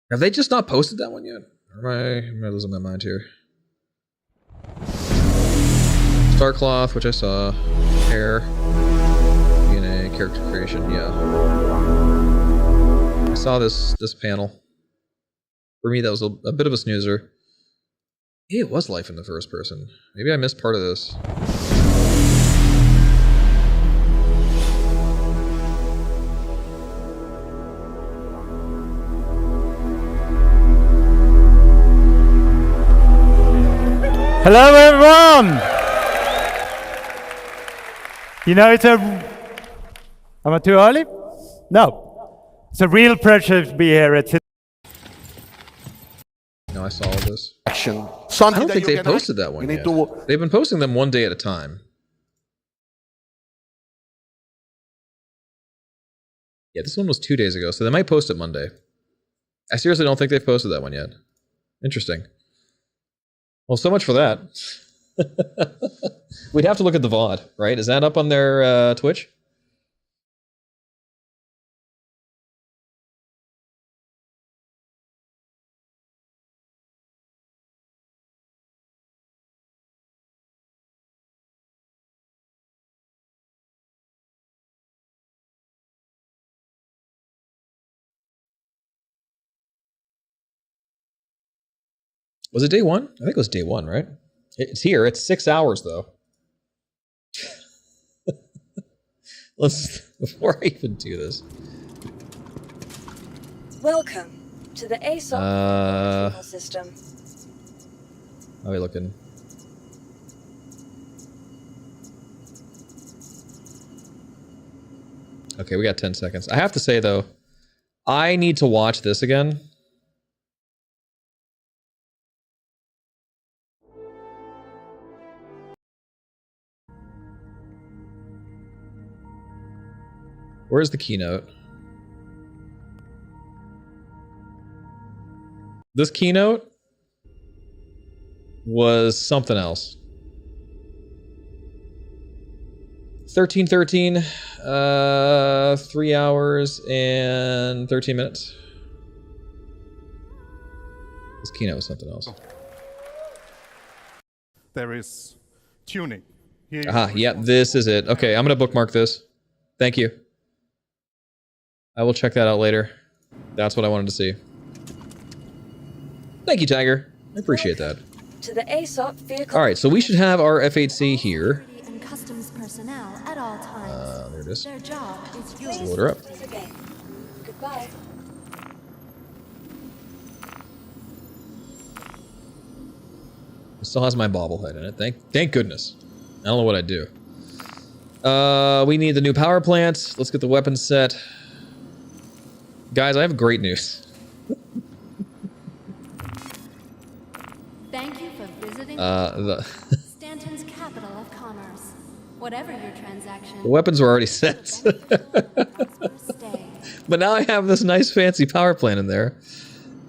Have they just not posted that one yet? Or am I losing my mind here? Starcloth, which I saw. Hair. DNA, character creation, yeah. I saw this panel. For me, that was a bit of a snoozer. Hey, it was Life in the First Person. Maybe I missed part of this. Hello, everyone! You know, am I too early? No. It's a real pleasure to be here at... No, I saw all this. I don't think they posted that one yet. They've been posting them one day at a time. Yeah, this one was 2 days ago, so they might post it Monday. I seriously don't think they've posted that one yet. Interesting. Well, so much for that. We'd have to look at the VOD, right? Is that up on their Twitch? Was it day one? I think it was day one, right? It's here. It's 6 hours, though. Before I even do this. Welcome to the ASOP system. How are we looking? Okay, we got 10 seconds. I have to say, though, I need to watch this again. Where's the keynote? This keynote was something else. 1313, 3 hours and 13 minutes. This keynote was something else. There is tuning, Aha, yeah, this is it. Okay, I'm gonna bookmark this. Thank you. I will check that out later. That's what I wanted to see. Thank you, Tiger. I appreciate that. To the ASOP vehicle. All right, so we should have our F8C here. And customs personnel at all times. There it is. Their job is Please load her up. visit us again. Goodbye. It still has my bobblehead in it. Thank goodness. I don't know what I'd do. We need the new power plant. Let's get the weapons set. Guys, I have great news. Thank you for visiting Stanton's capital of commerce. Whatever your transaction. The weapons were already set. But now I have this nice fancy power plant in there.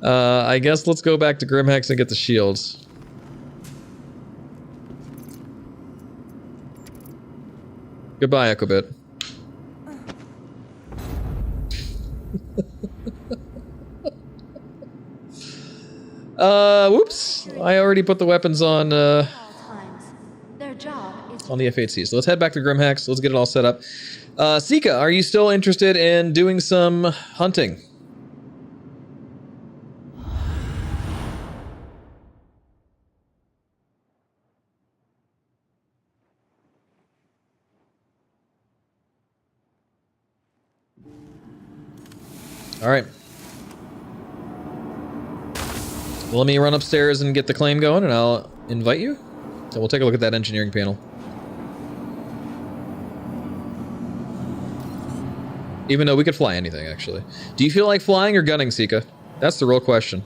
I guess let's go back to Grimhex and get the shields. Goodbye, Ecobit. Whoops. I already put the weapons on, the F8C. So let's head back to Grimhex. Let's get it all set up. Sika, are you still interested in doing some hunting? All right. Well, let me run upstairs and get the claim going, and I'll invite you. So we'll take a look at that engineering panel. Even though we could fly anything, actually. Do you feel like flying or gunning, Sika? That's the real question.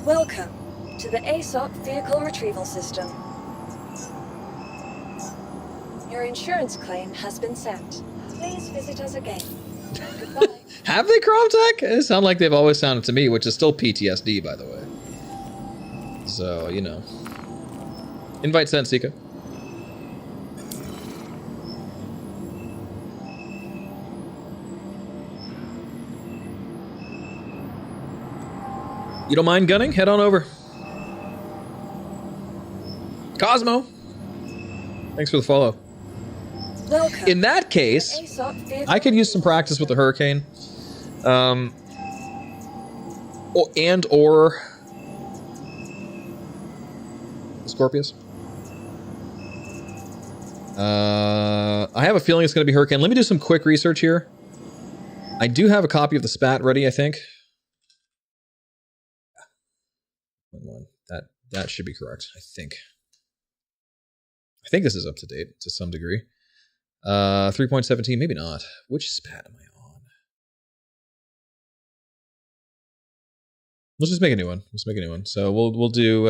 Welcome to the ASOP vehicle retrieval system. Your insurance claim has been sent. Please visit us again. Goodbye. Have they, Cromtech? It sounds like they've always sounded to me, which is still PTSD, by the way. So, you know. Invite sent, Sika. You don't mind gunning? Head on over. Cosmo! Thanks for the follow. Welcome. In that case, I could use some practice with the Hurricane. Or the Scorpius. I have a feeling it's going to be Hurricane. Let me do some quick research here. I do have a copy of the SPAT ready, I think. That should be correct, I think. I think this is up to date to some degree. 3.17, maybe not. Which SPAT am I on? Let's just make a new one. Let's make a new one. So we'll do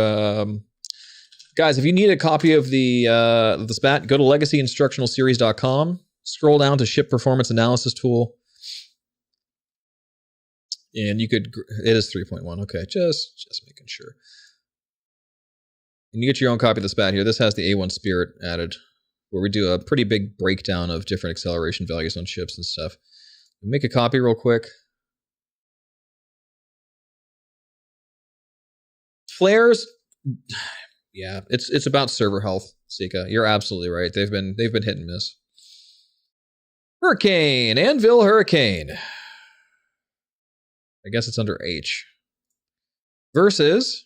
guys, if you need a copy of the SPAT, go to legacyinstructionalseries.com, scroll down to ship performance analysis tool. And you could, it is 3.1. Okay, just making sure. And you get your own copy of the SPAT here. This has the A1 Spirit added, where we do a pretty big breakdown of different acceleration values on ships and stuff. Make a copy real quick. Flares, yeah, it's about server health, Sika. You're absolutely right. They've been hit and miss. Hurricane, Anvil Hurricane. I guess it's under H. Versus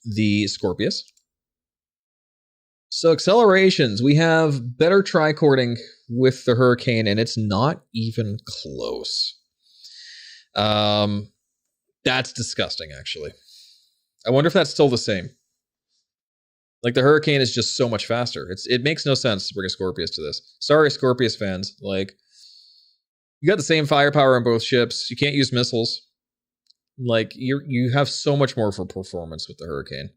the Scorpius. So accelerations, we have better tricording with the Hurricane, and it's not even close. That's disgusting, actually. I wonder if that's still the same. Like, the Hurricane is just so much faster. It makes no sense to bring a Scorpius to this. Sorry, Scorpius fans. Like, you got the same firepower on both ships. You can't use missiles. Like, you have so much more for performance with the Hurricane.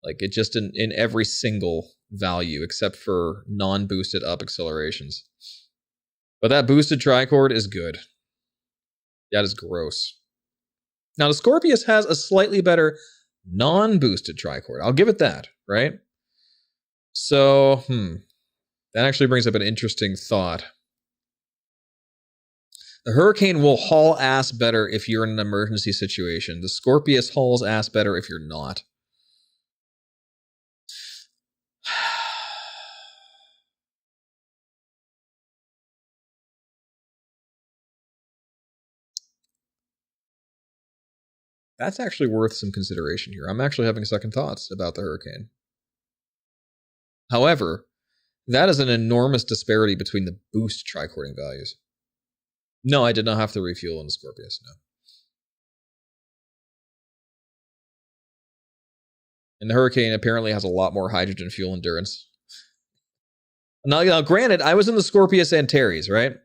Like it just in every single value except for non-boosted up accelerations. But that boosted trichord is good. That is gross. Now the Scorpius has a slightly better non-boosted trichord. I'll give it that, right? So, that actually brings up an interesting thought. The Hurricane will haul ass better if you're in an emergency situation. The Scorpius hauls ass better if you're not. That's actually worth some consideration here. I'm actually having second thoughts about the Hurricane. However, that is an enormous disparity between the boost tricording values. No, I did not have to refuel in the Scorpius, no. And the Hurricane apparently has a lot more hydrogen fuel endurance. Now granted, I was in the Scorpius Antares, right?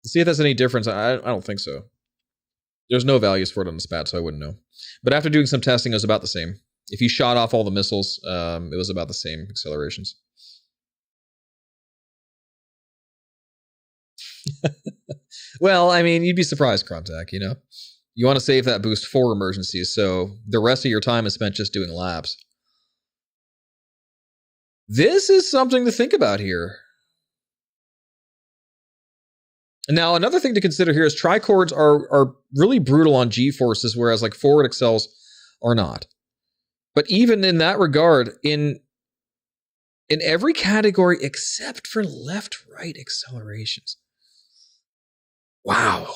Let's see if that's any difference. I don't think so. There's no values for it on the SPAT, so I wouldn't know. But after doing some testing, it was about the same. If you shot off all the missiles, it was about the same accelerations. Well, I mean, you'd be surprised, Kromtak, you know? You want to save that boost for emergencies, so the rest of your time is spent just doing laps. This is something to think about here. Now, another thing to consider here is trichords are really brutal on G-forces, whereas like forward accels are not. But even in that regard, in every category except for left-right accelerations. Wow.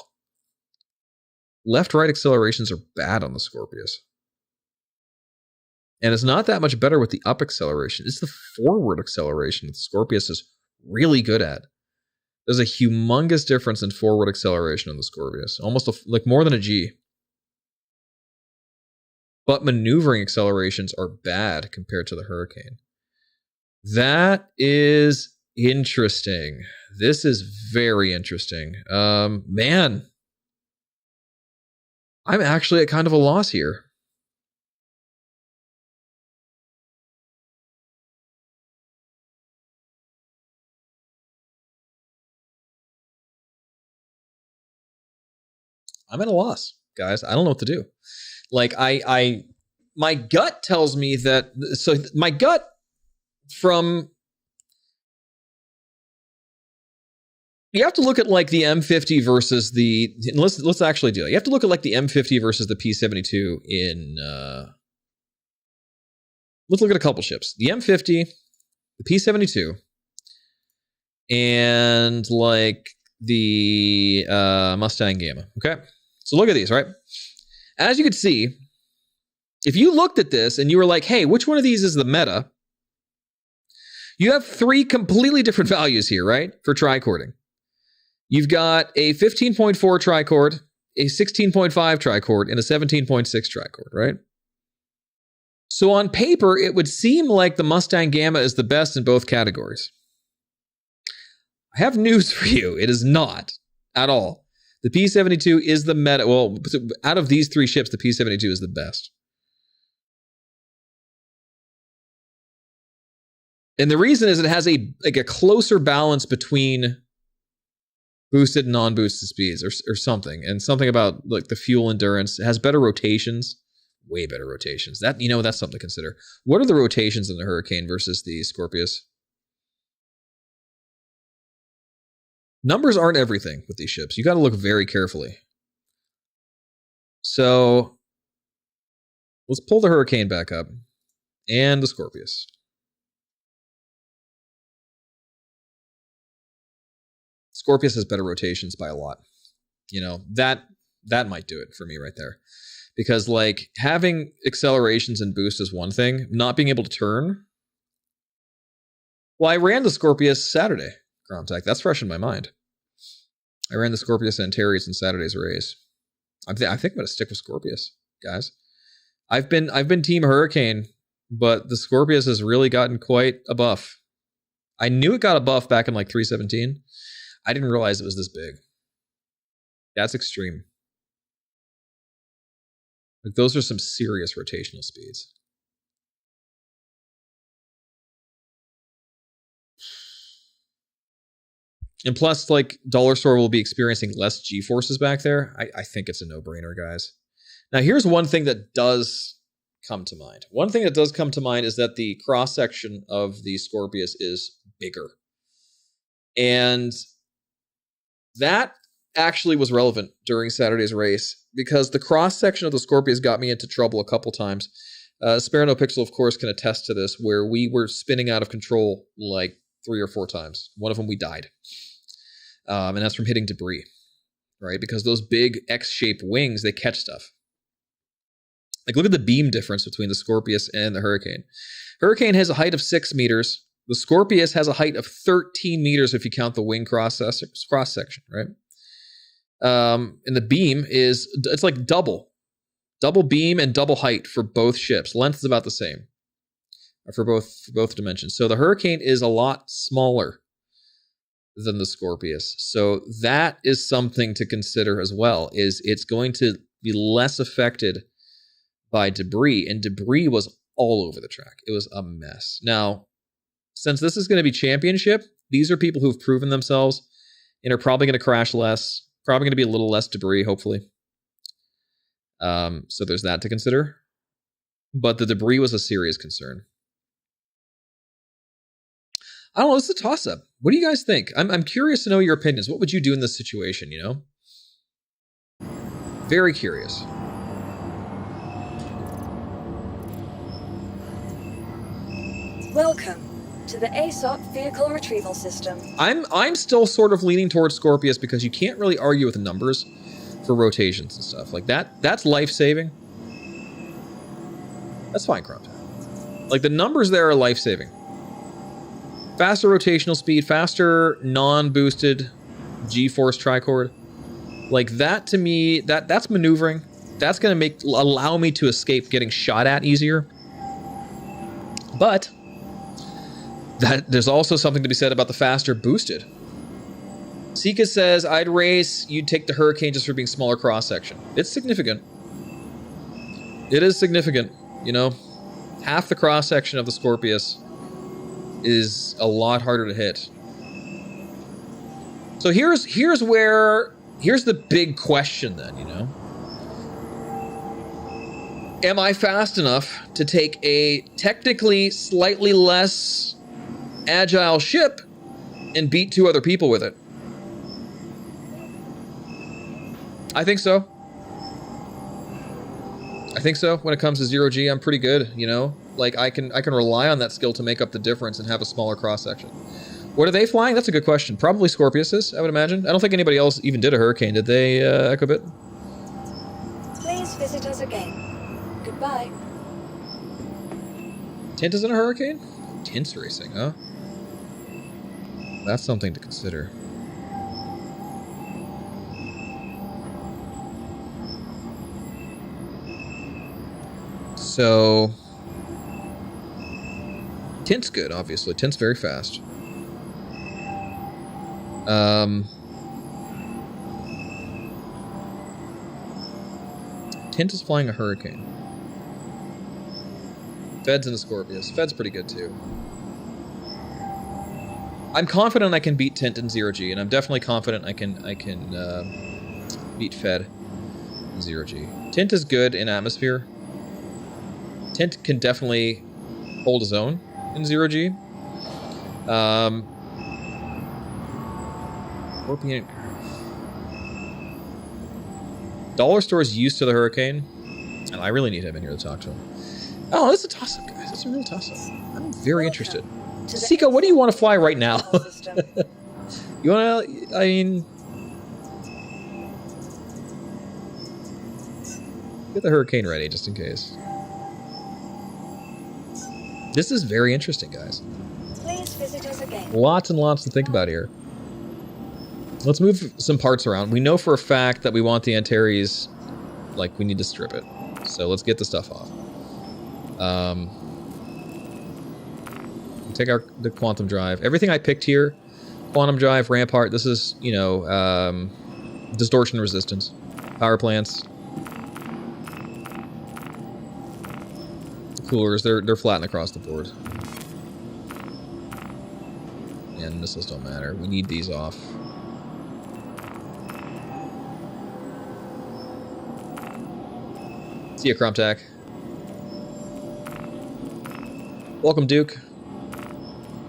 Left-right accelerations are bad on the Scorpius. And it's not that much better with the up acceleration. It's the forward acceleration that the Scorpius is really good at. There's a humongous difference in forward acceleration on the Scorpius. Almost like more than a G. But maneuvering accelerations are bad compared to the Hurricane. That is interesting. This is very interesting. Man. I'm actually at kind of a loss here. I'm at a loss, guys. I don't know what to do. Like my gut tells me that, so my gut from, you have to look at like the M50 versus the, let's actually do it. You have to look at like the M50 versus the P-72 in, let's look at a couple ships. The M50, the P-72, and like the Mustang Gamma, okay? So look at these, right? As you can see, if you looked at this and you were like, hey, which one of these is the meta? You have three completely different values here, right? For tricording. You've got a 15.4 tricord, a 16.5 tricord, and a 17.6 tricord, right? So on paper, it would seem like the Mustang Gamma is the best in both categories. I have news for you. It is not at all. The P-72 is the meta. Well, out of these three ships, the P-72 is the best. And the reason is it has a closer balance between boosted and non-boosted speeds or something. And something about like the fuel endurance. It has better rotations. Way better rotations. That, that's something to consider. What are the rotations in the Hurricane versus the Scorpius? Numbers aren't everything with these ships. You got to look very carefully. So let's pull the Hurricane back up and the Scorpius. Scorpius has better rotations by a lot. That might do it for me right there. Because like having accelerations and boost is one thing. Not being able to turn. Well, I ran the Scorpius Saturday. Kromtak. That's fresh in my mind. I ran the Scorpius Antares in Saturday's race. I think I'm going to stick with Scorpius, guys. I've been Team Hurricane, but the Scorpius has really gotten quite a buff. I knew it got a buff back in like 317. I didn't realize it was this big. That's extreme. Like, those are some serious rotational speeds. And plus, like, Dollar Store will be experiencing less G-forces back there. I think it's a no-brainer, guys. Now, here's one thing that does come to mind. One thing that does come to mind is that the cross-section of the Scorpius is bigger. And that actually was relevant during Saturday's race, because the cross-section of the Scorpius got me into trouble a couple times. Spare No Pixel, of course, can attest to this, where we were spinning out of control like 3 or 4 times. One of them we died. And that's from hitting debris, right? Because those big X-shaped wings, they catch stuff. Like, look at the beam difference between the Scorpius and the Hurricane. Hurricane has a height of 6 meters. The Scorpius has a height of 13 meters if you count the wing cross-section, right? And the beam it's like double beam and double height for both ships. Length is about the same for both dimensions. So the Hurricane is a lot smaller than the Scorpius. So that is something to consider as well, is it's going to be less affected by debris, and debris was all over the track. It was a mess. Now, since this is going to be championship, these are people who've proven themselves and are probably going to crash less, probably going to be a little less debris, hopefully. So there's that to consider. But the debris was a serious concern. I don't know, it's a toss-up. What do you guys think? I'm curious to know your opinions. What would you do in this situation, you know? Very curious. Welcome to the ASOP Vehicle Retrieval System. I'm still sort of leaning towards Scorpius because you can't really argue with the numbers for rotations and stuff. Like that's life-saving. That's fine, Crump. Like, the numbers there are life-saving. Faster rotational speed, faster non-boosted G-force tricord. Like, that to me, that's maneuvering. That's going to allow me to escape getting shot at easier. But there's also something to be said about the faster boosted. Sika says, I'd race, you'd take the Hurricane just for being smaller cross-section. It's significant. It is significant, you know. Half the cross-section of the Scorpius is a lot harder to hit. So here's the big question then, you know. Am I fast enough to take a technically slightly less agile ship and beat 2 other people with it? I think so. When it comes to 0G, I'm pretty good, you know? Like, I can rely on that skill to make up the difference and have a smaller cross-section. What are they flying? That's a good question. Probably Scorpiuses, I would imagine. I don't think anybody else even did a Hurricane, did they, Ecobit? Please visit us again. Goodbye. Tint is in a Hurricane? Tint's racing, huh? That's something to consider. So, Tint's good, obviously. Tint's very fast. Tint is flying a Hurricane. Fed's in the Scorpius. Fed's pretty good too. I'm confident I can beat Tint in 0G, and I'm definitely confident I can beat Fed in 0G. Tint is good in atmosphere. Tint can definitely hold his own in 0G. Dollar Store is used to the Hurricane, and I really need him in here to talk to him. Oh, that's a toss-up, guys. That's a real toss-up. I'm very interested. Sika, what do you want to fly right now? You want to, I mean... Get the Hurricane ready, just in case. This is very interesting, guys. Please visit us again. Lots and lots to think about here. Let's move some parts around. We know for a fact that we want the Antares, like, we need to strip it. So let's get the stuff off. Take the Quantum Drive. Everything I picked here, Quantum Drive, Rampart, this is, you know, distortion resistance. Power plants. coolers, they're flattened across the board. And missiles don't matter. We need these off. See ya, Crumptack. Welcome, Duke.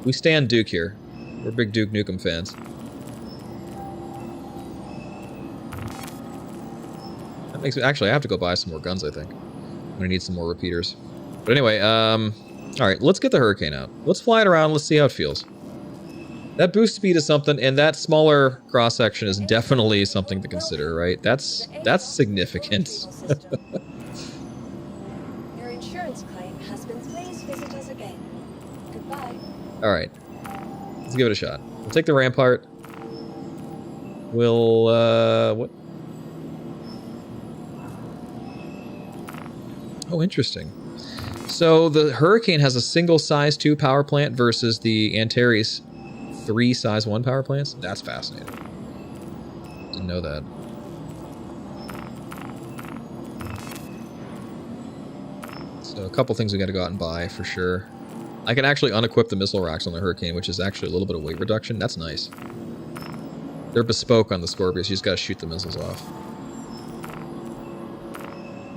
We stand Duke here. We're big Duke Nukem fans. That makes me... Actually, I have to go buy some more guns, I think. I'm gonna need some more repeaters. But anyway, alright, let's get the Hurricane out. Let's fly it around, let's see how it feels. That boost speed is something, and that smaller cross-section is definitely something to consider, right? That's significant. Your insurance claim has been. Please visit us again. Goodbye. Alright. Let's give it a shot. We'll take the Rampart. We'll, what? Oh, interesting. So the Hurricane has a single size 2 power plant versus the Antares 3 size 1 power plants. That's fascinating. Didn't know that. So a couple things we got to go out and buy for sure. I can actually unequip the missile racks on the Hurricane, which is actually a little bit of weight reduction. That's nice. They're bespoke on the Scorpius. You just got to shoot the missiles off.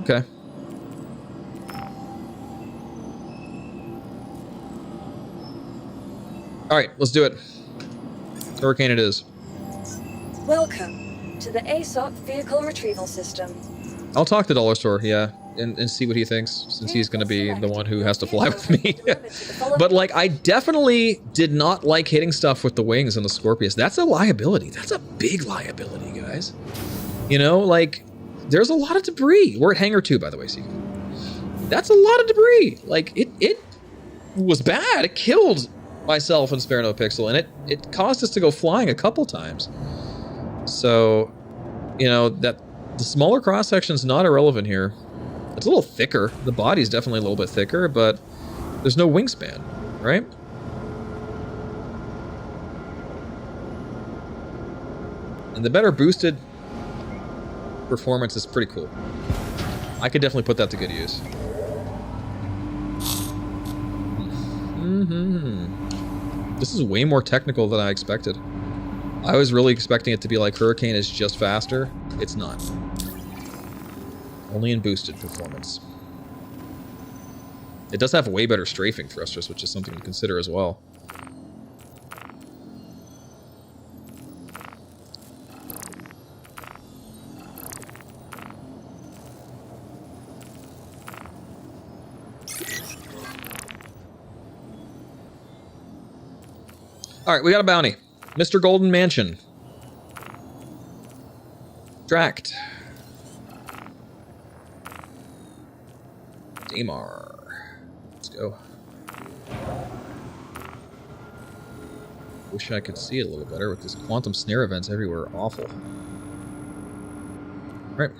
Okay. Alright, let's do it. Hurricane it is. Welcome to the ASOP Vehicle Retrieval System. I'll talk to Dollar Store, yeah, and see what he thinks, since he's going to be the one who has to fly with me. But, like, I definitely did not like hitting stuff with the wings and the Scorpius. That's a liability. That's a big liability, guys. You know, like, there's a lot of debris. We're at Hangar 2, by the way, so that's a lot of debris. Like, it was bad. It killed myself and Spare No Pixel, and it caused us to go flying a couple times. So, you know, that the smaller cross-section's not irrelevant here. It's a little thicker. The body's definitely a little bit thicker, but there's no wingspan, right? And the better boosted performance is pretty cool. I could definitely put that to good use. This is way more technical than I expected. I was really expecting it to be like Hurricane is just faster. It's not. Only in boosted performance. It does have way better strafing thrusters, which is something to consider as well. Alright, we got a bounty. Mr. Golden Mansion. Dract. Damar. Let's go. Wish I could see it a little better with these quantum snare events everywhere. Awful. Alright.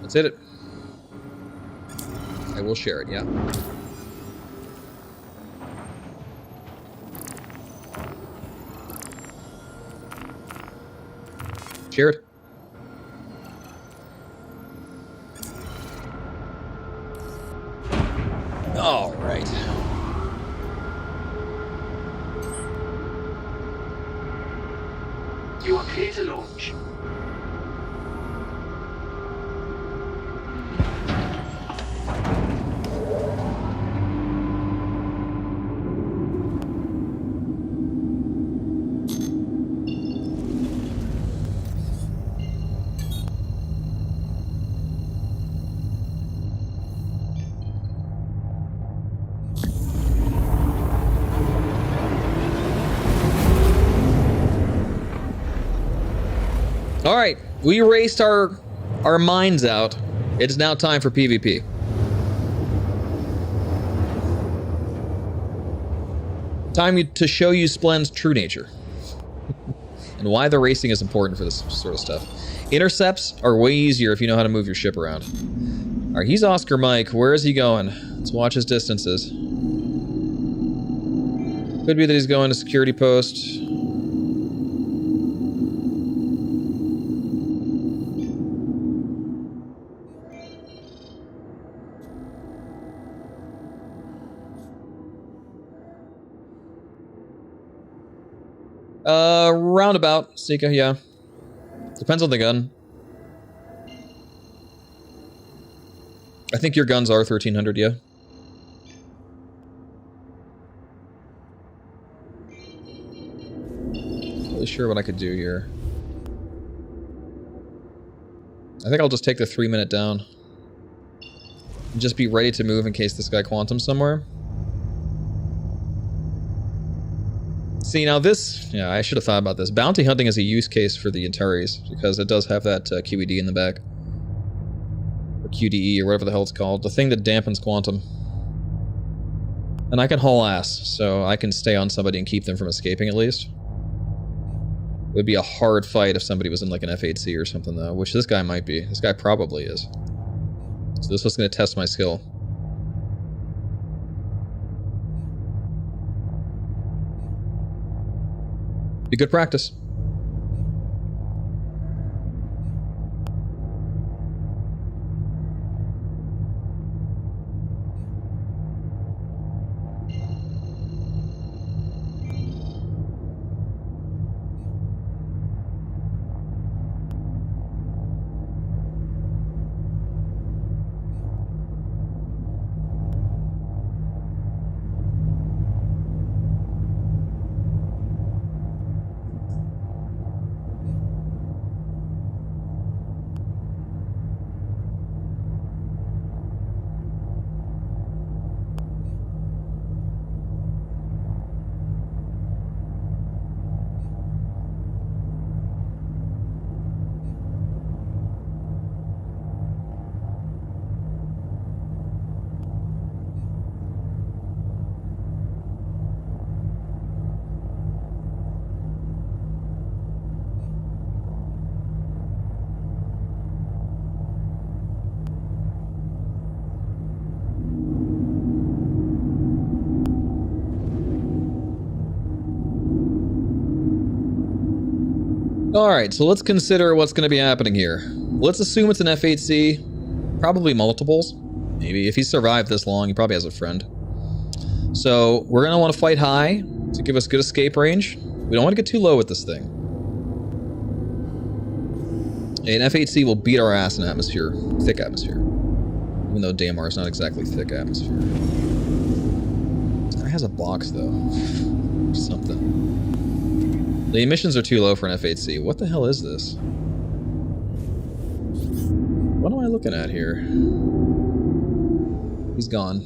Let's hit it. I will share it, yeah. Shared. All right. You are clear to launch. All right, we raced our minds out. It is now time for PvP. Time to show you Splend's true nature. And why the racing is important for this sort of stuff. Intercepts are way easier if you know how to move your ship around. All right, he's Oscar Mike. Where is he going? Let's watch his distances. Could be that he's going to security post. Roundabout, Sika, yeah. Depends on the gun. I think your guns are 1300, yeah. Not really sure what I could do here. I think I'll just take the 3-minute down. And just be ready to move in case this guy quantum somewhere. See, now this... Yeah, I should have thought about this. Bounty hunting is a use case for the Antares, because it does have that QED in the back. Or QDE, or whatever the hell it's called. The thing that dampens quantum. And I can haul ass, so I can stay on somebody and keep them from escaping at least. It would be a hard fight if somebody was in like an F8C or something though, which this guy might be. This guy probably is. So this was going to test my skill. Be good practice. Alright, so let's consider what's going to be happening here. Let's assume it's an F8C. Probably multiples. Maybe. If he survived this long, he probably has a friend. So, we're going to want to fight high to give us good escape range. We don't want to get too low with this thing. An F8C will beat our ass in atmosphere. Thick atmosphere. Even though DMR is not exactly thick atmosphere. This guy has a box, though. Something. The emissions are too low for an F8C. What the hell is this? What am I looking at here? He's gone.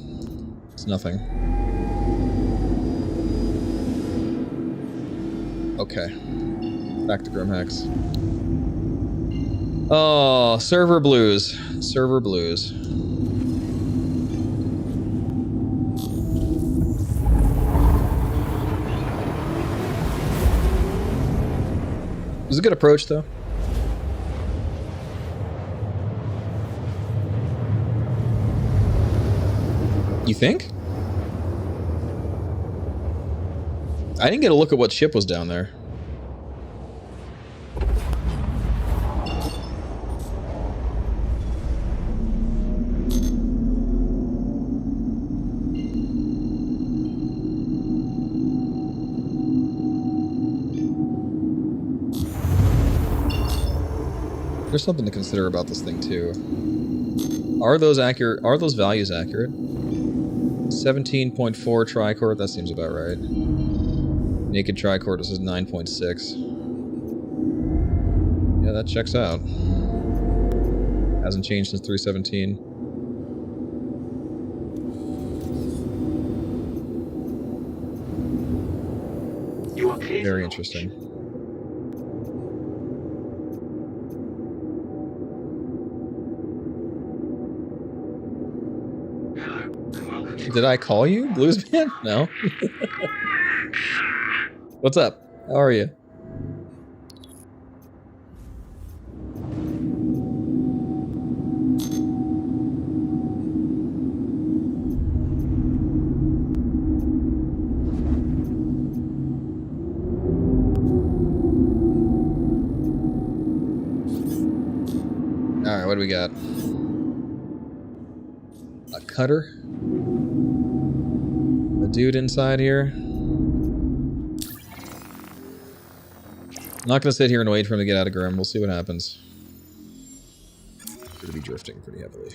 It's nothing. Okay. Back to Grimhex. Oh, server blues. Server blues. It was a good approach, though. You think? I didn't get a look at what ship was down there. There's something to consider about this thing too. Are those accurate? Are those values accurate? 17.4 tricord, that seems about right. Naked tricord, this is 9.6. Yeah, that checks out. Hasn't changed since 317. Very interesting. Did I call you, Bluesman? No. What's up? How are you? Alright, what do we got? A cutter? A dude inside here? I'm not going to sit here and wait for him to get out of Grim. We'll see what happens. Going to be drifting pretty heavily.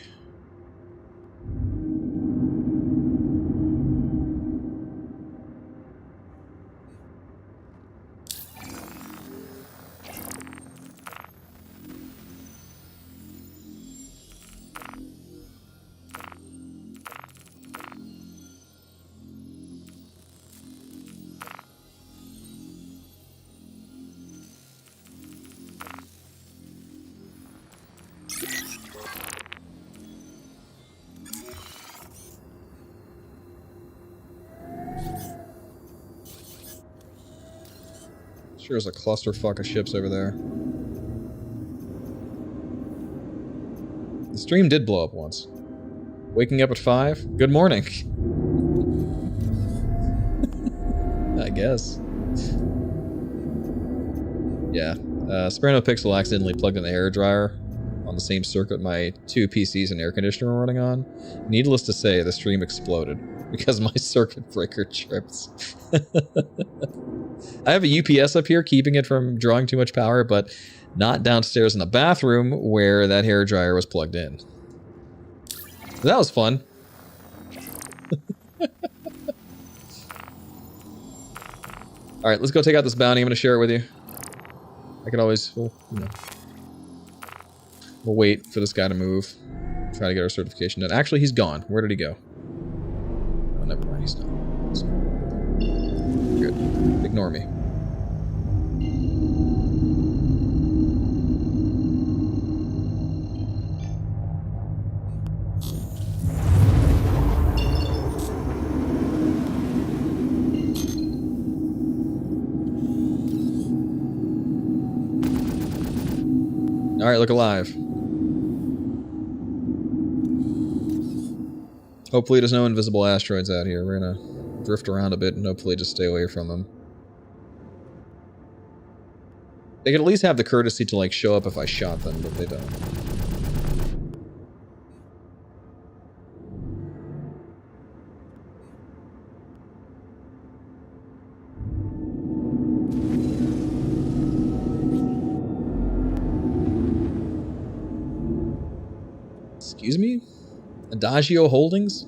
Sure is a clusterfuck of ships over there. The stream did blow up once. Waking up at 5? Good morning. I guess. Yeah. Soprano Pixel accidentally plugged in the hairdryer on the same circuit my 2 PCs and air conditioner were running on. Needless to say, the stream exploded because my circuit breaker trips. I have a UPS up here keeping it from drawing too much power, but not downstairs in the bathroom where that hairdryer was plugged in. That was fun. Alright, let's go take out this bounty. I'm going to share it with you. I can always... We'll wait for this guy to move. Try to get our certification done. Actually, he's gone. Where did he go? Oh, never mind. He's not. Good. Ignore me. Alright, look alive. Hopefully there's no invisible asteroids out here. We're gonna drift around a bit and hopefully just stay away from them. They could at least have the courtesy to, like, show up if I shot them, but they don't. Excuse me? Adagio Holdings?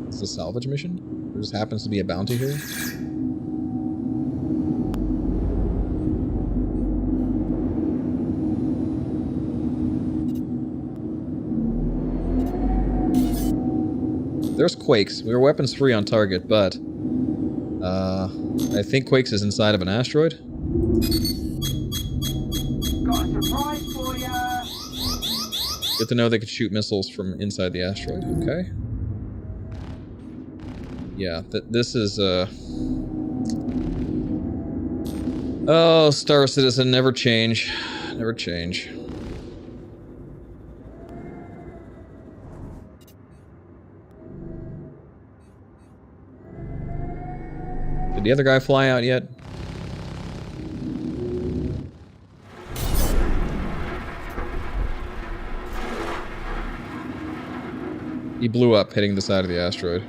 Is this a salvage mission? There just happens to be a bounty here? There's Quakes. We were weapons free on target, but I think Quakes is inside of an asteroid. Got a surprise for ya! Good to know they could shoot missiles from inside the asteroid. Okay. Yeah, this is oh, Star Citizen, never change. Never change. Did the other guy fly out yet? He blew up, hitting the side of the asteroid.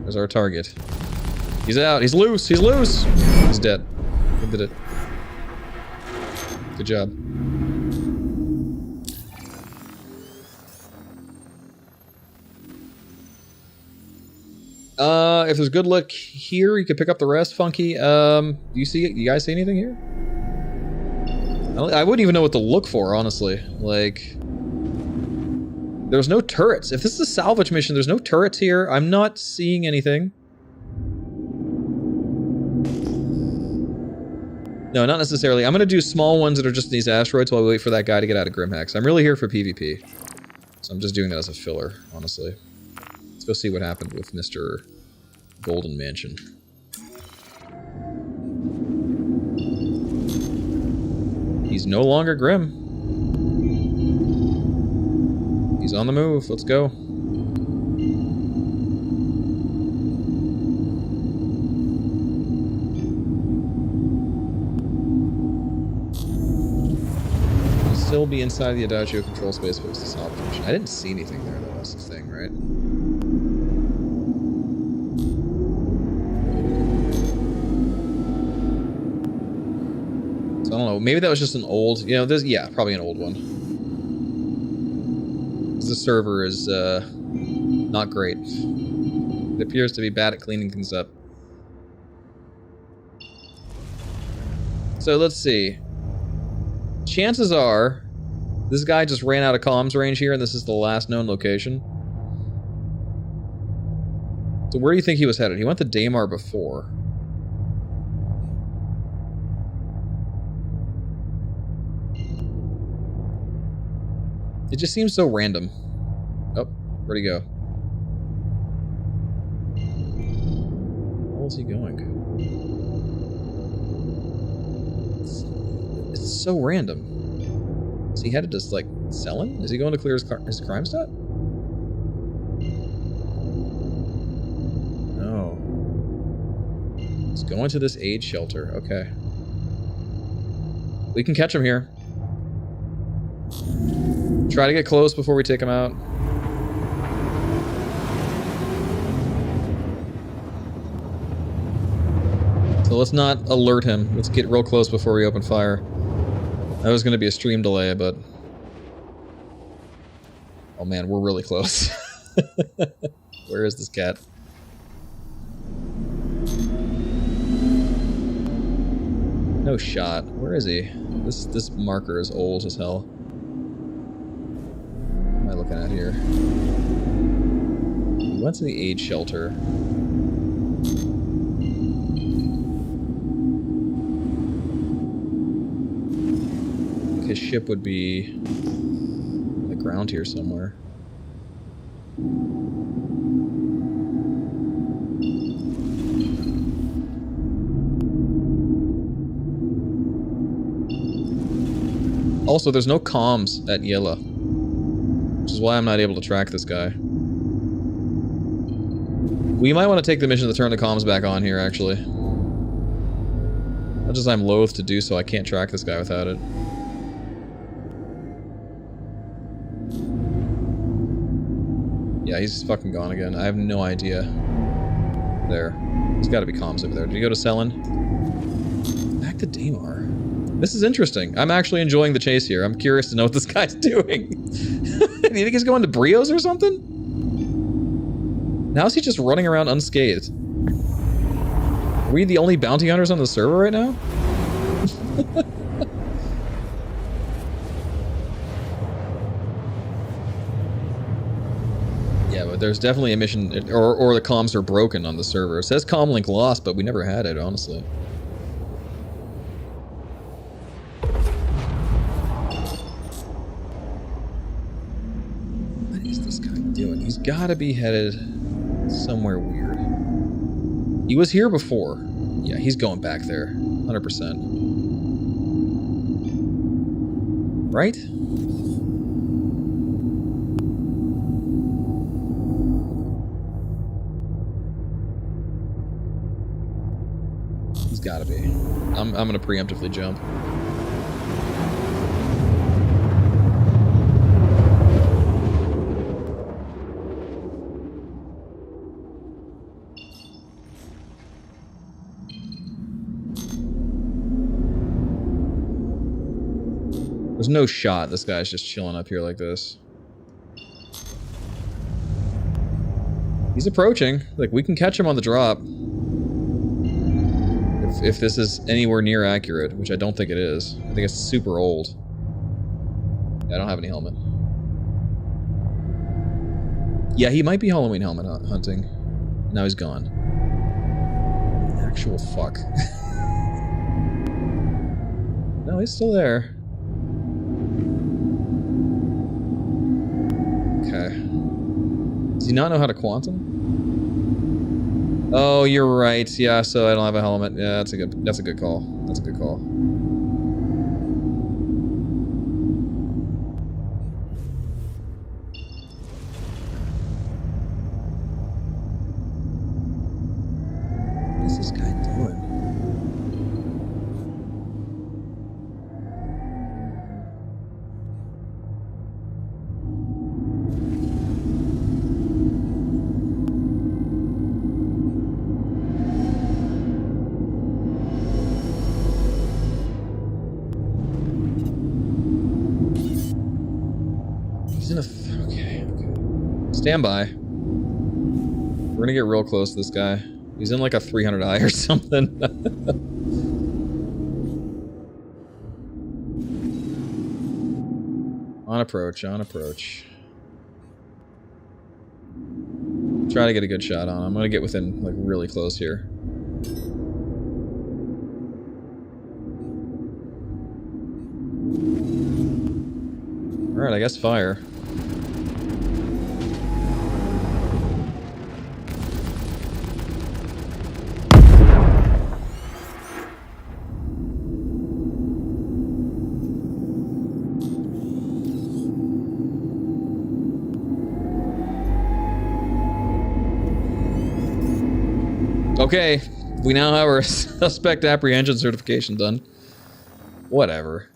There's our target. He's out. He's loose. He's loose. He's dead. We did it. Good job. If there's good luck here, you could pick up the rest, Funky. Do you see it? You guys see anything here? I wouldn't even know what to look for, honestly. Like, there's no turrets. If this is a salvage mission, there's no turrets here. I'm not seeing anything. No, not necessarily. I'm gonna do small ones that are just these asteroids while we wait for that guy to get out of Grimhex. I'm really here for PvP. So I'm just doing that as a filler, honestly. Let's go see what happened with Mr. Golden Mansion. He's no longer Grim. He's on the move. Let's go. He'll still be inside the Adagio control space post to salvage mission. I didn't see anything there, though. That's the thing, right? So I don't know. Maybe that was just an old... You know, there's... Yeah, probably an old one. The server is not great. It appears to be bad at cleaning things up. So let's see. Chances are this guy just ran out of comms range here and this is the last known location. So where do you think he was headed? He went to Daymar before. It just seems so random. Oh, where'd he go? Where is he going? It's so random. Is he headed to, like, Selin? Is he going to clear his crime stat? No. He's going to this aid shelter. Okay. We can catch him here. Try to get close before we take him out. So let's not alert him. Let's get real close before we open fire. That was going to be a stream delay, but... Oh man, we're really close. Where is this cat? No shot. Where is he? This marker is old as hell. What am I looking at here? He went to the aid shelter. His ship would be on the ground here somewhere. Also, there's no comms at Yella, which is why I'm not able to track this guy. We might want to take the mission to turn the comms back on here, actually. Much as I'm loath to do so, I can't track this guy without it. Yeah, he's fucking gone again. I have no idea. There. There's gotta be comms over there. Did he go to Selin? Back to Daymar. This is interesting. I'm actually enjoying the chase here. I'm curious to know what this guy's doing. Do you think he's going to Brios or something? Now is he just running around unscathed? Are we the only bounty hunters on the server right now? Yeah, but there's definitely a mission, or the comms are broken on the server. It says comlink lost, but we never had it, honestly. What is this guy doing? He's gotta be headed somewhere weird. He was here before. Yeah, he's going back there. 100%. Right? He's gotta be. I'm gonna preemptively jump. There's no shot this guy's just chilling up here like this. He's approaching. Like, we can catch him on the drop. If this is anywhere near accurate, which I don't think it is. I think it's super old. Yeah, I don't have any helmet. Yeah, he might be Halloween helmet hunting. Now he's gone. Actual fuck. No, he's still there. Okay. Does he not know how to quantum? Oh, you're right. Yeah, so I don't have a helmet. Yeah, that's a good call. That's a good call. Stand by. We're gonna get real close to this guy. He's in like a 300i or something. On approach, on approach. Try to get a good shot on him. I'm gonna get within, like, really close here. Alright, I guess fire. Okay, we now have our suspect apprehension certification done. Whatever.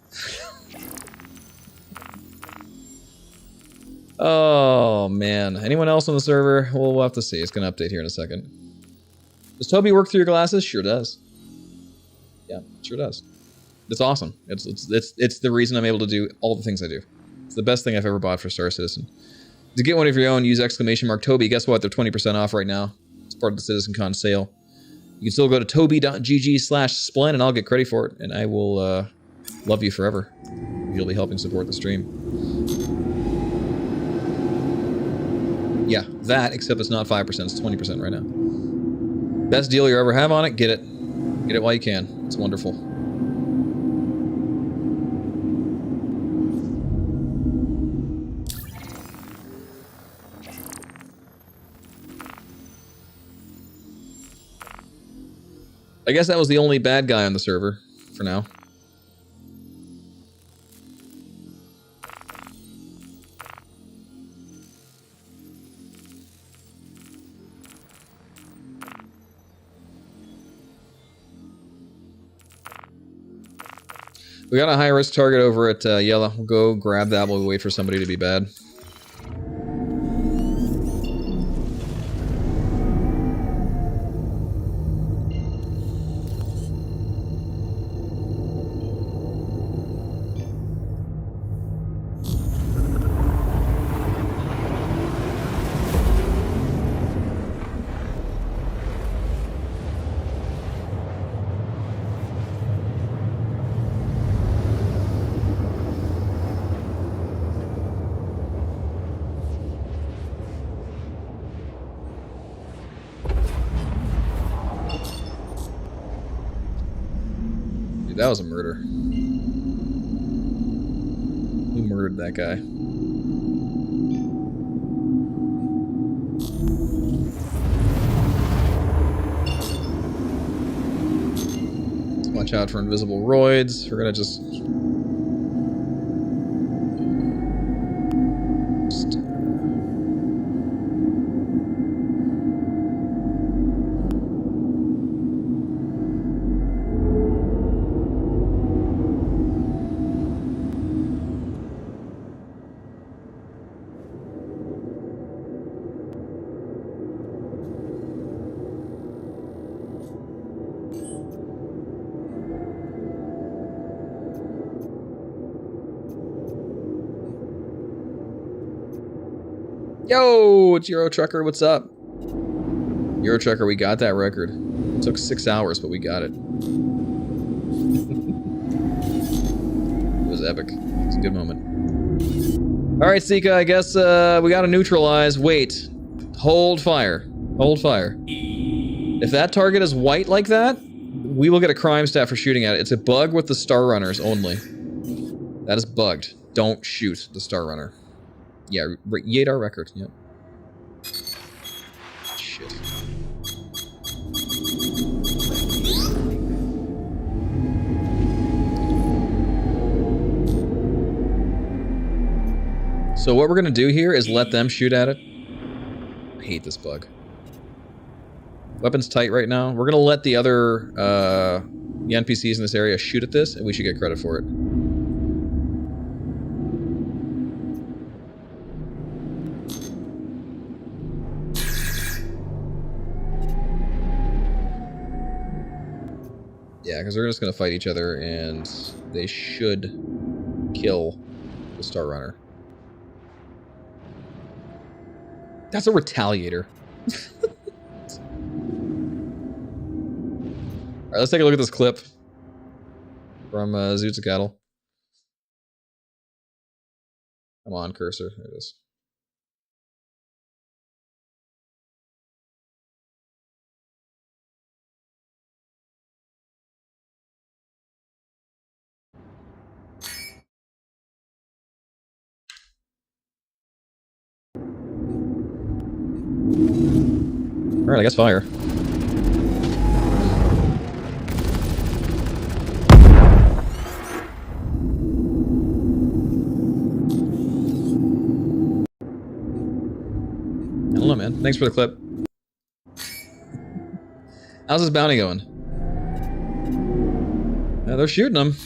Oh, man. Anyone else on the server? We'll have to see. It's going to update here in a second. Does Toby work through your glasses? Sure does. Yeah, sure does. It's awesome. It's the reason I'm able to do all the things I do. It's the best thing I've ever bought for Star Citizen. To get one of your own, use !Toby. Guess what? They're 20% off right now. It's part of the CitizenCon sale. You can still go to toby.gg/splen and I'll get credit for it. And I will love you forever. You'll be helping support the stream. Yeah, that, except it's not 5%, it's 20% right now. Best deal you ever have on it, get it. Get it while you can. It's wonderful. I guess that was the only bad guy on the server, for now. We got a high-risk target over at Yellow. We'll go grab that while we wait for somebody to be bad. That was a murder. Who murdered that guy? Watch out for invisible roids. We're gonna just... Yo, it's Euro Trucker, what's up? Euro Trucker, we got that record. It took 6 hours, but we got it. It was epic. It's a good moment. Alright, Sika, I guess we gotta neutralize. Wait. Hold fire. Hold fire. If that target is white like that, we will get a crime stat for shooting at it. It's a bug with the Star Runners only. That is bugged. Don't shoot the Star Runner. Yeah, Yadar record, yep. Shit. So what we're gonna do here is let them shoot at it. I hate this bug. Weapon's tight right now. We're gonna let the other, the NPCs in this area shoot at this, and we should get credit for it. Yeah, because they're just going to fight each other, and they should kill the Star Runner. That's a retaliator. Alright, let's take a look at this clip from Zootsucatl. Come on, cursor. There it is. Alright, I guess fire. I don't know, man. Thanks for the clip. How's this bounty going? Yeah, they're shooting them.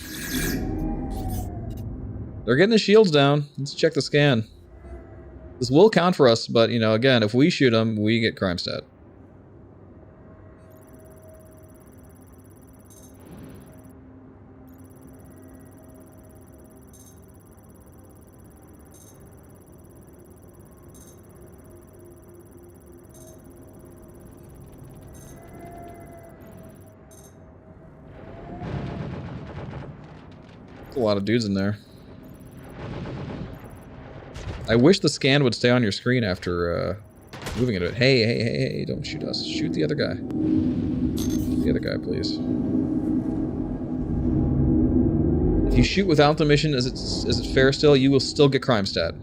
They're getting the shields down. Let's check the scan. This will count for us, but, you know, again, if we shoot them, we get crime stat. A lot of dudes in there. I wish the scan would stay on your screen after moving it a bit. Hey, don't shoot us. Shoot the other guy. The other guy, please. If you shoot without the mission, is it fair still? You will still get crime stat.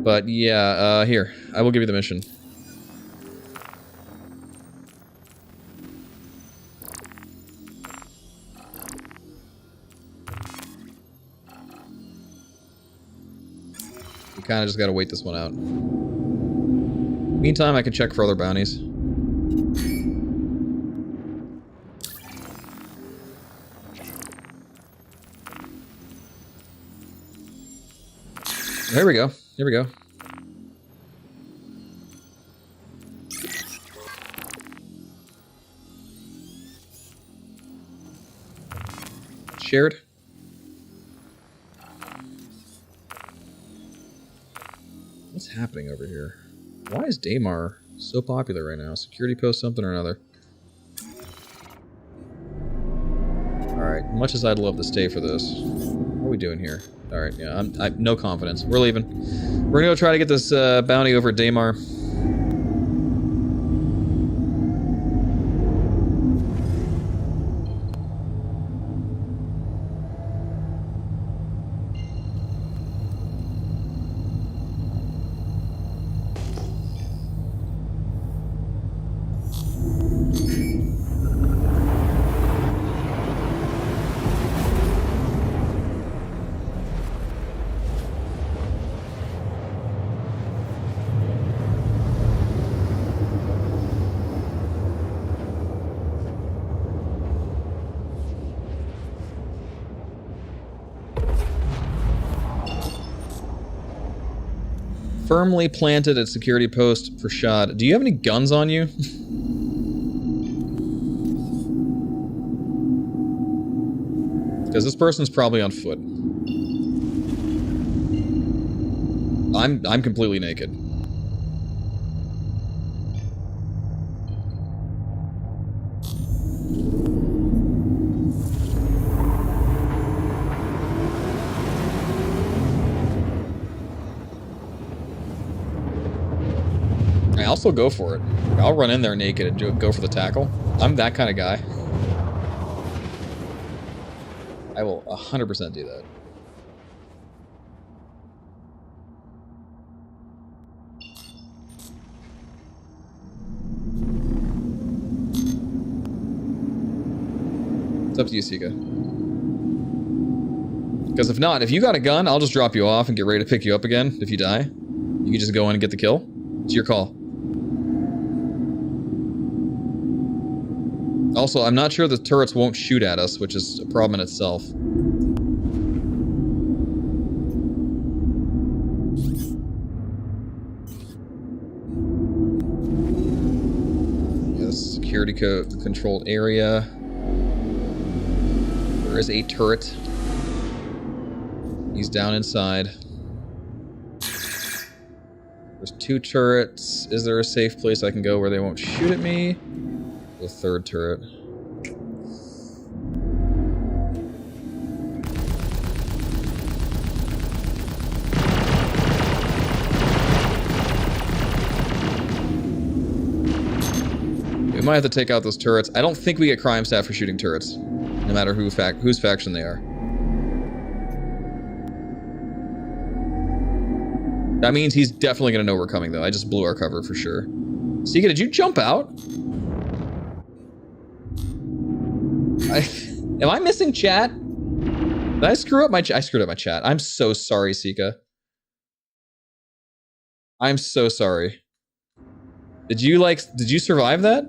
But yeah, here. I will give you the mission. Kind of just gotta wait this one out. Meantime, I can check for other bounties. Here we go. Here we go. Shared. What's happening over here? Why is Daymar so popular right now? Security post something or another. Alright, much as I'd love to stay for this. What are we doing here? Alright, yeah, I'm no confidence. We're leaving. We're gonna go try to get this bounty over at Daymar. Firmly planted at security post for Shad. Do you have any guns on you? Because this person's probably on foot. I'm completely naked. I'll still go for it. I'll run in there naked and go for the tackle. I'm that kind of guy. I will 100% do that. It's up to you, Sika. Because if not, if you got a gun, I'll just drop you off and get ready to pick you up again if you die. You can just go in and get the kill. It's your call. Also, I'm not sure the turrets won't shoot at us, which is a problem in itself. Yes, security controlled area. There is a turret. He's down inside. There's 2 turrets. Is there a safe place I can go where they won't shoot at me? The 3rd turret. We might have to take out those turrets. I don't think we get crime stat for shooting turrets, no matter whose faction they are. That means he's definitely going to know we're coming, though. I just blew our cover for sure. Sika, did you jump out? Am I missing chat? Did I screw up my chat? I screwed up my chat. I'm so sorry, Sika. I'm so sorry. Did you survive that?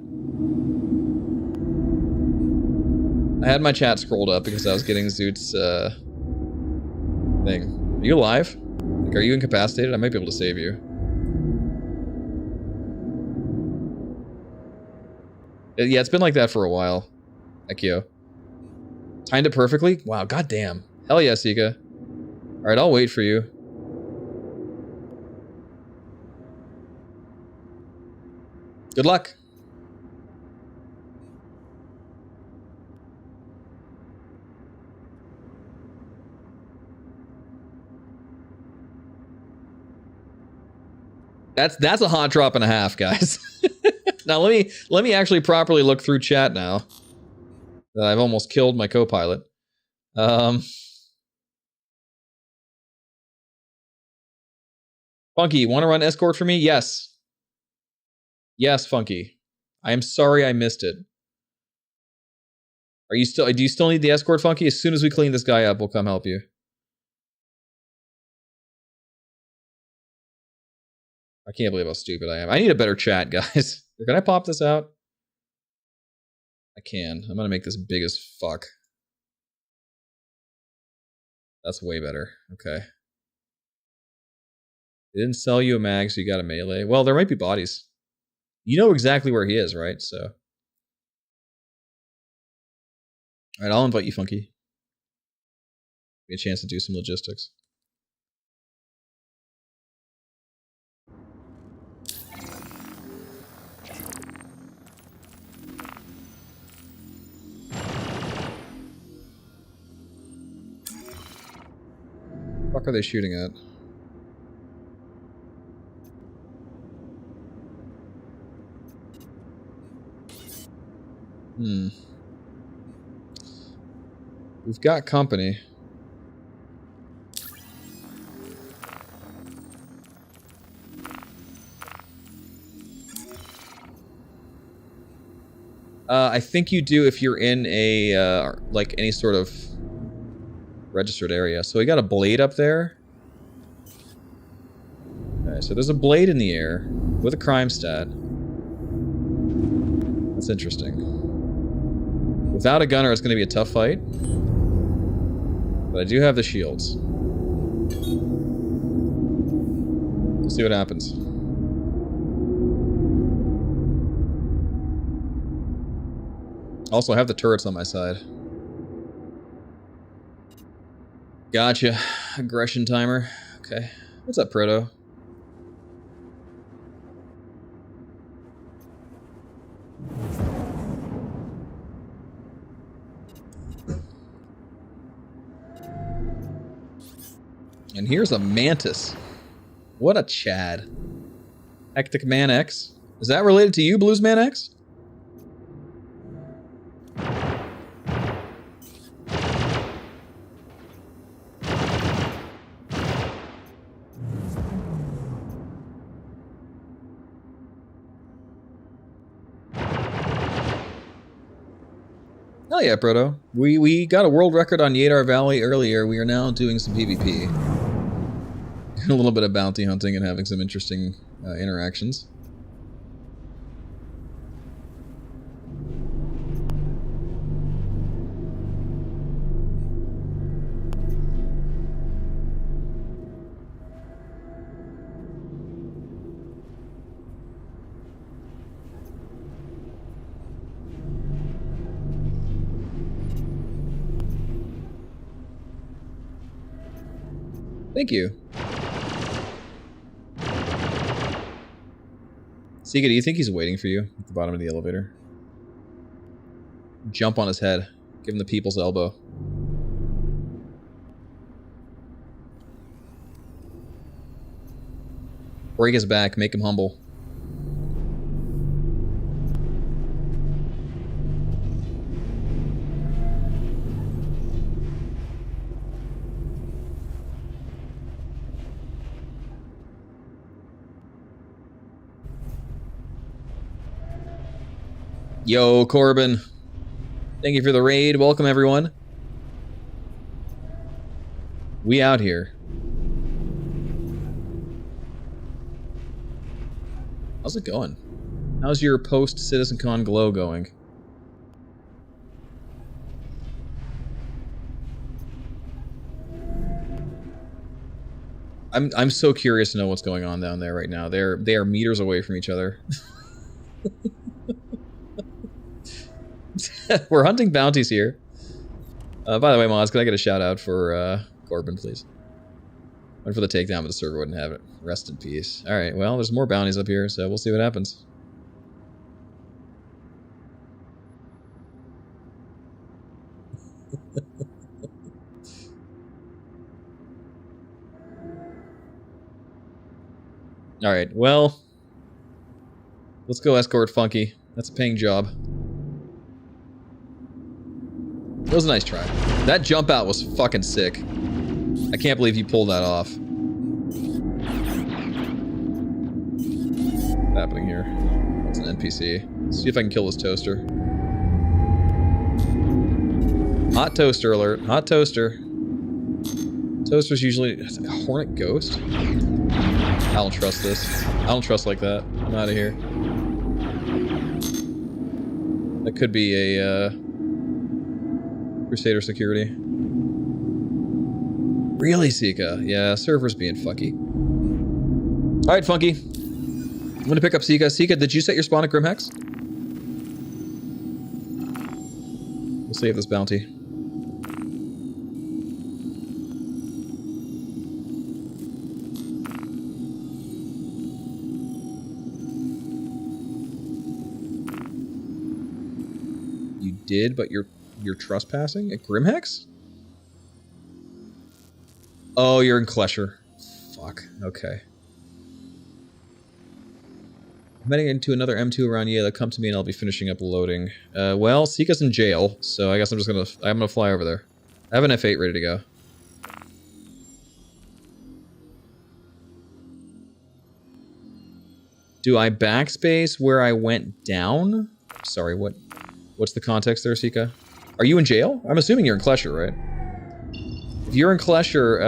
I had my chat scrolled up because I was getting Zoot's thing. Are you alive? Like, are you incapacitated? I might be able to save you. Yeah, it's been like that for a while. Ekio. Timed it perfectly? Wow, goddamn. Hell yeah, Sika. Alright, I'll wait for you. Good luck. That's a hot drop and a half, guys. Now let me actually properly look through chat now. I've almost killed my co-pilot. Funky, want to run escort for me? Yes. Yes, Funky. I am sorry I missed it. Do you still need the escort, Funky? As soon as we clean this guy up, we'll come help you. I can't believe how stupid I am. I need a better chat, guys. Can I pop this out? I can. I'm gonna make this big as fuck. That's way better. Okay. They didn't sell you a mag, so you got a melee. Well, there might be bodies. You know exactly where he is, right? So. Alright, I'll invite you, Funky. Get a chance to do some logistics. What the fuck are they shooting at? We've got company. I think you do if you're in a, like, any sort of registered area. So we got a blade up there. Okay, so there's a blade in the air with a crime stat. That's interesting. Without a gunner, it's going to be a tough fight. But I do have the shields. We'll see what happens. Also, I have the turrets on my side. Gotcha. Aggression timer. Okay. What's up, Proto? And here's a mantis. What a Chad. Hectic Man X. Is that related to you, Blues Man X? Hell yeah, Proto. We got a world record on Yadar Valley earlier. We are now doing some PvP. A little bit of bounty hunting and having some interesting interactions. Thank you. Sika, do you think he's waiting for you at the bottom of the elevator? Jump on his head. Give him the people's elbow. Break his back. Make him humble. Yo, Corbin. Thank you for the raid. Welcome, everyone. We out here. How's it going? How's your post-CitizenCon glow going? I'm so curious to know what's going on down there right now. They are meters away from each other. We're hunting bounties here. By the way, Moz, can I get a shout out for Corbin, please? Went for the takedown, but the server wouldn't have it. Rest in peace. Alright, well, there's more bounties up here, so we'll see what happens. Alright, well, let's go escort Funky. That's a paying job. It was a nice try. That jump out was fucking sick. I can't believe you pulled that off. What's happening here? It's an NPC. Let's see if I can kill this toaster. Hot toaster alert. Hot toaster. Toaster's usually... It's like a hornet ghost? I don't trust this. I don't trust like that. I'm out of here. That could be a, Crusader security. Really, Sika? Yeah, server's being fucky. Alright, Funky. I'm gonna pick up Sika. Sika, did you set your spawn at Grimhex? We'll save this bounty. You did, but you're trespassing at Grimhex? Oh, you're in Klesher. Fuck. Okay. I'm heading into another M2 around Yale. Come to me and I'll be finishing up loading. Well, Sika's in jail, so I guess I'm gonna fly over there. I have an F8 ready to go. Do I backspace where I went down? Sorry, what's the context there, Sika? Are you in jail? I'm assuming you're in Klesher, right? If you're in Klesher,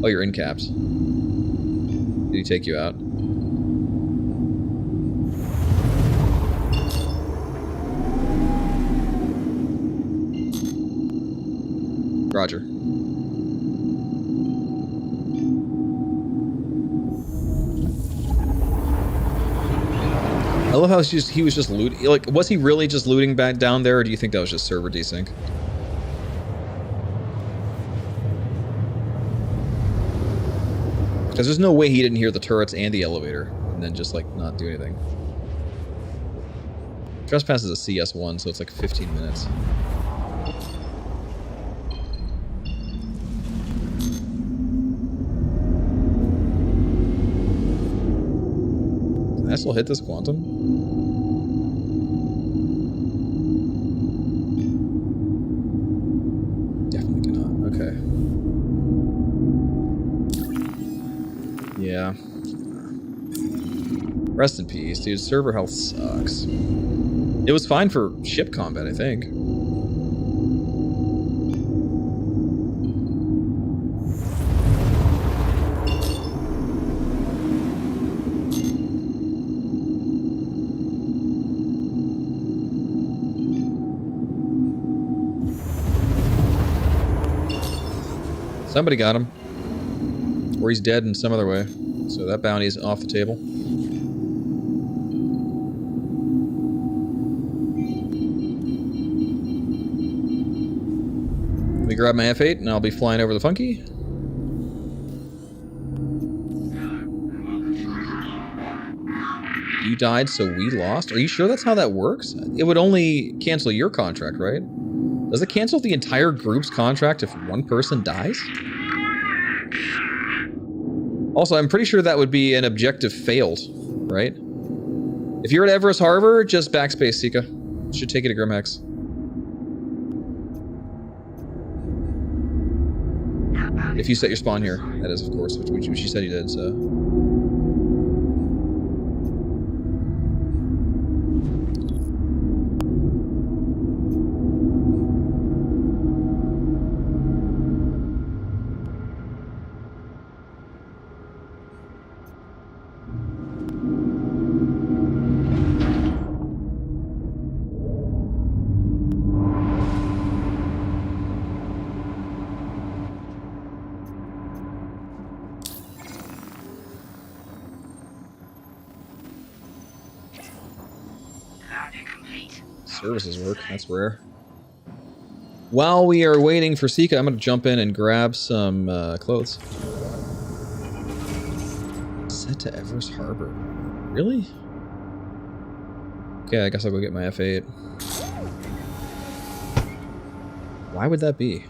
oh, you're in caps. Did he take you out? Roger. I love how he was just looting. Like, was he really just looting back down there, or do you think that was just server desync? Because there's no way he didn't hear the turrets and the elevator, and then just, like, not do anything. Trespass is a CS1, so it's like 15 minutes. Can I still hit this quantum? Definitely cannot. Okay. Yeah. Rest in peace, dude. Server health sucks. It was fine for ship combat, I think. Somebody got him. Or he's dead in some other way. So that bounty is off the table. Let me grab my F8 and I'll be flying over the Funky. died, so we lost. Are you sure that's how that works? It would only cancel your contract, right? Does it cancel the entire group's contract if one person dies? Also, I'm pretty sure that would be an objective failed, right? If you're at Everest Harbor, just backspace, Sika. Should take you to Grimhex. If you set your spawn here, that is, of course, which you said you did, so... Services work, that's rare. While we are waiting for Sika, I'm gonna jump in and grab some clothes. Set to Everest Harbor. Really? Okay, I guess I'll go get my F8. Why would that be?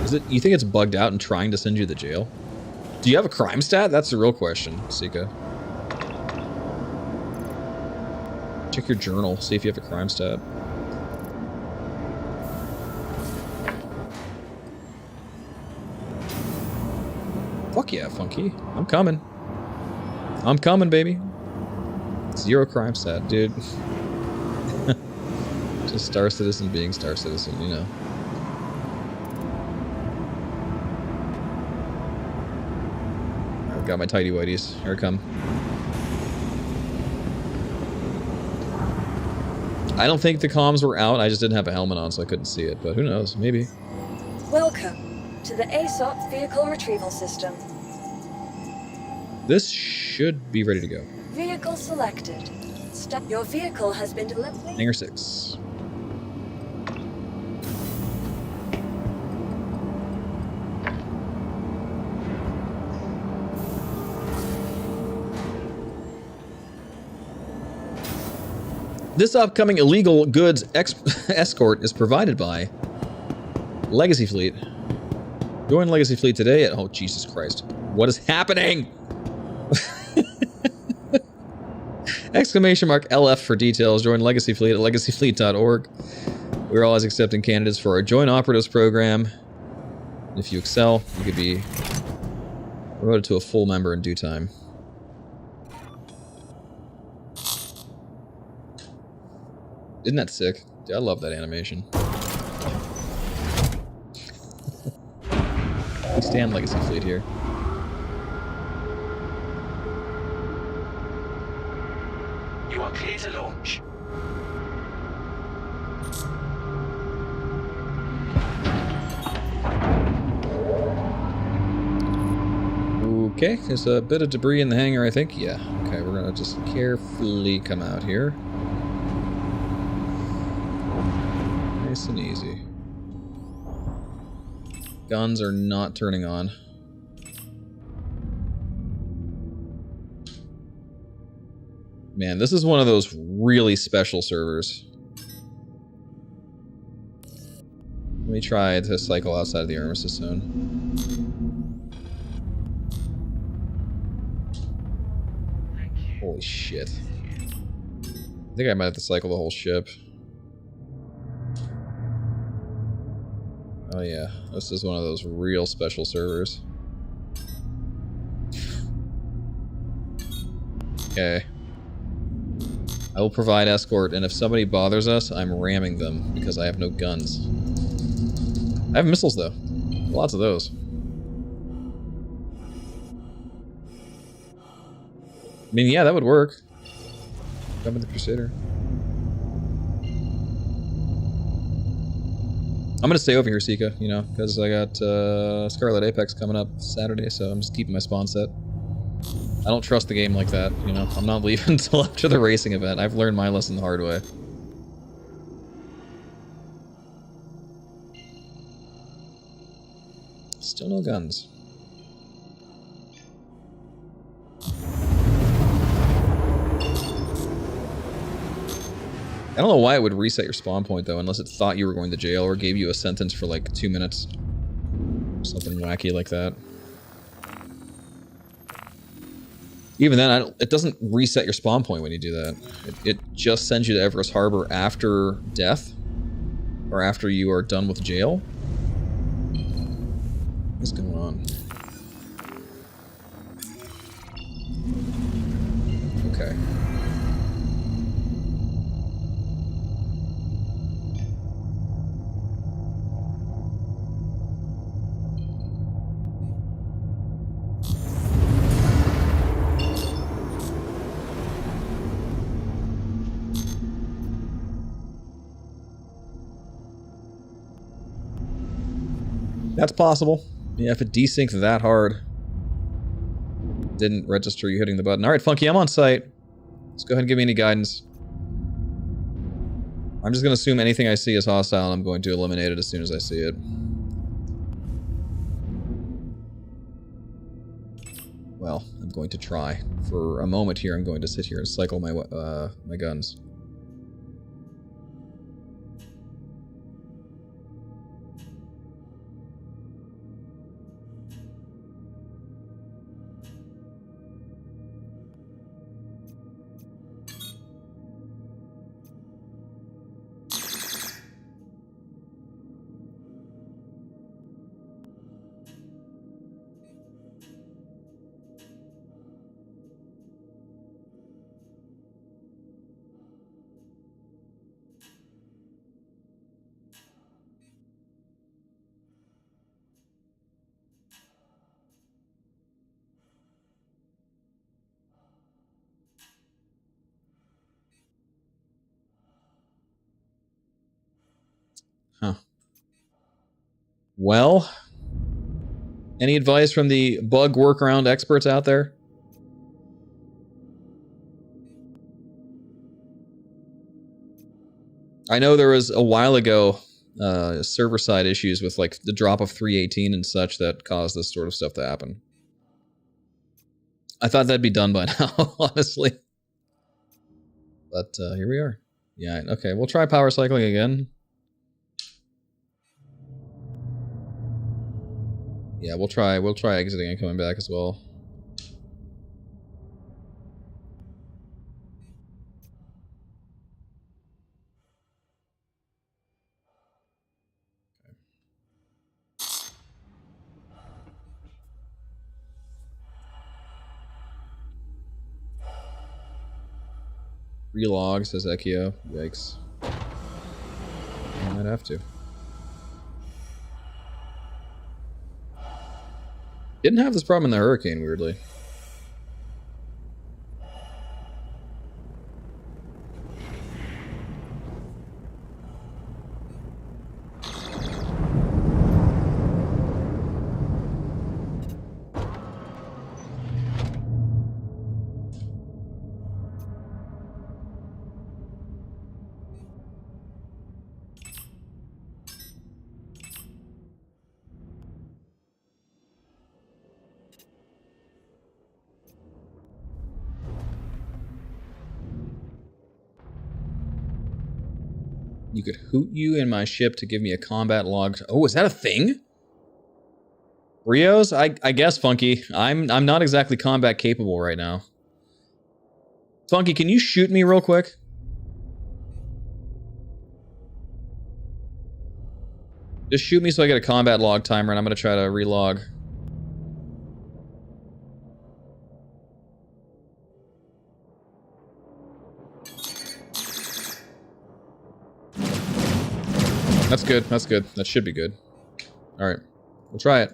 Is it, you think it's bugged out and trying to send you to jail? Do you have a crime stat? That's the real question, Sika. Check your journal, see if you have a crime stat. Fuck yeah, Funky. I'm coming. I'm coming, baby. 0 crime stat, dude. Just Star Citizen being Star Citizen, you know. I've got my tidy whities. Here I come. I don't think the comms were out. I just didn't have a helmet on, so I couldn't see it. But who knows? Maybe. Welcome to the ASOP Vehicle Retrieval System. This should be ready to go. Vehicle selected. Your vehicle has been delivered. Hangar 6. This upcoming illegal goods escort is provided by Legacy Fleet. Join Legacy Fleet today at... Oh, Jesus Christ. What is happening? Exclamation mark LF for details. Join Legacy Fleet at legacyfleet.org. We're always accepting candidates for our Joint Operatives program. If you excel, you could be promoted to a full member in due time. Isn't that sick? Dude, I love that animation. We stand Legacy Fleet here. You are clear to launch. Okay, there's a bit of debris in the hangar, I think. Yeah. Okay, we're gonna just carefully come out here. Nice and easy. Guns are not turning on. Man, this is one of those really special servers. Let me try to cycle outside of the Armistice Zone. Holy shit. I think I might have to cycle the whole ship. Oh yeah, this is one of those real special servers. Okay. I will provide escort, and if somebody bothers us, I'm ramming them, because I have no guns. I have missiles, though. Lots of those. I mean, yeah, that would work. Come with the Crusader. I'm gonna stay over here, Sika, you know, because I got Scarlet Apex coming up Saturday, so I'm just keeping my spawn set. I don't trust the game like that, you know. I'm not leaving until after the racing event. I've learned my lesson the hard way. Still no guns. I don't know why it would reset your spawn point, though, unless it thought you were going to jail or gave you a sentence for, like, 2 minutes. Something wacky like that. Even then, it doesn't reset your spawn point when you do that. It just sends you to Everest Harbor after death. Or after you are done with jail. What's going on? Okay. That's possible. Yeah, if it desynced that hard. Didn't register you hitting the button. Alright, Funky, I'm on site. Let's go ahead and give me any guidance. I'm just gonna assume anything I see is hostile and I'm going to eliminate it as soon as I see it. Well, I'm going to try. For a moment here, I'm going to sit here and cycle my my guns. Huh. Well, any advice from the bug workaround experts out there? I know there was a while ago server-side issues with like the drop of 318 and such that caused this sort of stuff to happen. I thought that'd be done by now, honestly. But here we are. Yeah, okay, we'll try power cycling again. Yeah, we'll try exiting and coming back as well. Relog, says Ekio. Yikes. I might have to. Didn't have this problem in the Hurricane, weirdly. You could hoot you in my ship to give me a combat log. Oh, is that a thing? Rios? I guess, Funky. I'm not exactly combat capable right now. Funky, can you shoot me real quick? Just shoot me so I get a combat log timer, and I'm gonna try to relog. That's good, that's good. That should be good. Alright, we'll try it.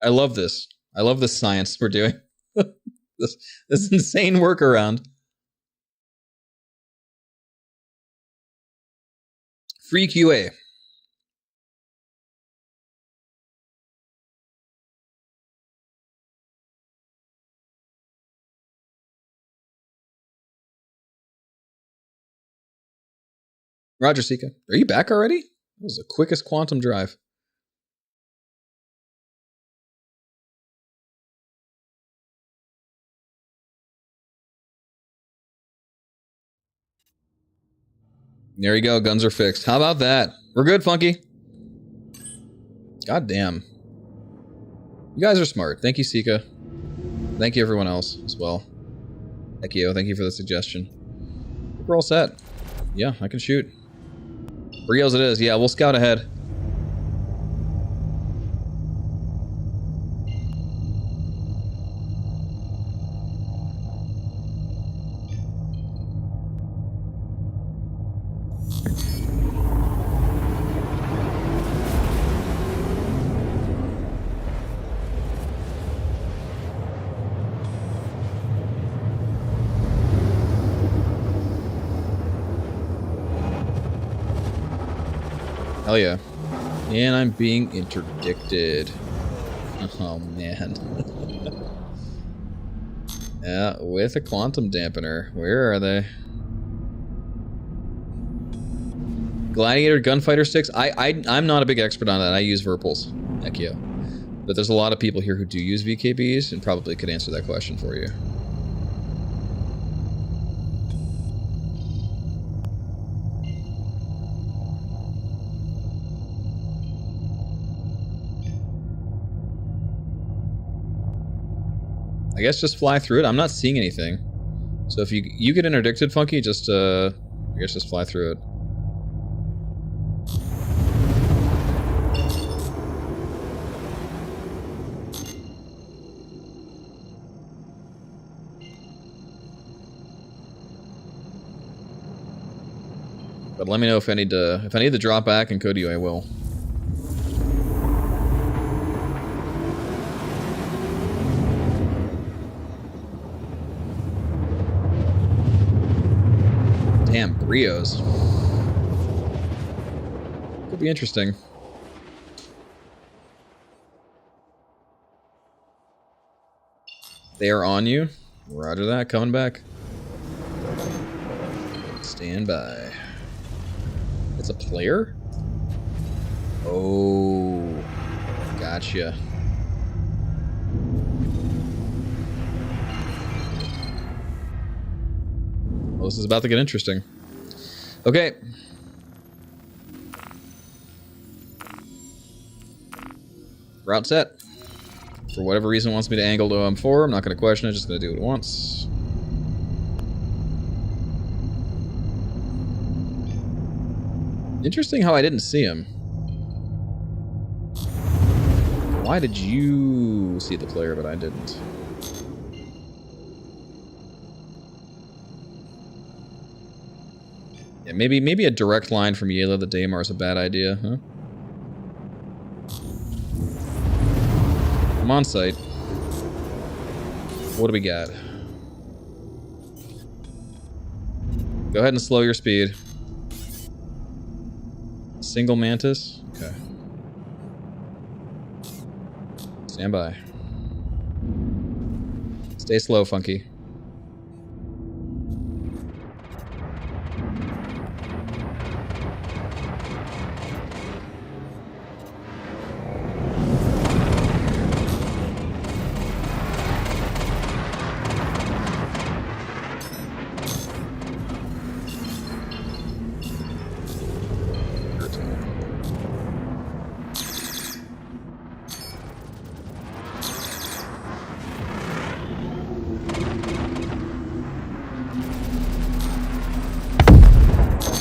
I love this. I love this science we're doing. this insane workaround. Free QA. Roger, Sika. Are you back already? That was the quickest quantum drive. There you go. Guns are fixed. How about that? We're good, Funky. God damn. You guys are smart. Thank you, Sika. Thank you, everyone else, as well. Ekio, thank you for the suggestion. We're all set. Yeah, I can shoot. Rios it is. Yeah, we'll scout ahead. Hell yeah. And I'm being interdicted. Oh, man. Yeah, with a quantum dampener. Where are they? Gladiator gunfighter sticks? I'm not a big expert on that. I use Virpils. Ekio. But there's a lot of people here who do use VKBs and probably could answer that question for you. I guess just fly through it. I'm not seeing anything. So if you get interdicted, Funky, just I guess just fly through it. But let me know if I need to drop back and code you, I will. Damn, Brios. Could be interesting. They are on you. Roger that, coming back. Stand by. It's a player? Oh, gotcha. Well, this is about to get interesting. Okay. Route set. For whatever reason it wants me to angle to OM4, I'm not going to question it, just going to do it once. Interesting how I didn't see him. Why did you see the player but I didn't? Yeah, maybe a direct line from Yela to Daymar is a bad idea, huh? I'm on site. What do we got? Go ahead and slow your speed. Single mantis? Okay. Stand by. Stay slow, Funky.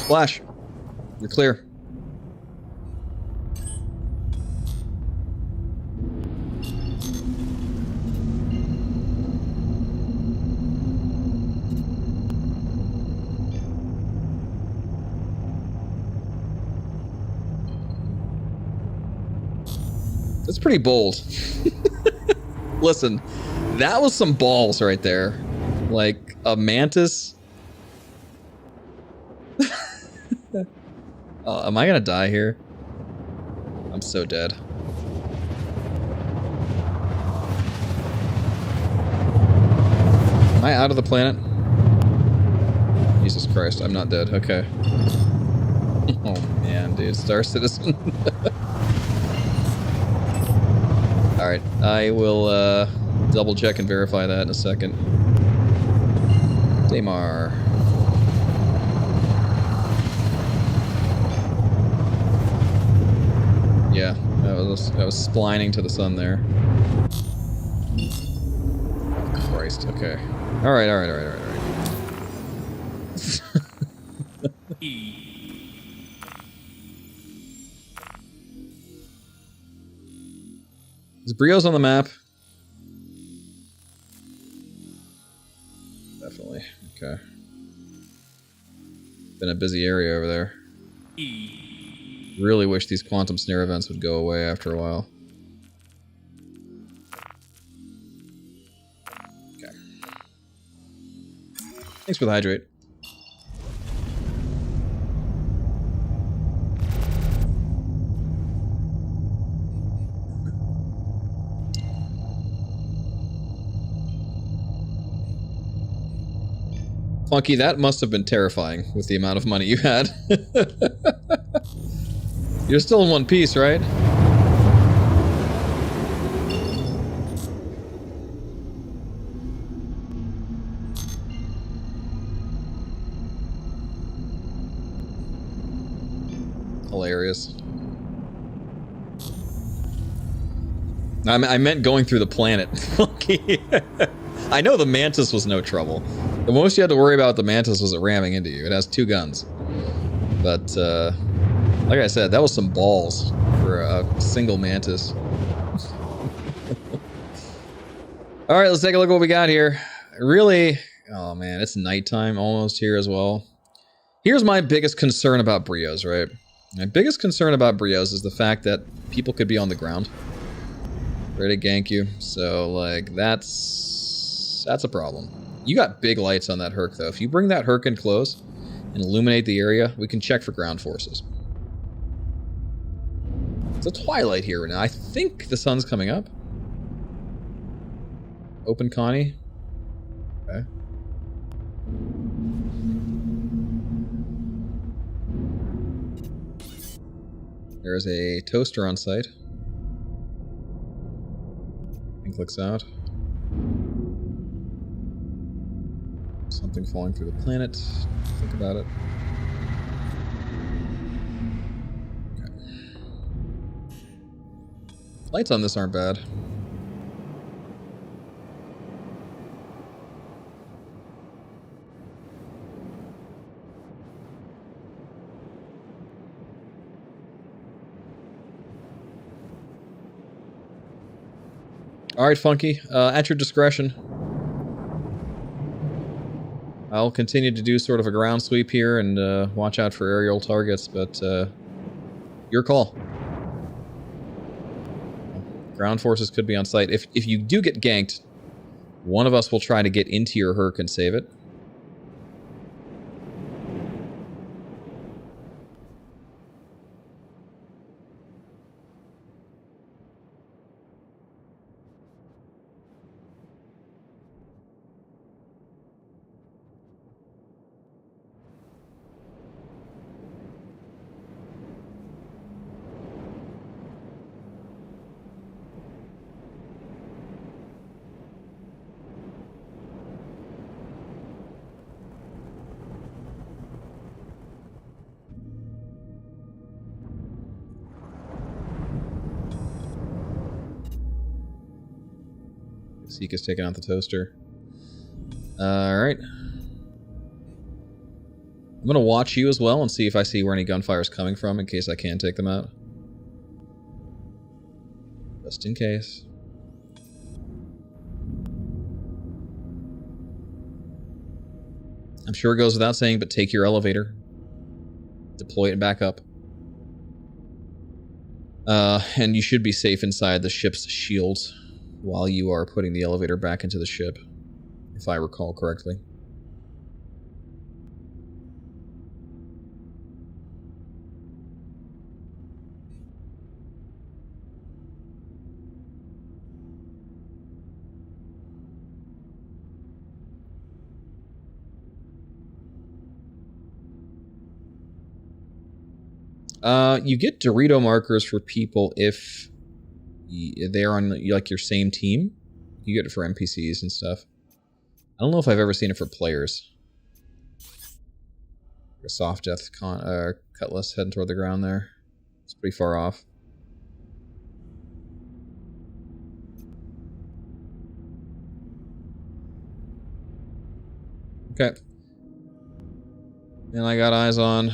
Flash. You're clear. That's pretty bold. Listen, that was some balls right there. Like, a mantis. Am I gonna die here? I'm so dead. Am I out of the planet? Jesus Christ, I'm not dead. Okay. Oh man, dude, Star Citizen. Alright, I will double check and verify that in a second. Daymar. Yeah, I was splining to the sun there. Oh, Christ, okay. Alright. Is Brio's on the map? Definitely. Okay. Been a busy area over there. Really wish these quantum snare events would go away after a while. Okay. Thanks for the hydrate. Funky, that must have been terrifying with the amount of money you had. You're still in one piece, right? Hilarious. I meant going through the planet. Funky. I know the Mantis was no trouble. The most you had to worry about with the Mantis was it ramming into you. It has 2 guns. But, like I said, that was some balls for a single Mantis. Alright, let's take a look at what we got here. Really... Oh man, it's nighttime almost here as well. Here's my biggest concern about Brios, right? My biggest concern about Brios is the fact that people could be on the ground. Ready to gank you. So, like, that's a problem. You got big lights on that Herc, though. If you bring that Herc in close and illuminate the area, we can check for ground forces. It's a twilight here now. I think the sun's coming up. Open Connie. Okay. There's a toaster on site. And clicks out. Something falling through the planet. Think about it. Okay. Lights on this aren't bad. Alright, Funky. At your discretion. I'll continue to do sort of a ground sweep here and watch out for aerial targets, but your call. Ground forces could be on site. If you do get ganked, one of us will try to get into your Herc and save it. Seek taking out the toaster. Alright. I'm gonna watch you as well and see if I see where any gunfire is coming from in case I can take them out. Just in case. I'm sure it goes without saying, but take your elevator. Deploy it back up. And you should be safe inside the ship's shields while you are putting the elevator back into the ship, if I recall correctly. You get Dorito markers for people if they're on like your same team. You get it for NPCs and stuff. I don't know if I've ever seen it for players. A soft death cutlass heading toward the ground there. It's pretty far off. Okay. And I got eyes on.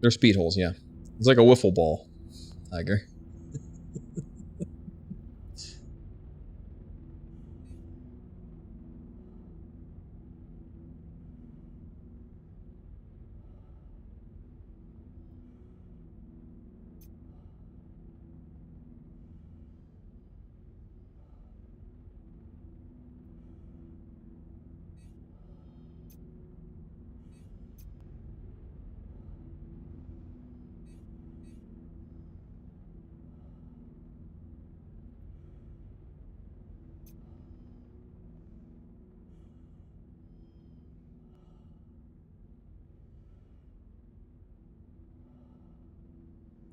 They're speed holes, yeah. It's like a wiffle ball, Tiger.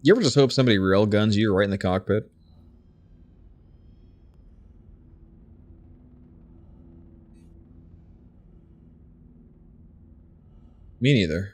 You ever just hope somebody rail guns you right in the cockpit? Me neither.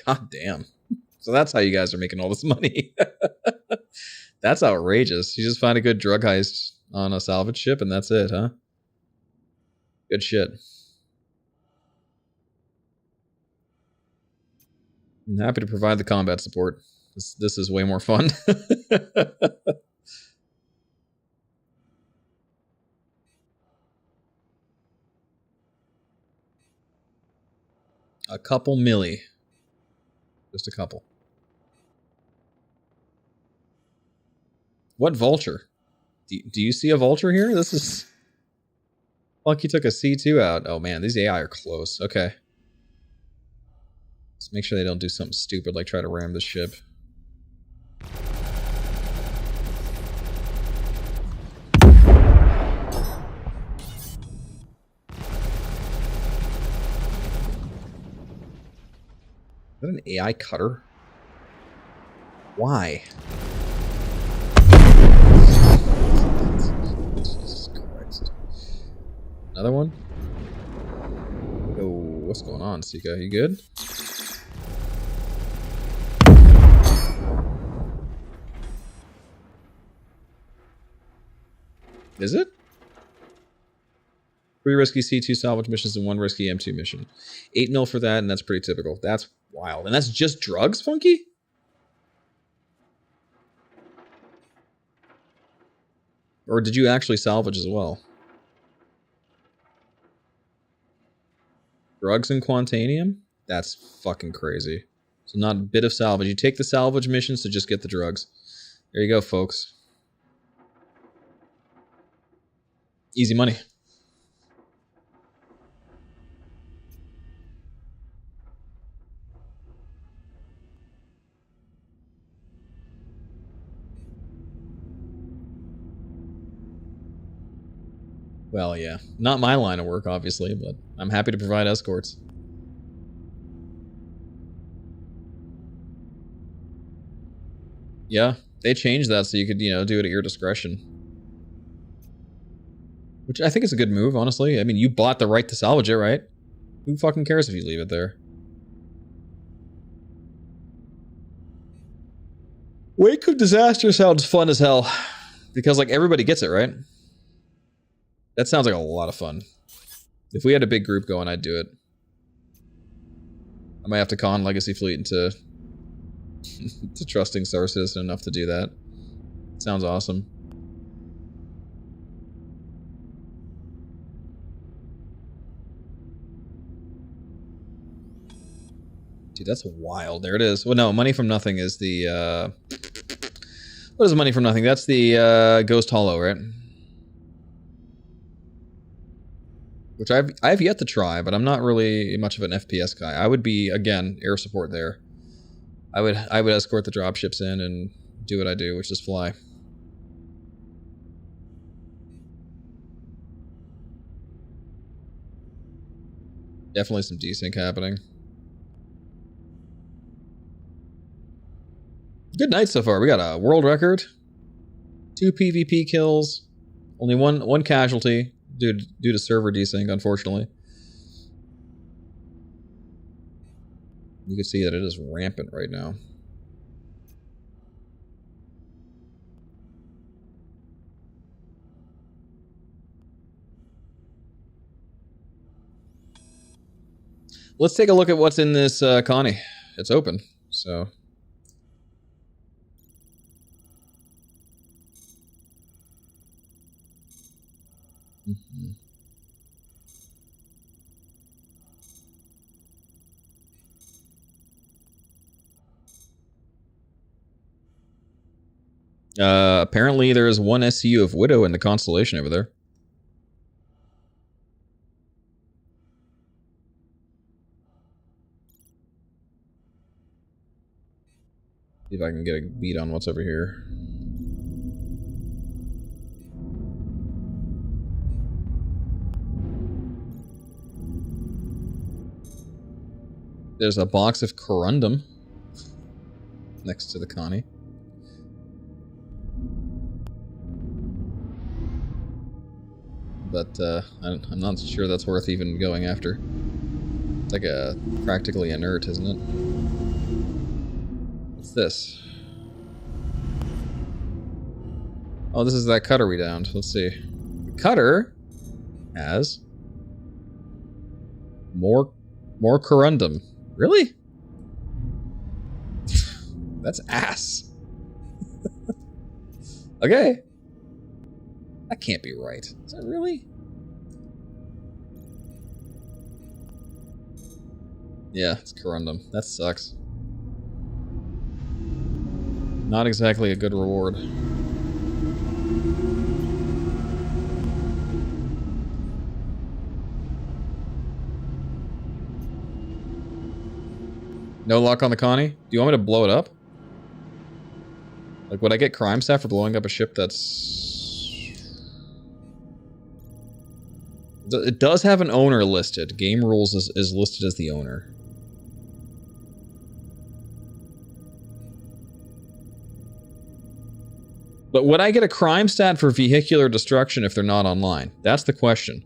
God damn. So that's how you guys are making all this money. That's outrageous. You just find a good drug heist on a salvage ship and that's it, huh? Good shit. I'm happy to provide the combat support. This is way more fun. A couple milli. Just a couple. What vulture? Do you see a vulture here? This is... Fuck, you took a C2 out. Oh man, these AI are close. Okay. Let's make sure they don't do something stupid like try to ram the ship. Is that an AI cutter? Why? Jesus Christ. Another one? Oh, what's going on, Sika? You good? Is it? 3 risky C2 salvage missions and 1 risky M2 mission. 8 mil for that, and that's pretty typical. That's wild. And that's just drugs, Funky? Or did you actually salvage as well? Drugs and Quantanium? That's fucking crazy. So not a bit of salvage. You take the salvage missions to just get the drugs. There you go, folks. Easy money. Well, yeah. Not my line of work, obviously, but I'm happy to provide escorts. Yeah, they changed that so you could, you know, do it at your discretion. Which I think is a good move, honestly. I mean, you bought the right to salvage it, right? Who fucking cares if you leave it there? Wake of Disaster sounds fun as hell. Because, like, everybody gets it, right? That sounds like a lot of fun. If we had a big group going, I'd do it. I might have to con Legacy Fleet into to trusting Star Citizen enough to do that. Sounds awesome. Dude, that's wild. There it is. Well, no, Money from Nothing is the, what is Money from Nothing? That's the, Ghost Hollow, right? Which I've yet to try, but I'm not really much of an FPS guy. I would be, again, air support there. I would escort the dropships in and do what I do, which is fly. Definitely some desync happening. Good night so far. We got a world record, 2 PvP kills, only one casualty due to server desync, unfortunately. You can see that it is rampant right now. Let's take a look at what's in this Connie. It's open, so. Mm-hmm. Apparently there is one SCU of Widow in the constellation over there. See if I can get a beat on what's over here. There's a box of corundum next to the Connie. But I'm not sure that's worth even going after. It's like a practically inert, isn't it? What's this? Oh, this is that cutter we downed. Let's see. The cutter has more corundum. Really? That's ass. Okay. That can't be right. Is that really? Yeah, it's corundum. That sucks. Not exactly a good reward. No luck on the Connie? Do you want me to blow it up? Like, would I get crime staff for blowing up a ship that's... It does have an owner listed. Game Rules is listed as the owner. But would I get a crime stat for vehicular destruction if they're not online? That's the question.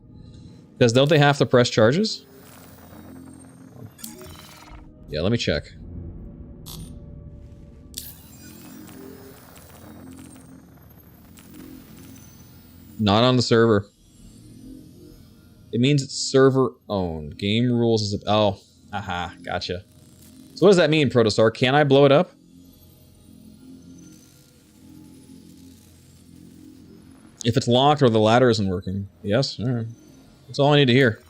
Because don't they have to press charges? Yeah, let me check. Not on the server. It means it's server owned. Game Rules is a... Oh, aha, gotcha. So what does that mean, Protostar? Can I blow it up? If it's locked or the ladder isn't working. Yes? Alright. That's all I need to hear.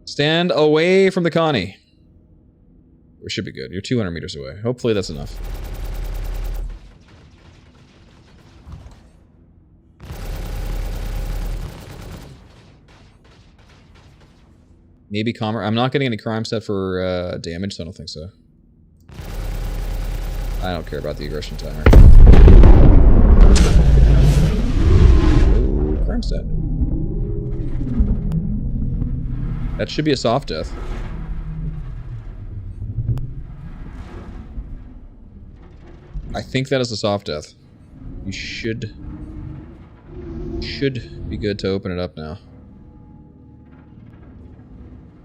Stand away from the Connie. We should be good. You're 200 meters away. Hopefully that's enough. Maybe commerce. I'm not getting any crime set for damage, so I don't think so. I don't care about the aggression timer. Oh, crime set. That should be a soft death. I think that is a soft death. You should be good to open it up now.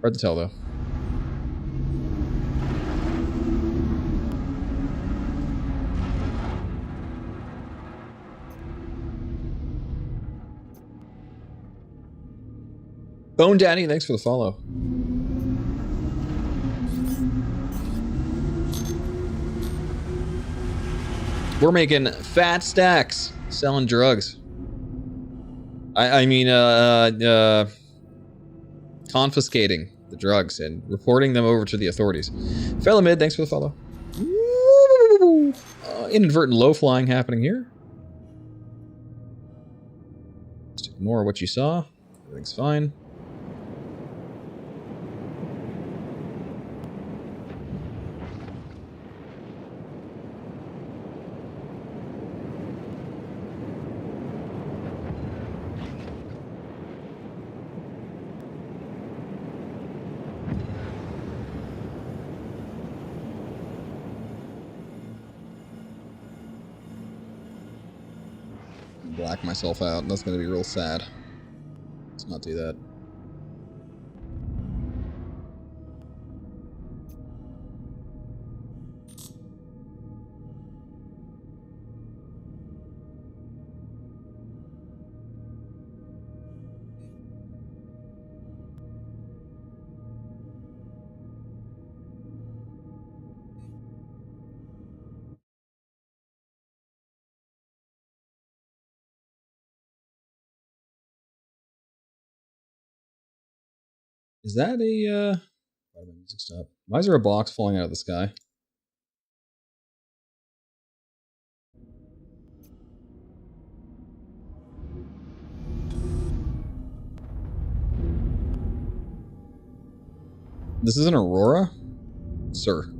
Hard to tell, though. Bone Daddy, thanks for the follow. We're making fat stacks selling drugs. I mean, confiscating the drugs and reporting them over to the authorities. Fellow Mid, thanks for the follow. Inadvertent low flying happening here. Just ignore what you saw. Everything's fine. Black myself out. That's going to be real sad. Let's not do that. Is that a, why did my music stop? Why is there a box falling out of the sky? This is an Aurora? Sir.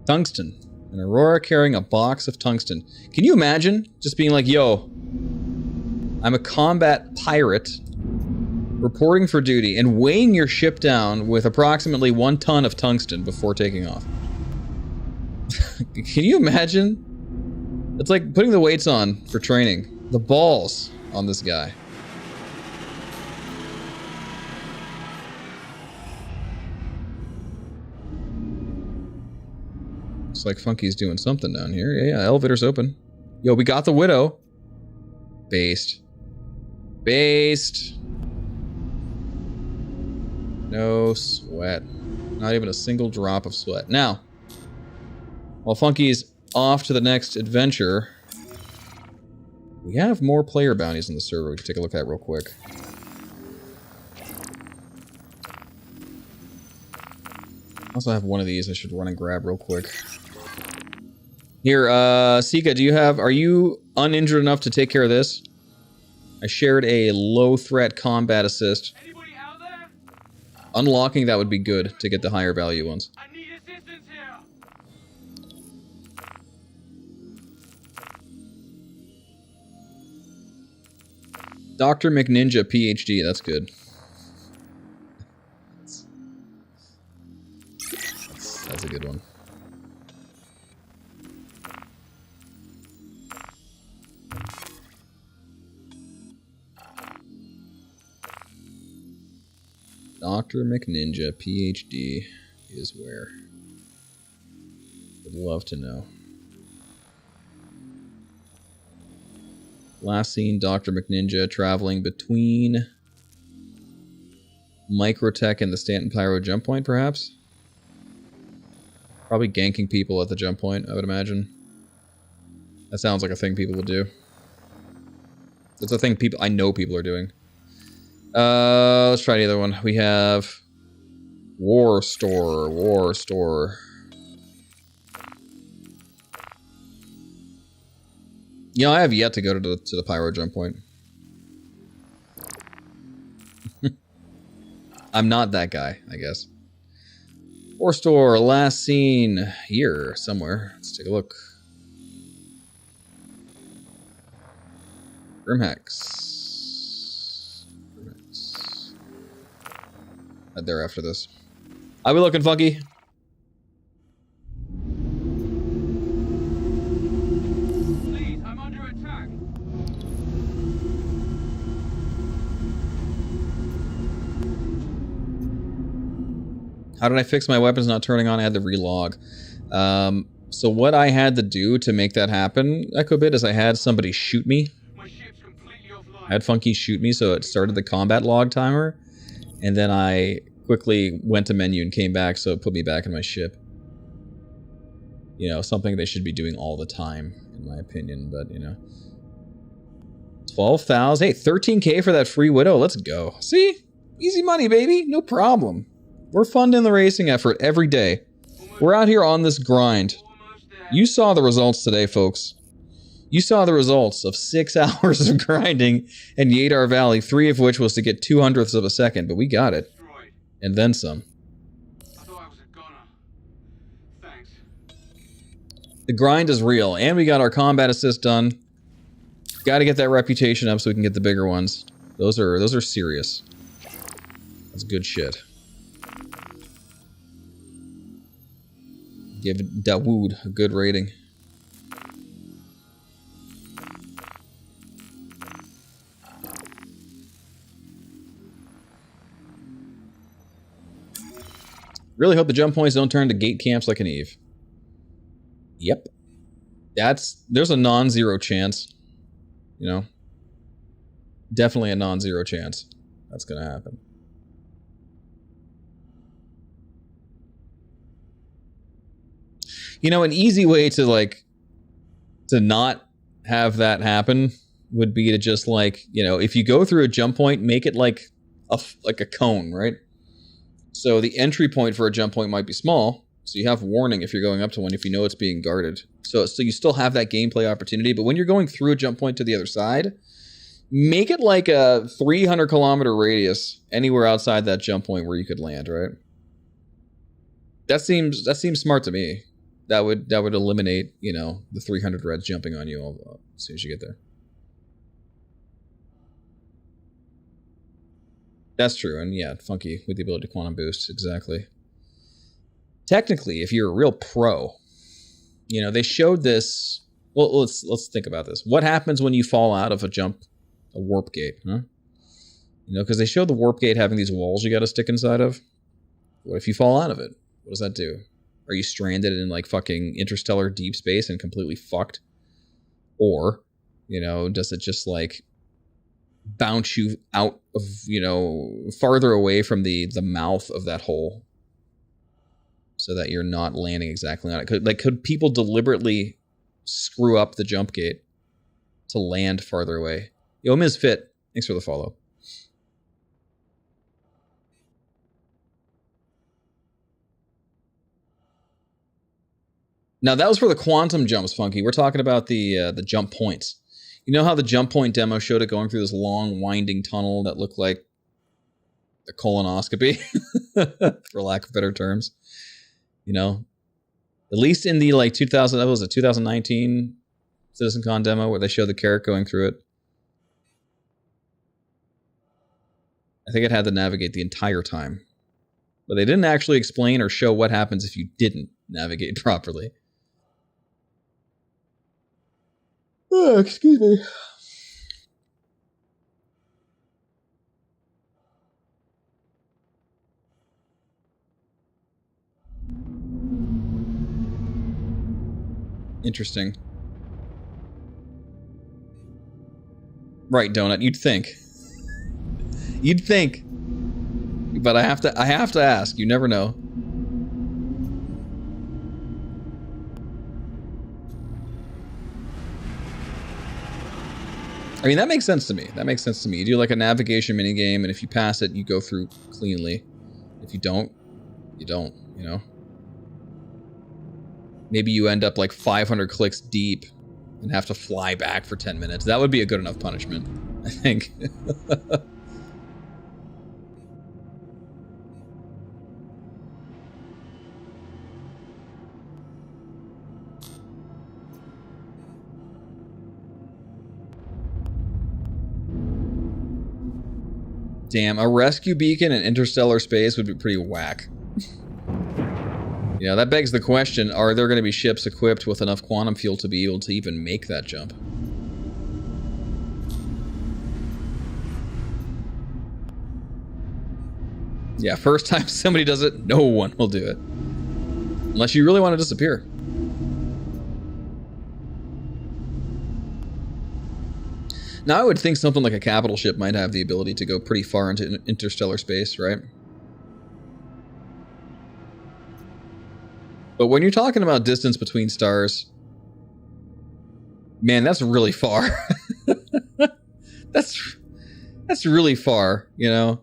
Tungsten. An Aurora carrying a box of tungsten. Can you imagine just being like, yo, I'm a combat pirate reporting for duty and weighing your ship down with approximately 1 ton of tungsten before taking off. Can you imagine? It's like putting the weights on for training. The balls on this guy. Looks like Funky's doing something down here. Yeah, elevator's open. Yo, we got the Widow. Based. Based. No sweat. Not even a single drop of sweat. Now, while Funky's off to the next adventure, we have more player bounties on the server we can take a look at real quick. I also have one of these I should run and grab real quick. Here, Sika, are you uninjured enough to take care of this? I shared a low threat combat assist. Anybody out there? Unlocking that would be good to get the higher value ones. I need assistance here. Dr. McNinja, PhD, that's good. That's a good one. Dr. McNinja, PhD, is where? Would love to know. Last seen Dr. McNinja traveling between Microtech and the Stanton Pyro jump point, perhaps? Probably ganking people at the jump point, I would imagine. That sounds like a thing people would do. That's a thing I know people are doing. Let's try the other one. We have War Store. You know, I have yet to go to the Pyro jump point. I'm not that guy, I guess. War Store, last seen here somewhere. Let's take a look. Grimhex. Head there after this. I'll be looking, Funky. Please, I'm under attack. How did I fix my weapons not turning on? I had to relog. So what I had to do to make that happen, Echobit, is I had somebody shoot me. I had Funky shoot me, so it started the combat log timer. And then I quickly went to menu and came back, so it put me back in my ship. You know, something they should be doing all the time, in my opinion, but, you know. 12,000. Hey, 13K for that free Widow. Let's go. See? Easy money, baby. No problem. We're funding the racing effort every day. We're out here on this grind. You saw the results today, folks. You saw the results of 6 hours of grinding in Yadar Valley, 3 of which was to get 200ths of a second, but we got it. And then some. The grind is real, and we got our combat assist done. Got to get that reputation up so we can get the bigger ones. Those are serious. That's good shit. Give Dawood a good rating. Really hope the jump points don't turn to gate camps like an Eve. Yep. There's a non-zero chance. You know? Definitely a non-zero chance that's gonna happen. You know, an easy way to not have that happen would be to just you know, if you go through a jump point, make it like a cone, right? So the entry point for a jump point might be small, so you have warning if you're going up to one if you know it's being guarded. So you still have that gameplay opportunity, but when you're going through a jump point to the other side, make it like a 300-kilometer radius anywhere outside that jump point where you could land, right? That seems smart to me. That would eliminate, you know, the 300 reds jumping on you as soon as you get there. That's true, and yeah, Funky with the ability to quantum boost, exactly. Technically, if you're a real pro, you know, they showed this. Well, let's think about this. What happens when you fall out of a warp gate, huh? You know, because they showed the warp gate having these walls you got to stick inside of. What if you fall out of it? What does that do? Are you stranded in like fucking interstellar deep space and completely fucked? Or, you know, does it just like bounce you out of, you know, farther away from the mouth of that hole so that you're not landing exactly on it? Could people deliberately screw up the jump gate to land farther away? Yo, Ms. Fit, thanks for the follow. Now, that was for the quantum jumps, Funky. We're talking about the jump points. You know how the jump point demo showed it going through this long, winding tunnel that looked like a colonoscopy, for lack of better terms? You know, at least in the 2019 CitizenCon demo where they showed the carrot going through it. I think it had to navigate the entire time. But they didn't actually explain or show what happens if you didn't navigate properly. Oh, excuse me. Interesting. Right, Donut, you'd think. You'd think. But I have to ask. You never know. I mean, that makes sense to me. That makes sense to me. You do like a navigation minigame, and if you pass it, you go through cleanly. If you don't, you don't, you know? Maybe you end up like 500 clicks deep and have to fly back for 10 minutes. That would be a good enough punishment, I think. Damn, a rescue beacon in interstellar space would be pretty whack. Yeah, that begs the question, are there going to be ships equipped with enough quantum fuel to be able to even make that jump? Yeah, first time somebody does it, no one will do it. Unless you really want to disappear. Now, I would think something like a capital ship might have the ability to go pretty far into interstellar space, right? But when you're talking about distance between stars, man, that's really far. That's really far, you know?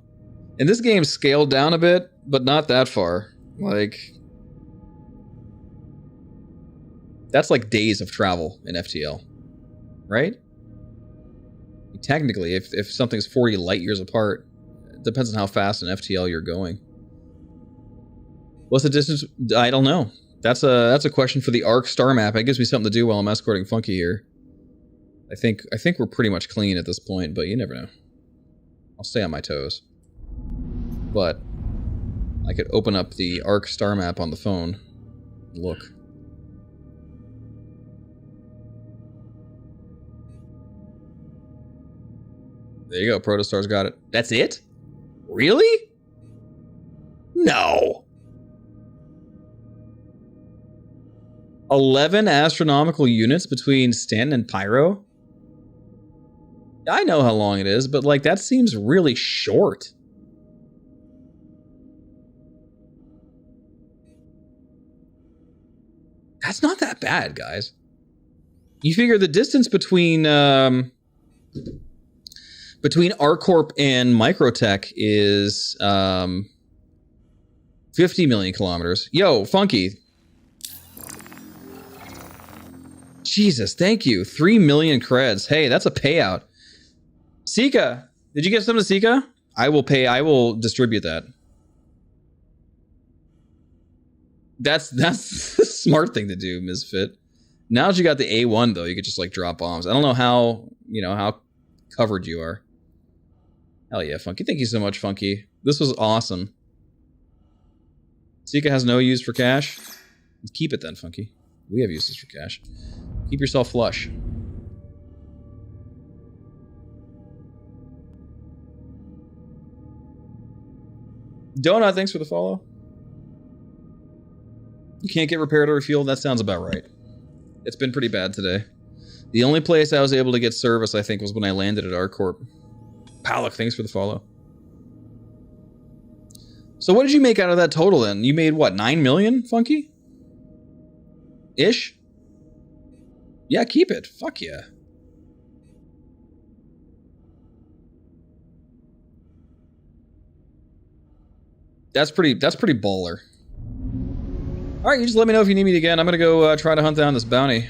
And this game's scaled down a bit, but not that far. Like, that's like days of travel in FTL, right? Technically, if something's 40 light years apart, it depends on how fast in FTL you're going. What's the distance? I don't know. That's a question for the ARC star map. It gives me something to do while I'm escorting Funky here. I think we're pretty much clean at this point, but you never know. I'll stay on my toes. But I could open up the ARC star map on the phone and look. There you go, Protostar's got it. That's it? Really? No. 11 astronomical units between Stanton and Pyro? I know how long it is, but like that seems really short. That's not that bad, guys. You figure the distance between ArcCorp and Microtech is 50 million kilometers. Yo, Funky. Jesus, thank you. 3 million creds. Hey, that's a payout. Sika, did you get some to Sika? I will distribute that. That's the smart thing to do, Misfit. Now that you got the A1 though, you could just like drop bombs. I don't know how, how covered you are. Hell yeah, Funky. Thank you so much, Funky. This was awesome. Sika has no use for cash. Keep it then, Funky. We have uses for cash. Keep yourself flush. Donut, thanks for the follow. You can't get repaired or refueled? That sounds about right. It's been pretty bad today. The only place I was able to get service, I think, was when I landed at ArcCorp. Palak, thanks for the follow. So what did you make out of that total then? You made what, 9 million, Funky? Ish? Yeah, keep it. Fuck yeah. That's pretty baller. Alright, you just let me know if you need me again. I'm gonna go try to hunt down this bounty.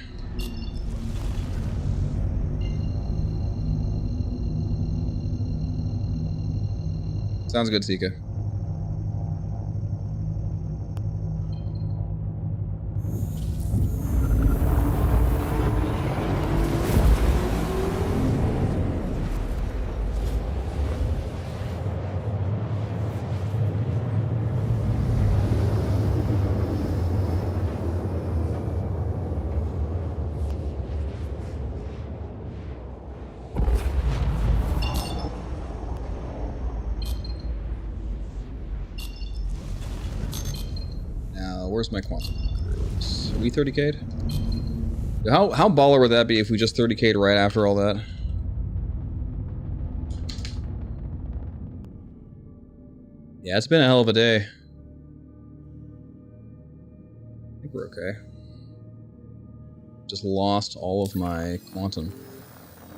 Sounds good, Sika. Where's my quantum? Are we 30k'd? How baller would that be if we just 30k'd right after all that? Yeah, it's been a hell of a day. I think we're okay. Just lost all of my quantum.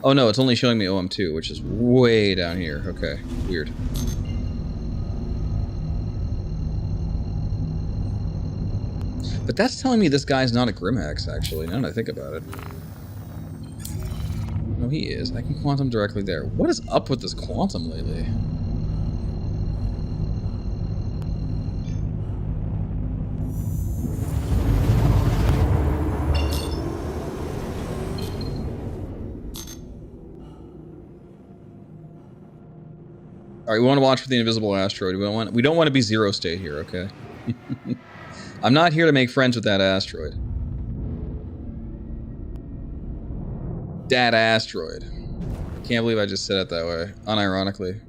Oh no, it's only showing me OM2, which is way down here. Okay, weird. But that's telling me this guy's not a Grimhex, actually, now that I think about it. No, he is. I can quantum directly there. What is up with this quantum lately? Alright, we want to watch for the invisible asteroid. We don't want to be zero state here, okay? I'm not here to make friends with that asteroid. That asteroid. I can't believe I just said it that way, unironically.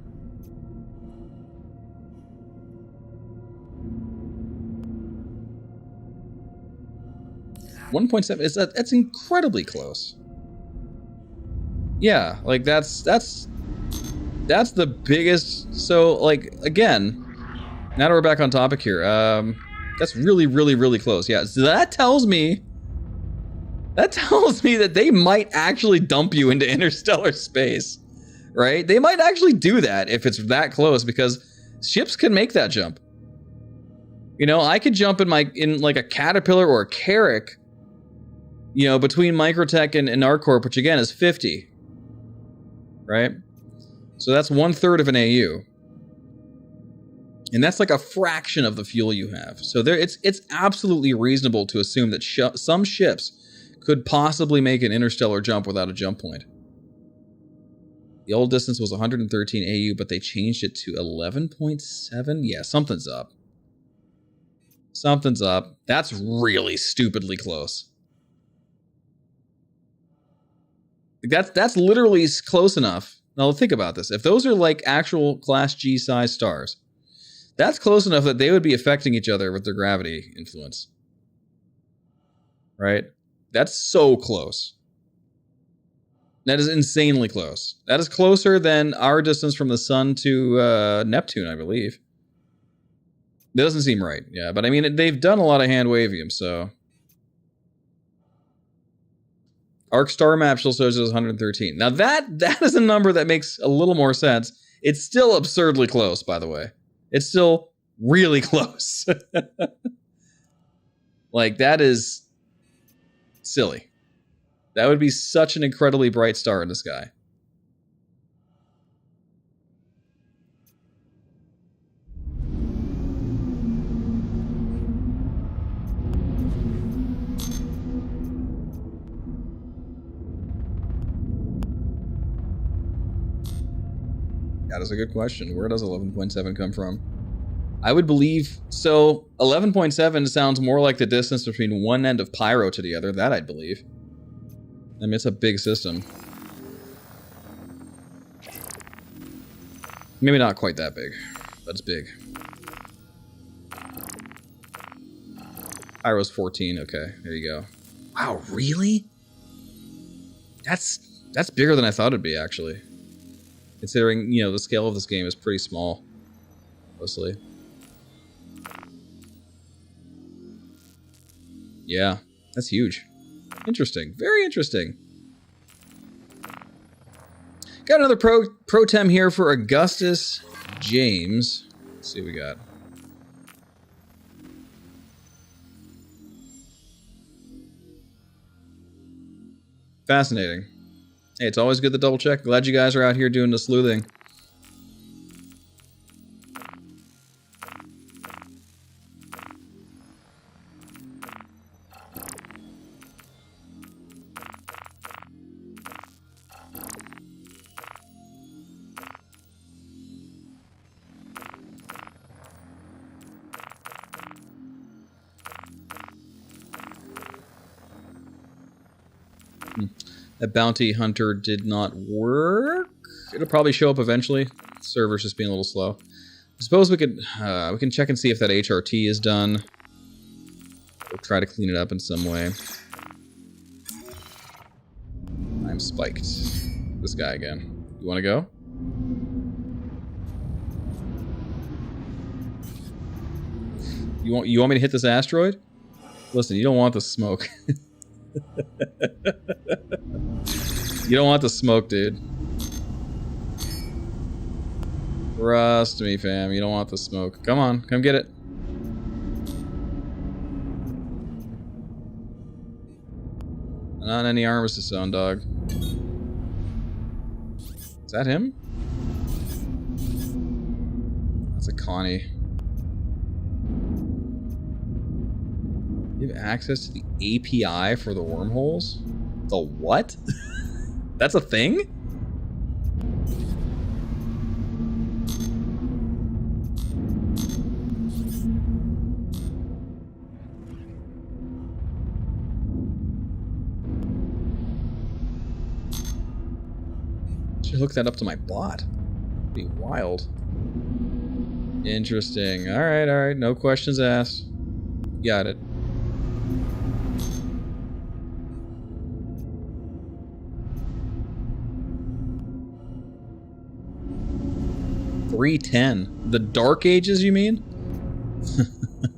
1.7 is that's incredibly close. Yeah, like that's the biggest. So like again, now that we're back on topic here, that's really, really, really close. Yeah, so that tells me that they might actually dump you into interstellar space, right? They might actually do that if it's that close, because ships can make that jump. You know, I could jump in like a Caterpillar or a Carrack, you know, between Microtech and ArcCorp, which again is 50, right? So that's 1/3 of an AU. And that's like a fraction of the fuel you have. So there, it's absolutely reasonable to assume that some ships could possibly make an interstellar jump without a jump point. The old distance was 113 AU, but they changed it to 11.7. Yeah, something's up. Something's up. That's really stupidly close. That's literally close enough. Now think about this. If those are like actual Class G size stars, that's close enough that they would be affecting each other with their gravity influence. Right? That's so close. That is insanely close. That is closer than our distance from the sun to Neptune, I believe. That doesn't seem right. Yeah, but I mean, they've done a lot of hand wavium, so. Arc star map still shows us 113. Now that is a number that makes a little more sense. It's still absurdly close, by the way. It's still really close. Like, that is silly. That would be such an incredibly bright star in the sky. That is a good question. Where does 11.7 come from? I would believe... So, 11.7 sounds more like the distance between one end of Pyro to the other. That I'd believe. I mean, it's a big system. Maybe not quite that big, but it's big. Pyro's 14. Okay, there you go. Wow, really? That's bigger than I thought it'd be, actually. Considering, you know, the scale of this game is pretty small, mostly. Yeah, that's huge. Interesting. Very interesting. Got another pro tem here for Augustus James. Let's see what we got. Fascinating. Hey, it's always good to double check. Glad you guys are out here doing the sleuthing. That bounty hunter did not work. It'll probably show up eventually. The server's just being a little slow. I suppose we can check and see if that HRT is done. We'll try to clean it up in some way. I'm spiked. This guy again. You want to go? You want me to hit this asteroid? Listen, you don't want the smoke. You don't want the smoke, dude. Trust me, fam. You don't want the smoke. Come on, come get it. Not any armistice zone, dog. Is that him? That's a Connie. You have access to the API for the wormholes? The what? That's a thing? Should hook that up to my bot. It'd be wild. Interesting. Alright, alright. No questions asked. Got it. 310. The Dark Ages, you mean?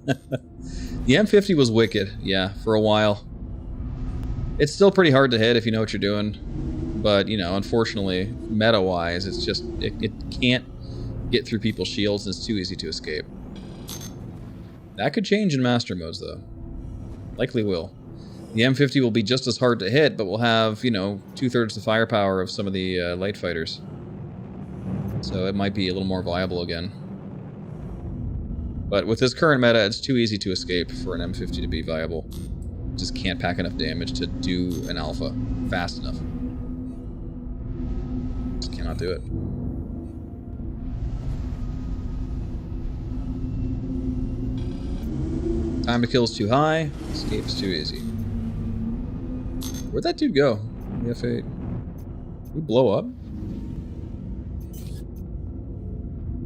The M50 was wicked, yeah, for a while. It's still pretty hard to hit if you know what you're doing. But, you know, unfortunately, meta-wise, it's just, it can't get through people's shields and it's too easy to escape. That could change in Master Modes, though. Likely will. The M50 will be just as hard to hit, but will have, you know, 2/3 the firepower of some of the light fighters. So it might be a little more viable again. But with this current meta, it's too easy to escape for an M50 to be viable. Just can't pack enough damage to do an alpha fast enough. Just cannot do it. Time to kill is too high, escape is too easy. Where'd that dude go? The F8. Did he blow up?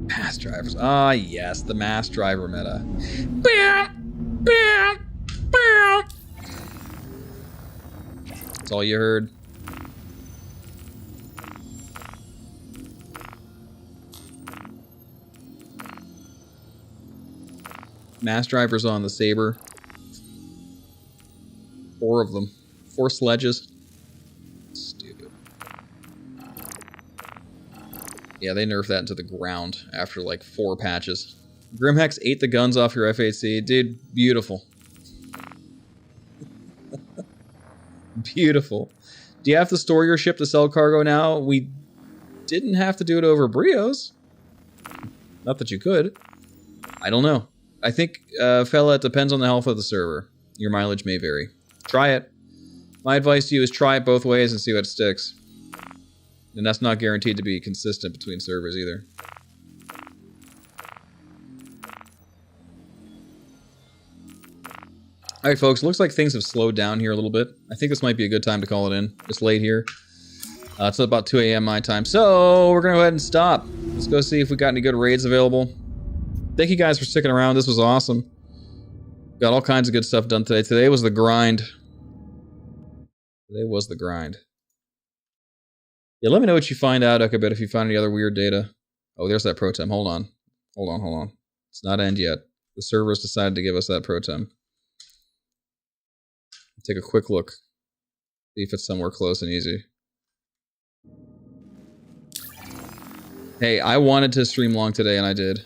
Mass drivers. Ah, yes, the mass driver meta. That's all you heard. Mass drivers on the Saber. 4 of them. 4 sledges. Stupid. Yeah, they nerfed that into the ground after like 4 patches. Grimhex ate the guns off your F8C. Dude, beautiful. Beautiful. Do you have to store your ship to sell cargo now? We didn't have to do it over Brios. Not that you could. I don't know. I think, fella, it depends on the health of the server. Your mileage may vary. Try it. My advice to you is try it both ways and see what sticks. And that's not guaranteed to be consistent between servers either. Alright folks, looks like things have slowed down here a little bit. I think this might be a good time to call it in. It's late here. It's about 2 a.m. my time. So, we're going to go ahead and stop. Let's go see if we got any good raids available. Thank you guys for sticking around. This was awesome. Got all kinds of good stuff done today. Today was the grind. Today was the grind. Yeah, let me know what you find out, Ukabit, if you find any other weird data. Oh, there's that pro tem. Hold on. Hold on, hold on. It's not end yet. The servers decided to give us that pro tem. Take a quick look. See if it's somewhere close and easy. Hey, I wanted to stream long today, and I did.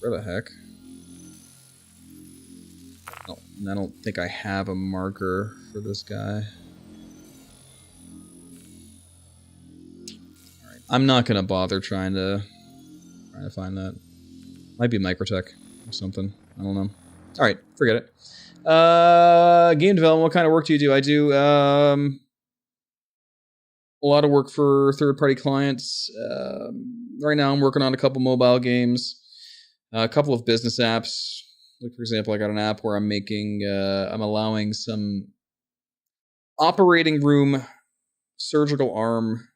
Where the heck? Oh, and I don't think I have a marker for this guy. Alright, I'm not gonna bother trying to find that. Might be Microtech or something. I don't know. Alright, forget it. Game development, what kind of work do you do? I do a lot of work for third-party clients. Right now I'm working on a couple mobile games. A couple of business apps. Like, for example, I got an app where I'm making, I'm allowing some operating room surgical arm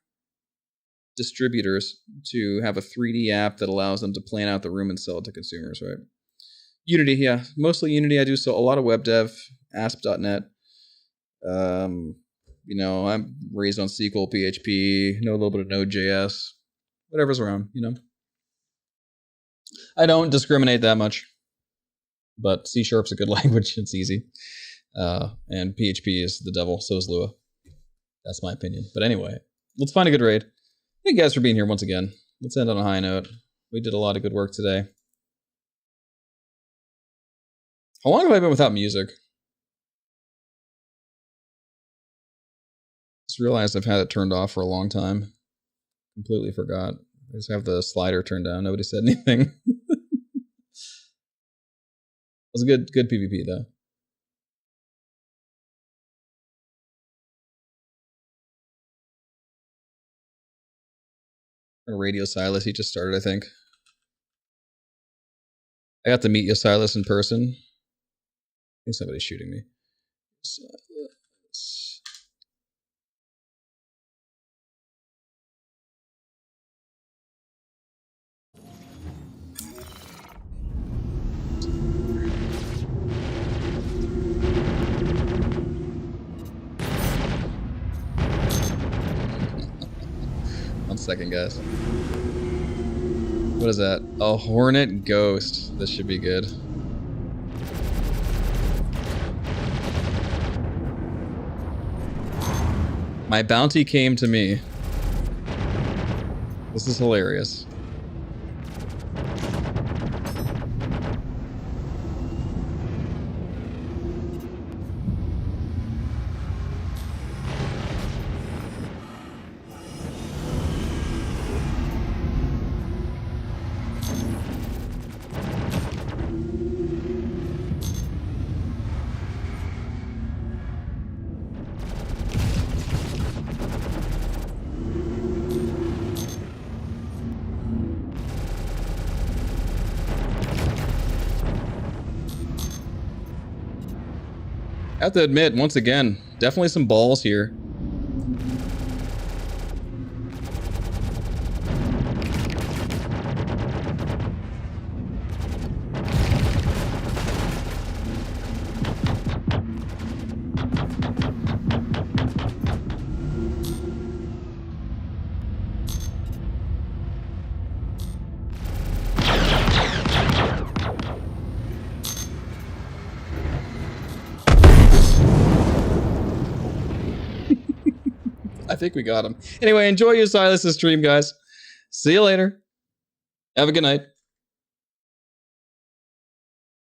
distributors to have a 3D app that allows them to plan out the room and sell it to consumers, right? Unity, yeah. Mostly Unity. I do so a lot of web dev, ASP.NET. You know, I'm raised on SQL, PHP, know a little bit of Node.js. Whatever's around, you know. I don't discriminate that much, but C-Sharp's a good language. It's easy. And PHP is the devil. So is Lua. That's my opinion. But anyway, let's find a good raid. Thank you guys for being here once again. Let's end on a high note. We did a lot of good work today. How long have I been without music? Just realized I've had it turned off for a long time. Completely forgot. I just have the slider turned down. Nobody said anything. It was a good PvP though. Radio Silas, he just started, I think. I got to meet Silas in person. I think somebody's shooting me. Silas. second, guys. What is that? A Hornet Ghost. This should be good. My bounty came to me. This is hilarious. I have to admit, once again, definitely some balls here. I think we got him. Anyway, enjoy your Silas's stream, guys. See you later. Have a good night.